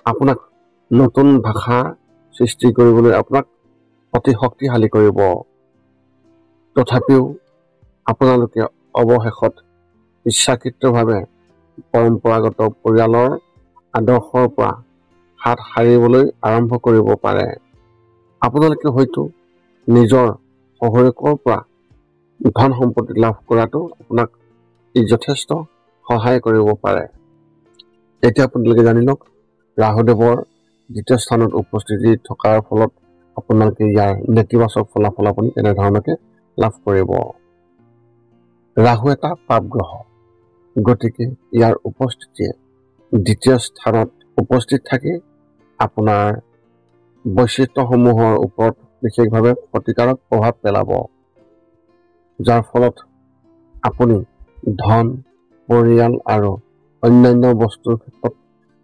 আপোনাক নতুন ভাষা সৃষ্টি কৰিবলৈ আপোনাক অতি শক্তিশালী কৰিব। তথাপিও আপোনালোকে অৱশেষত ইচ্ছাকৃতভাৱে পৰম্পৰাগত পৰিয়ালৰ আদৰ্শৰ পৰা হাত সাৰিবলৈ আৰম্ভ কৰিব পাৰে। আপোনালোকে হয়তো নিজৰ শহুৰেকৰ পৰা ধন সম্পত্তি লাভ কৰাটো আপোনাক ই যথেষ্ট সহায় কৰিব পাৰে। এতিয়া আপোনালোকে জানি লওক, ৰাহুদেৱৰ দ্বিতীয় স্থানত উপস্থিতি থকাৰ ফলত আপোনালোকে ইয়াৰ নেতিবাচক ফলাফল আপুনি কেনেধৰণে লাভ কৰিব। ৰাহু এটা পাপ গ্ৰহ, গতিকে ইয়াৰ উপস্থিতিয়ে দ্বিতীয় স্থানত উপস্থিত থাকি আপোনাৰ বৈশিষ্ট্যসমূহৰ ওপৰত বিশেষভাৱে ক্ষতিকাৰক প্ৰভাৱ পেলাব, যাৰ ফলত আপুনি ধন, পৰিয়াল আৰু অন্যান্য বস্তুৰ ক্ষেত্ৰত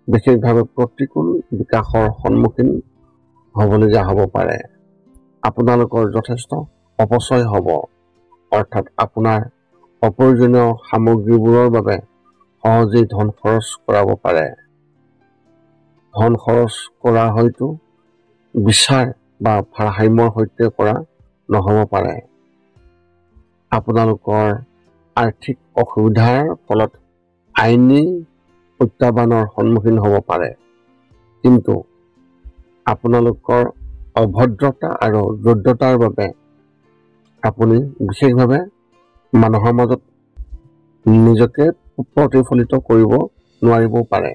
বিশেষভাৱে প্ৰতিকূল বিকাশৰ সন্মুখীন হ'বলগীয়া হ'ব পাৰে। আপোনালোকৰ যথেষ্ট অপচয় হ'ব, অৰ্থাৎ আপোনাৰ অপ্ৰয়োজনীয় সামগ্ৰীবোৰৰ বাবে সহজেই ধন খৰচ কৰাব পাৰে। ধন খৰচ কৰা হয়তো বিচাৰ বা ভাৰসাম্যৰ সৈতে কৰা নহ'ব পাৰে। আপোনালোকৰ আৰ্থিক অসুবিধাৰ ফলত আইনী প্ৰত্যাহ্বানৰ সন্মুখীন হ'ব পাৰে, কিন্তু আপোনালোকৰ অভদ্ৰতা আৰু ৰুদ্ৰতাৰ বাবে আপুনি বিশেষভাৱে মানুহৰ মাজত নিজকে প্ৰতিফলিত কৰিব নোৱাৰিবও পাৰে।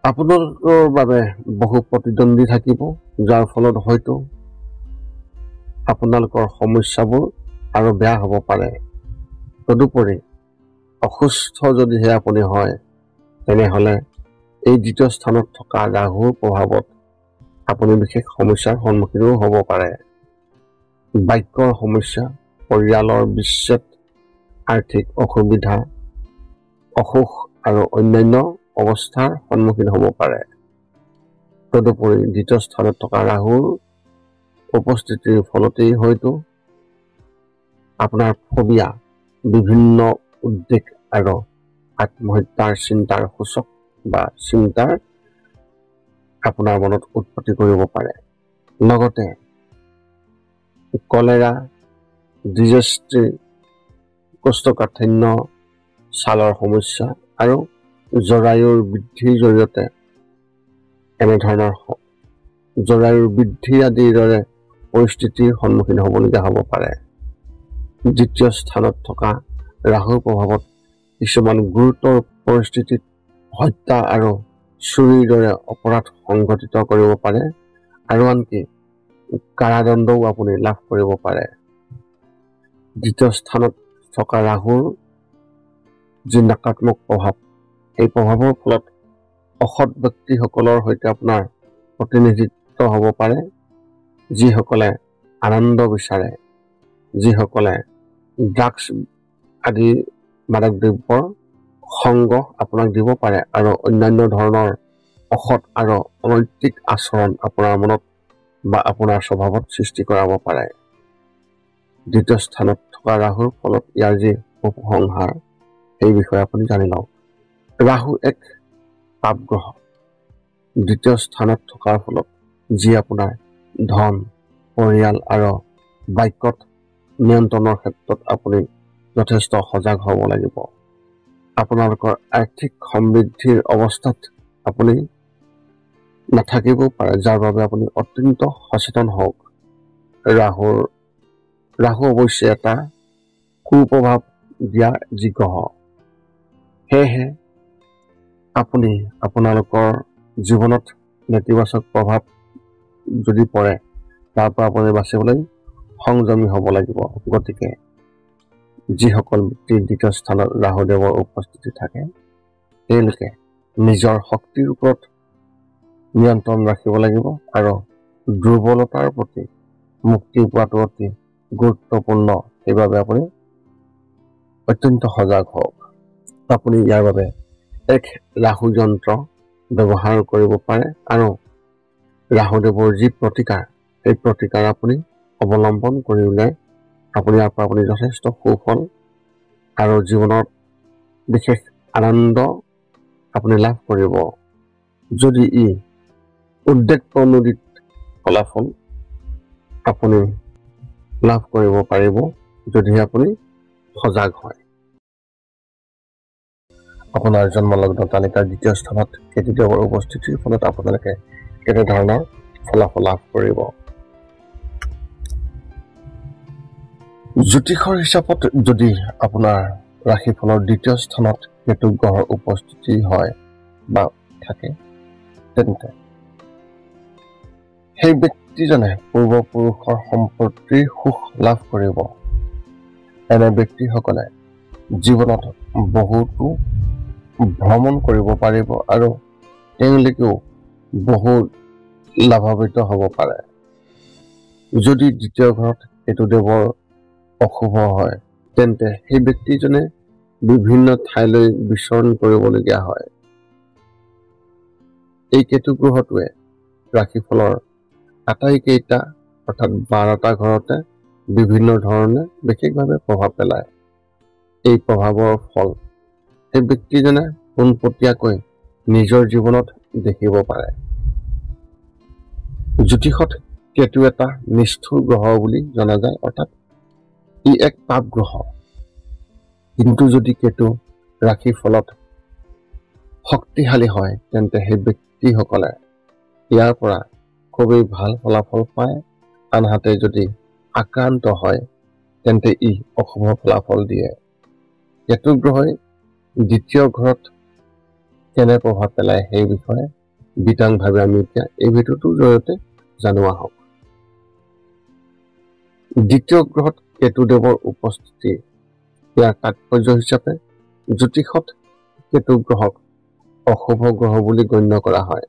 আপোনালোকৰ বাবে বহু প্ৰতিদ্বন্দ্বী থাকিব, যাৰ ফলত হয়তো আপোনালোকৰ সমস্যাবোৰ আৰু বেয়া হ'ব পাৰে। তদুপৰি অসুস্থ যদিহে আপুনি হয়, তেনেহ'লে এই দ্বিতীয় স্থানত থকা ৰাহুৰ প্ৰভাৱত আপুনি বিশেষ সমস্যাৰ সন্মুখীনো হ'ব পাৰে। বাক্যৰ সমস্যা, পৰিয়ালৰ বিচ্ছেদ, আৰ্থিক অসুবিধা, অসুখ আৰু অন্যান্য অৱস্থাৰ সন্মুখীন হ'ব পাৰে। তদুপৰি দ্বিতীয় স্থানত থকা ৰাহুৰ উপস্থিতিৰ ফলতেই হয়তো আপোনাৰ ফবিয়া, বিভিন্ন উদ্বেগ আৰু আত্মহত্যাৰ চিন্তাৰ সূচক বা চিন্তাৰ আপোনাৰ মনত উৎপত্তি কৰিব পাৰে। লগতে কলেৰা, ডিজেষ্ট্ৰি, কোষ্ঠকাঠিন্য, ছালৰ সমস্যা আৰু জৰায়ুৰ বৃদ্ধিৰ জৰিয়তে জৰায়ুৰ বৃদ্ধি আদিৰ দৰে পৰিস্থিতিৰ সন্মুখীন হ'বলগীয়া হ'ব পাৰে। দ্বিতীয় স্থানত থকা ৰাহুৰ প্ৰভাৱত কিছুমান গুৰুতৰ পৰিস্থিতিত হত্যা আৰু চুৰিৰ দৰে অপৰাধ সংঘটিত কৰিব পাৰে আৰু আনকি কাৰাদণ্ডও আপুনি লাভ কৰিব পাৰে। দ্বিতীয় স্থানত থকা ৰাহুৰ যি নকাৰাত্মক প্ৰভাৱ, এই প্ৰভাৱৰ ফলত অসৎ ব্যক্তিসকলৰ সৈতে আপোনাৰ প্ৰতিনিধিত্ব হ'ব পাৰে, যিসকলে আনন্দ বিচাৰে, যিসকলে ড্ৰাগছ আদি মাদক দ্ৰব্যৰ সংগ আপোনাক দিব পাৰে আৰু অন্যান্য ধৰণৰ অসৎ আৰু অনৈতিক আচৰণ আপোনাৰ মনত বা আপোনাৰ স্বভাৱত সৃষ্টি কৰাব পাৰে। দ্বিতীয় স্থানত থকা ৰাহুৰ ফলত ইয়াৰ যি উপসংহাৰ, সেই বিষয়ে আপুনি জানি লওক। ৰাহু এক পাপ গ্ৰহ, দ্বিতীয় স্থানত থকাৰ ফলত যি আপোনাৰ ধন, পৰিয়াল আৰু বাক্যত নিয়ন্ত্ৰণৰ ক্ষেত্ৰত আপুনি যথেষ্ট সজাগ হ'ব লাগিব। আপোনালোকৰ আৰ্থিক সমৃদ্ধিৰ অৱস্থাত আপুনি নাথাকিবও পাৰে, যাৰ বাবে আপুনি অত্যন্ত সচেতন হওক। ৰাহু অৱশ্যে এটা কুপ্ৰভাৱ দিয়া যি গ্ৰহ, সেয়েহে আপুনি আপোনালোকৰ জীৱনত নেতিবাচক প্ৰভাৱ যদি পৰে তাৰ পৰা আপুনি বাচিবলৈ সংযমী হ'ব লাগিব। গতিকে যিসকল ব্যক্তিৰ দ্বিতীয় স্থানত ৰাহুদেৱৰ উপস্থিতি থাকে তেওঁলোকে নিজৰ শক্তিৰ ওপৰত নিয়ন্ত্ৰণ ৰাখিব লাগিব আৰু দুৰ্বলতাৰ প্ৰতি মুক্তি পোৱাটো অতি গুৰুত্বপূৰ্ণ। সেইবাবে আপুনি অত্যন্ত সজাগ হওক। আপুনি ইয়াৰ বাবে এক ৰাহু যন্ত্ৰ ব্যৱহাৰ কৰিব পাৰে আৰু ৰাহুদেৱৰ যি প্ৰতিকাৰ সেই প্ৰতিকাৰ আপুনি অৱলম্বন কৰিলে আপুনি ইয়াৰ পৰা আপুনি যথেষ্ট সুফল আৰু জীৱনত বিশেষ আনন্দ আপুনি লাভ কৰিব। যদি ই উদ্বেগপ্ৰণোদিত ফলাফল আপুনি লাভ কৰিব পাৰিব যদিহে আপুনি সজাগ হয়। আপোনাৰ জন্মলগ্ন তালিকাৰ দ্বিতীয় স্থানত কেতুদেৱৰ উপস্থিতিৰ ফলত আপোনালোকে কেনেধৰণৰ ফলাফল লাভ কৰিব। জ্যোতিষৰ হিচাপত যদি আপোনাৰ ৰাশিফলৰ দ্বিতীয় স্থানত কেতু গ্ৰহৰ উপস্থিতি হয় বা থাকে, তেন্তে সেই ব্যক্তিজনে পূৰ্বপুৰুষৰ সম্পত্তিৰ সুখ লাভ কৰিব। এনে ব্যক্তিসকলে জীৱনত বহুতো ভ্ৰমণ কৰিব পাৰিব আৰু তেওঁলোকেও বহুত লাভান্বিত হ'ব পাৰে। যদি দ্বিতীয় ঘৰত কেতুদেৱৰ অশুভ হয় তেন্তে সেই ব্যক্তিজনে বিভিন্ন ঠাইলৈ বিচৰণ কৰিবলগীয়া হয়। এই কেতু গ্ৰহটোৱে ৰাশিফলৰ আটাইকেইটা অৰ্থাৎ 12টা ঘৰতে বিভিন্ন ধৰণে বিশেষভাৱে প্ৰভাৱ পেলায়। এই প্ৰভাৱৰ ফল সেই ব্যক্তিজনে পোনপটীয়াকৈ নিজৰ জীৱনত দেখিব পাৰে। জ্যোতিষত কেতু এটা নিষ্ঠুৰ গ্ৰহ বুলি জনা যায়, অৰ্থাৎ ই এক পাপ গ্ৰহ। কিন্তু যদি কেতু ৰাশিফলত শক্তিশালী হয় তেন্তে সেই ব্যক্তিসকলে ইয়াৰ পৰা খুবেই ভাল ফলাফল পায়। আনহাতে যদি আক্ৰান্ত হয় তেন্তে ই অশুভ ফলাফল দিয়ে। কেতু গ্ৰহই দ্বিতীয় ঘৰত কেনে প্ৰভাৱ পেলায় সেই বিষয়ে বিতংভাৱে আমি এতিয়া এই ভিডিঅ'টোৰ জৰিয়তে জানোৱা হওক। দ্বিতীয় গ্ৰহত কেতুদেৱৰ উপস্থিতি ইয়াৰ তাৎপৰ্য হিচাপে জ্যোতিষত কেতু গ্ৰহক অশুভ গ্ৰহ বুলি গণ্য কৰা হয়।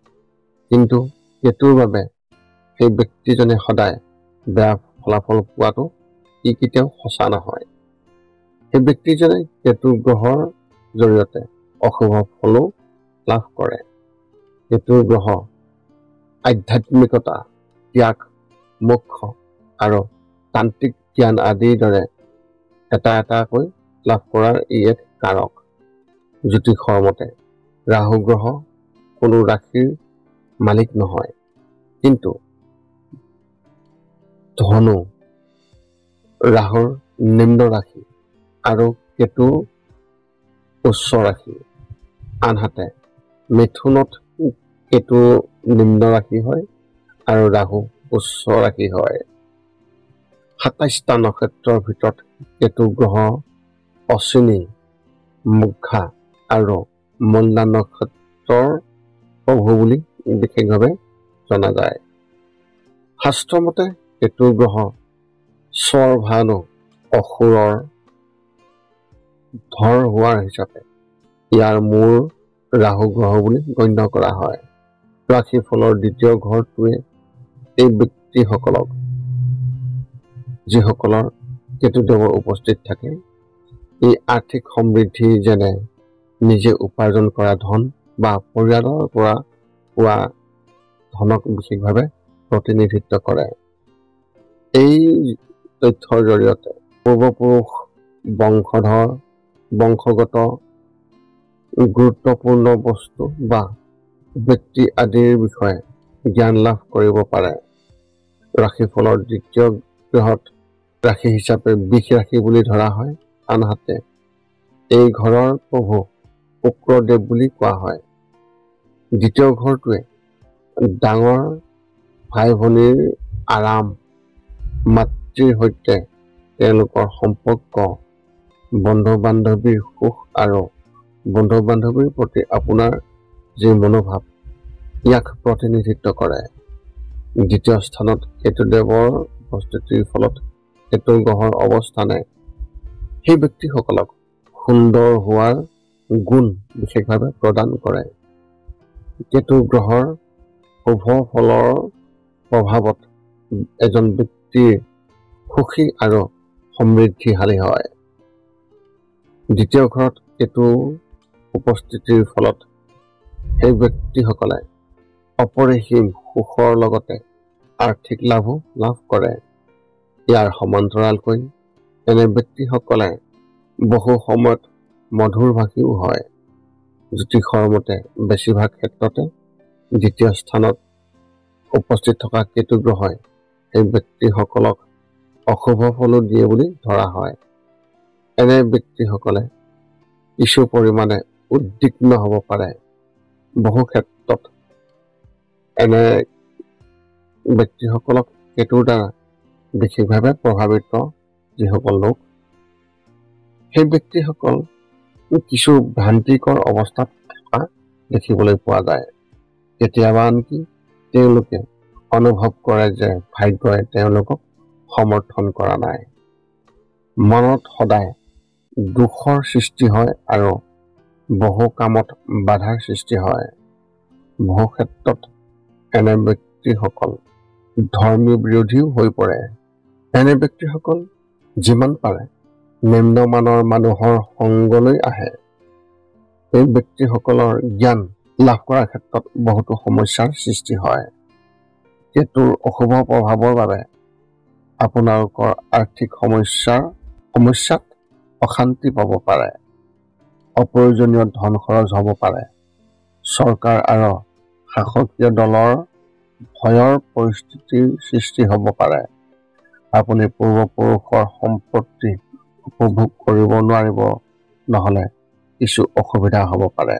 কিন্তু কেতুৰ বাবে সেই ব্যক্তিজনে সদায় বেয়া ফলাফল পোৱাটো ই কেতিয়াও সঁচা নহয়। সেই ব্যক্তিজনে কেতু গ্ৰহৰ জৰিয়তে অশুভ ফলো লাভ কৰে। কেতু গ্ৰহ আধ্যাত্মিকতা, ত্যাগ, মোক্ষ আৰু তান্ত্ৰিক জ্ঞান আদিৰ দৰে এটা এটাকৈ লাভ কৰাৰ ই এক কাৰক। জ্যোতিষৰ মতে ৰাহু গ্ৰহ কোনো ৰাশিৰ মালিক নহয়, কিন্তু ধনু ৰাহুৰ নিম্ন ৰাশি আৰু কেতু উচ্চ ৰাশি। আনহাতে মিথুনত কেতু নিম্ন ৰাশি হয় আৰু ৰাহু উচ্চ ৰাশি হয়। 27টা নক্ষত্ৰৰ ভিতৰত কেতু গ্ৰহ অশ্বিনী, মঘা আৰু মূলা নক্ষত্ৰৰ প্ৰভু বুলি বিশেষভাৱে জনা যায়। শাস্ত্ৰমতে কেতু গ্ৰহ স্বৰভানু অসুৰৰ ধৰ হোৱাৰ হিচাপে ইয়াৰ মূল ৰাহু গ্ৰহ বুলি গণ্য কৰা হয়। ৰাশিফলৰ দ্বিতীয় ঘৰটোৱে এই ব্যক্তিসকলক, যিসকলৰ কেতুদেৱৰ উপস্থিত থাকে, এই আৰ্থিক সমৃদ্ধি যেনে নিজে উপাৰ্জন কৰা ধন বা পৰিয়ালৰ পৰা পোৱা ধনক বিশেষভাৱে প্ৰতিনিধিত্ব কৰে। এই তথ্যৰ জৰিয়তে পূৰ্বপুৰুষ, বংশগত গুৰুত্বপূৰ্ণ বস্তু বা ব্যক্তি আদিৰ বিষয়ে জ্ঞান লাভ কৰিব পাৰে। ৰাশিফলৰ দ্বিতীয় গৃহত ৰাশি হিচাপে বিষ ৰাশি বুলি ধৰা হয়। আনহাতে এই ঘৰৰ প্ৰভু শুক্ৰদেৱ বুলি কোৱা হয়। দ্বিতীয় ঘৰটোৱে ডাঙৰ ভাই ভনীৰ আৰাম, মাতৃৰ সৈতে তেওঁলোকৰ সম্পৰ্ক, বন্ধু বান্ধৱীৰ সুখ আৰু বন্ধু বান্ধৱীৰ প্ৰতি আপোনাৰ যি মনোভাৱ ইয়াক প্ৰতিনিধিত্ব কৰে। দ্বিতীয় স্থানত কেতুদেৱৰ উপস্থিতিৰ ফলত কেতু গ্ৰহৰ অৱস্থানে সেই ব্যক্তিসকলক সুন্দৰ হোৱাৰ গুণ বিশেষভাৱে প্ৰদান কৰে। কেতু গ্ৰহৰ শুভ ফলৰ প্ৰভাৱত এজন ব্যক্তিৰ সুখী আৰু সমৃদ্ধিশালী হয়। দ্বিতীয় ঘৰত কেতু উপস্থিতিৰ ফলত সেই ব্যক্তিসকলে অপৰিসীম সুখৰ লগতে আৰ্থিক লাভো লাভ কৰে। ইয়াৰ সমান্তৰালকৈ এনে ব্যক্তিসকলে বহু সময়ত মধুৰভাষীও হয়। জ্যোতিষৰ মতে বেছিভাগ ক্ষেত্ৰতে দ্বিতীয় স্থানত উপস্থিত থকা কেতু গ্ৰহই এই ব্যক্তিসকলক অশুভ ফলো দিয়ে বুলি ধৰা হয়। এনে ব্যক্তিসকলে কিছু পৰিমাণে উদ্বিগ্ন হ'ব পাৰে। বহু ক্ষেত্ৰত এনে ব্যক্তিসকলক কেতুৰ দ্বাৰা বিশেষভাৱে প্ৰভাৱিত যিসকল লোক, সেই ব্যক্তিসকল কিছু ভ্ৰান্তিকৰ অৱস্থাত থকা দেখিবলৈ পোৱা যায়। কেতিয়াবা আনকি তেওঁলোকে অনুভৱ কৰে যে ভাগ্যই তেওঁলোকক সমৰ্থন কৰা নাই। মনত সদায় দুখৰ সৃষ্টি হয় আৰু বহু কামত বাধাৰ সৃষ্টি হয়। বহু ক্ষেত্ৰত এনে ব্যক্তিসকল ধৰ্মীয় বিৰোধীও হৈ পৰে। এনে ব্যক্তিসকল যিমান পাৰে নিম্নমানৰ মানুহৰ সংগলৈ আহে। এই ব্যক্তিসকলৰ জ্ঞান লাভ কৰাৰ ক্ষেত্ৰত বহুতো সমস্যাৰ সৃষ্টি হয়। কেতুৰ অশুভ প্ৰভাৱৰ বাবে আপোনালোকৰ আৰ্থিক সমস্যাত অশান্তি পাব পাৰে। অপ্ৰয়োজনীয় ধন খৰচ হ'ব পাৰে। চৰকাৰ আৰু শাসকীয় দলৰ ভয়ৰ পৰিস্থিতিৰ সৃষ্টি হ'ব পাৰে। আপুনি পূৰ্বপুৰুষৰ সম্পত্তি উপভোগ কৰিব নোৱাৰিব, নহ'লে কিছু অসুবিধা হ'ব পাৰে।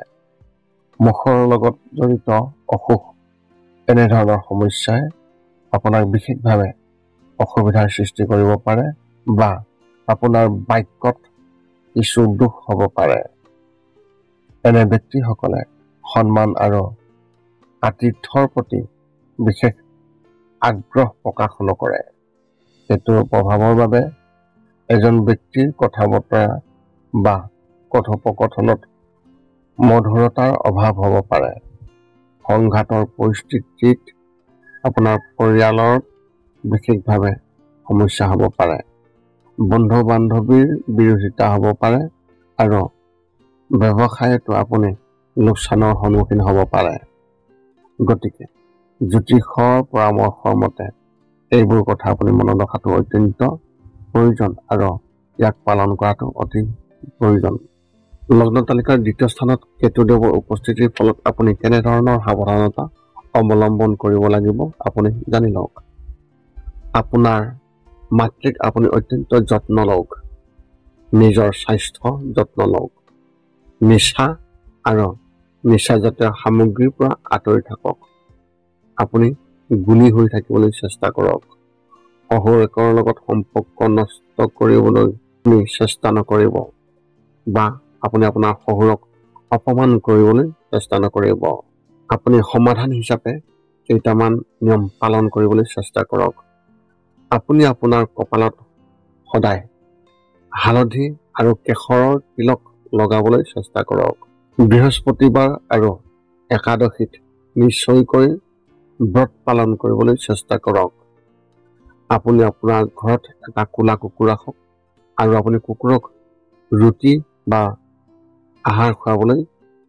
মুখৰ লগত জড়িত অসুখ এনেধৰণৰ সমস্যাই আপোনাক বিশেষভাৱে অসুবিধাৰ সৃষ্টি কৰিব পাৰে বা আপোনাৰ বাক্যত কিছু দুখ হ'ব পাৰে। এনে ব্যক্তিসকলে সন্মান আৰু আতিথ্যৰ প্ৰতি বিশেষ আগ্ৰহ প্ৰকাশ নকৰে। কেতুৰ প্ৰভাৱৰ বাবে এজন ব্যক্তিৰ কথা বতৰা বা কথোপকথনত মধুৰতাৰ অভাৱ হ'ব পাৰে। সংঘাতৰ পৰিস্থিতিত আপোনাৰ পৰিয়ালৰ বিশেষভাৱে সমস্যা হ'ব পাৰে। বন্ধু বান্ধৱীৰ বিৰোধিতা হ'ব পাৰে আৰু ব্যৱসায়তো আপুনি লোকচানৰ সন্মুখীন হ'ব পাৰে। গতিকে জ্যোতিষৰ পৰামৰ্শৰ মতে এইবোৰ কথা আপুনি মনত ৰখাটো অত্যন্ত প্ৰয়োজন আৰু ইয়াক পালন কৰাটো অতি প্ৰয়োজন। লগ্ন তালিকাৰ দ্বিতীয় স্থানত কেতুদেৱৰ উপস্থিতিৰ ফলত আপুনি কেনেধৰণৰ সাৱধানতা অৱলম্বন কৰিব লাগিব আপুনি জানি লওক। আপোনাৰ মাতৃক আপুনি অত্যন্ত যত্ন লওক। নিজৰ স্বাস্থ্য যত্ন লওক। নিচা আৰু নিচাজাতীয় সামগ্ৰীৰ পৰা আঁতৰি থাকক। আপুনি গুণী হৈ থাকিবলৈ চেষ্টা কৰক। শহুৰেকৰ লগত সম্পৰ্ক নষ্ট কৰিবলৈ আপুনি চেষ্টা নকৰিব বা আপুনি আপোনাৰ শহুৰক অপমান কৰিবলৈ চেষ্টা নকৰিব। আপুনি সমাধান হিচাপে কেইটামান নিয়ম পালন কৰিবলৈ চেষ্টা কৰক। আপুনি আপোনাৰ কপালত সদায় হালধি আৰু কেশৰৰ তিলক লগাবলৈ চেষ্টা কৰক। বৃহস্পতিবাৰ আৰু একাদশীত নিশ্চয়কৈ ব্ৰত পালন কৰিবলৈ চেষ্টা কৰক। আপুনি আপোনাৰ ঘৰত এটা কোলা কুকুৰ ৰাখক আৰু আপুনি কুকুৰক ৰুটি বা আহাৰ খুৱাবলৈ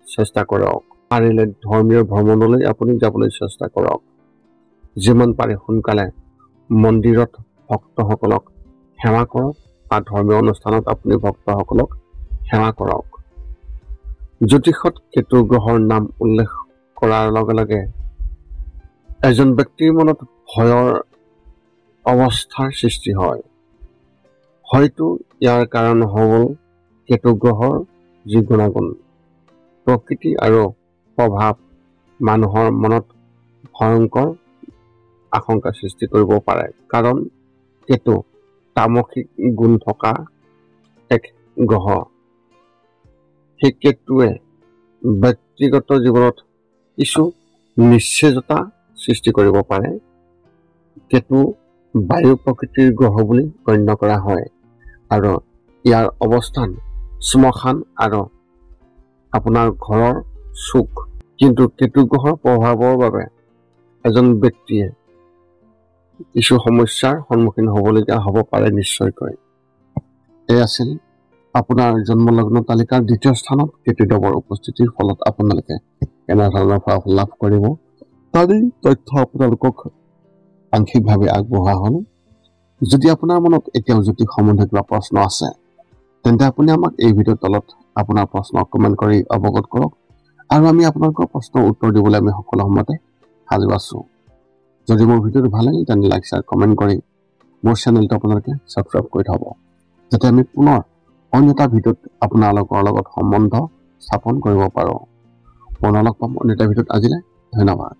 চেষ্টা কৰক। পাৰিলে ধৰ্মীয় ভ্ৰমণলৈ আপুনি যাবলৈ চেষ্টা কৰক। যিমান পাৰে সোনকালে মন্দিৰত ভক্তসকলক সেৱা কৰক বা ধৰ্মীয় অনুষ্ঠানত আপুনি ভক্তসকলক সেৱা কৰক। জ্যোতিষত কেতু গ্ৰহৰ নাম উল্লেখ কৰাৰ লগে লগে এজন ব্যক্তিৰ মনত ভয়ৰ অৱস্থাৰ সৃষ্টি হয়। হয়তো ইয়াৰ কাৰণ হ'ল কেতু গ্ৰহৰ যি গুণাগুণ, প্ৰকৃতি আৰু প্ৰভাৱ মানুহৰ মনত ভয়ংকৰ আশংকাৰ সৃষ্টি কৰিব পাৰে। কাৰণ কেতু তামসিক গুণ থকা এক গ্ৰহ। সেই কেতুৱে ব্যক্তিগত জীৱনত কিছু নিশ্চয়তা সৃষ্টি কৰিব পাৰে। কেতু বায়ু প্ৰকৃতিৰ গ্ৰহ বুলি গণ্য কৰা হয় আৰু ইয়াৰ অৱস্থান শ্মশান আৰু আপোনাৰ ঘৰৰ চুক। কিন্তু কেতু গ্ৰহৰ প্ৰভাৱৰ বাবে এজন ব্যক্তিয়ে কিছু সমস্যাৰ সন্মুখীন হ'বলগীয়া হ'ব পাৰে নিশ্চয়কৈ। এই আছিল আপোনাৰ জন্মলগ্ন তালিকাৰ দ্বিতীয় স্থানত কেতুদেৱৰ উপস্থিতিৰ ফলত আপোনালোকে কেনেধৰণৰ ফলাফল লাভ কৰিব তাৰেই তথ্য আপোনালোকক আংশিকভাৱে আগবঢ়োৱা হ'ল। যদি আপোনাৰ মনত এতিয়াও জ্যোতিষ সম্বন্ধীয় কিবা প্ৰশ্ন আছে তেন্তে আপুনি আমাক এই ভিডিঅ'ৰ তলত আপোনাৰ প্ৰশ্ন কমেণ্ট কৰি অৱগত কৰক আৰু আমি আপোনালোকৰ প্ৰশ্নৰ উত্তৰ দিবলৈ আমি সকলো সময়তে সাজু আছোঁ। যদি মোৰ ভিডিঅ'টো ভাল লাগিল তেন্তে লাইক শ্বেয়াৰ কমেণ্ট কৰি মোৰ চেনেলটো আপোনালোকে ছাবস্ক্ৰাইব কৰি থ'ব, যাতে আমি পুনৰ অন্য এটা ভিডিঅ'ত আপোনালোকৰ লগত সম্বন্ধ স্থাপন কৰিব পাৰোঁ। পুনৰ লগ পাম অন্য এটা ভিডিঅ'ত। আজিলৈ ধন্যবাদ।